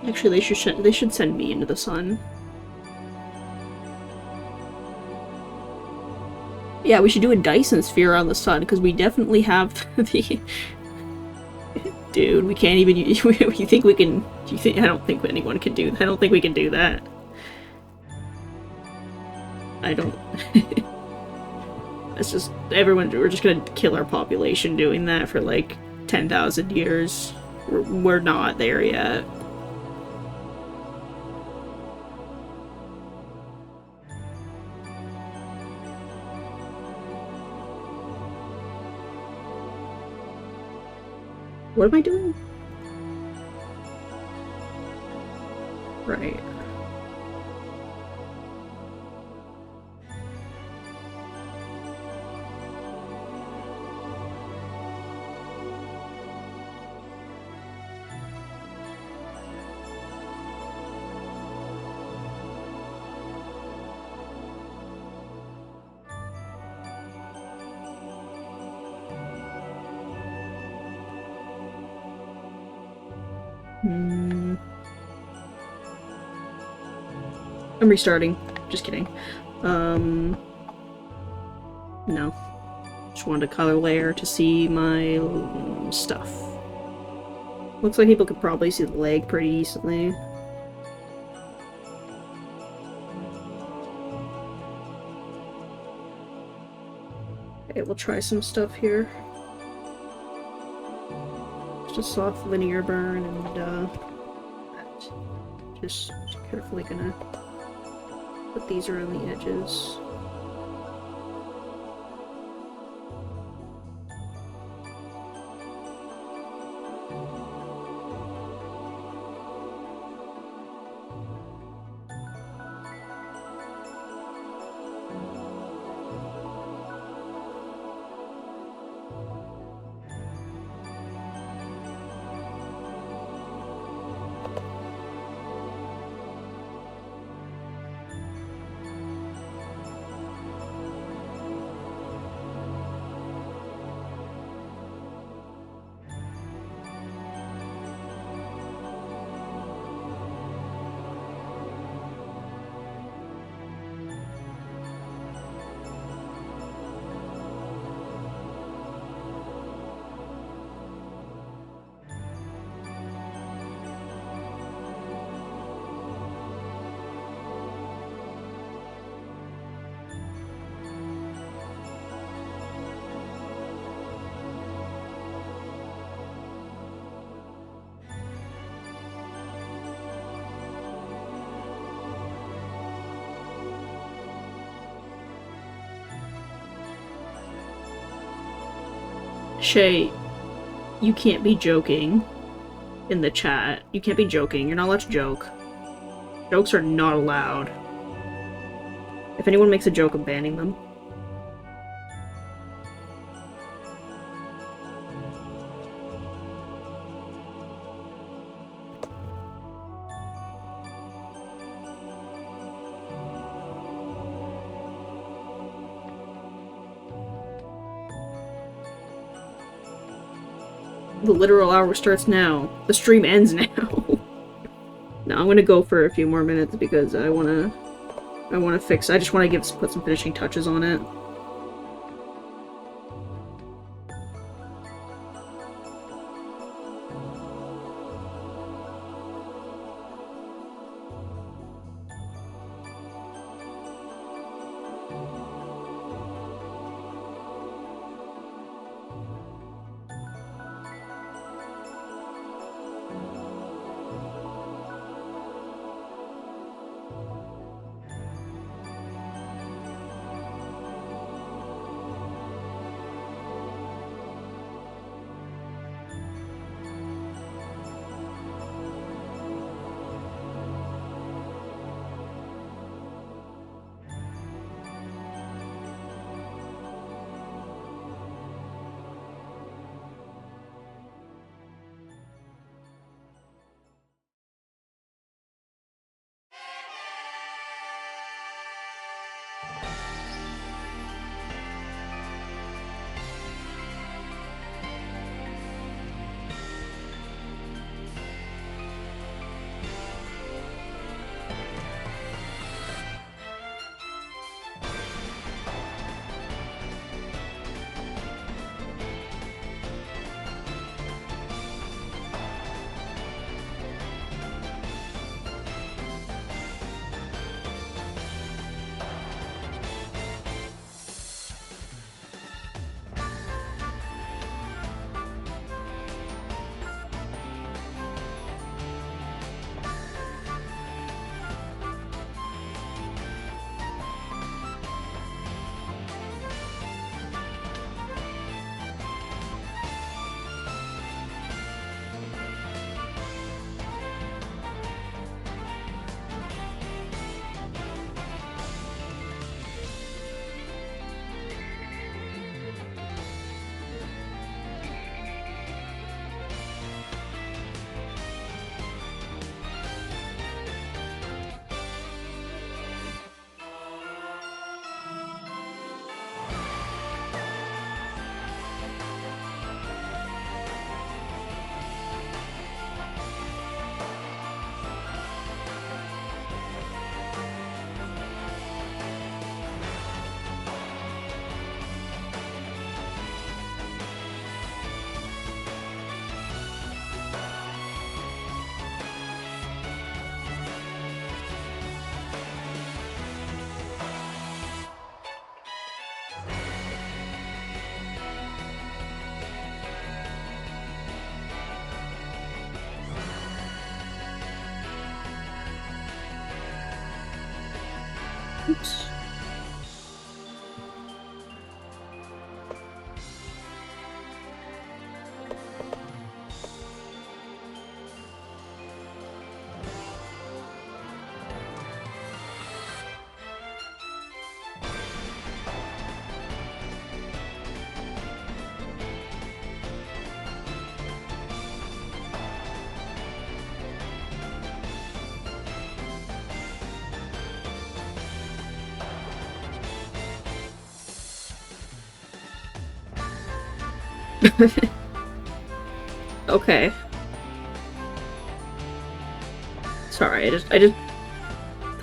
Actually, they should send me into the sun. Yeah, we should do a Dyson sphere on the sun, because we definitely have the... Dude, we can't even... You think we can... Do you think... I don't think anyone can do... I don't think we can do that. I don't... It's just... Everyone... We're just gonna kill our population doing that for, like, 10,000 years. We're not there yet. What am I doing? Right. I'm restarting. Just kidding. No. Just wanted a color layer to see my stuff. Looks like people could probably see the leg pretty decently. Okay, we'll try some stuff here. Just a soft linear burn, and just carefully gonna put these around the edges. Shay, you can't be joking in the chat. You can't be joking. You're not allowed to joke. Jokes are not allowed. If anyone makes a joke, I'm banning them. The literal hour starts now. The stream ends now. No, I'm gonna go for a few more minutes because I wanna fix. I just wanna put some finishing touches on it. Oops. Okay. Sorry,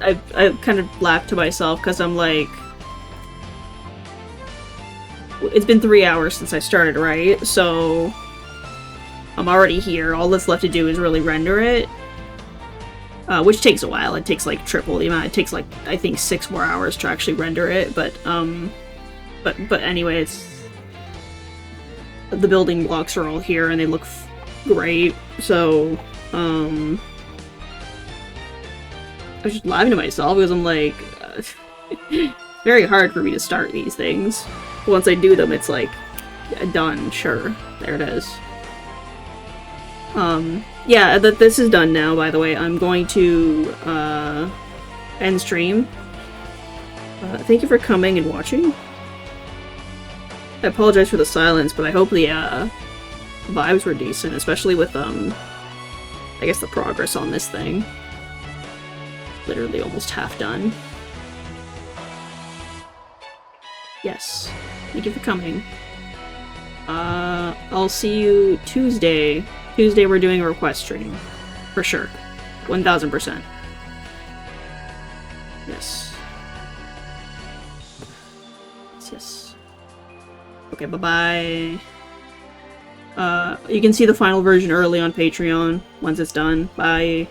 I kind of laughed to myself because I'm like, it's been 3 hours since I started, right? So I'm already here. All that's left to do is really render it, which takes a while. It takes like triple the amount. It takes like I think 6 more hours to actually render it. But anyway, it's the building blocks are all here and they look great. So I was just laughing to myself because I'm like, it's very hard for me to start these things. Once I do them, it's like, yeah, done, sure. There it is. Yeah, this is done now, by the way. I'm going to, end stream. Thank you for coming and watching. I apologize for the silence, but I hope the, vibes were decent, especially with, I guess the progress on this thing. Literally almost half done. Yes. Thank you for coming. I'll see you Tuesday. Tuesday we're doing a request stream. For sure. 1000%. Yes. Yes. Okay, bye-bye. You can see the final version early on Patreon once it's done. Bye.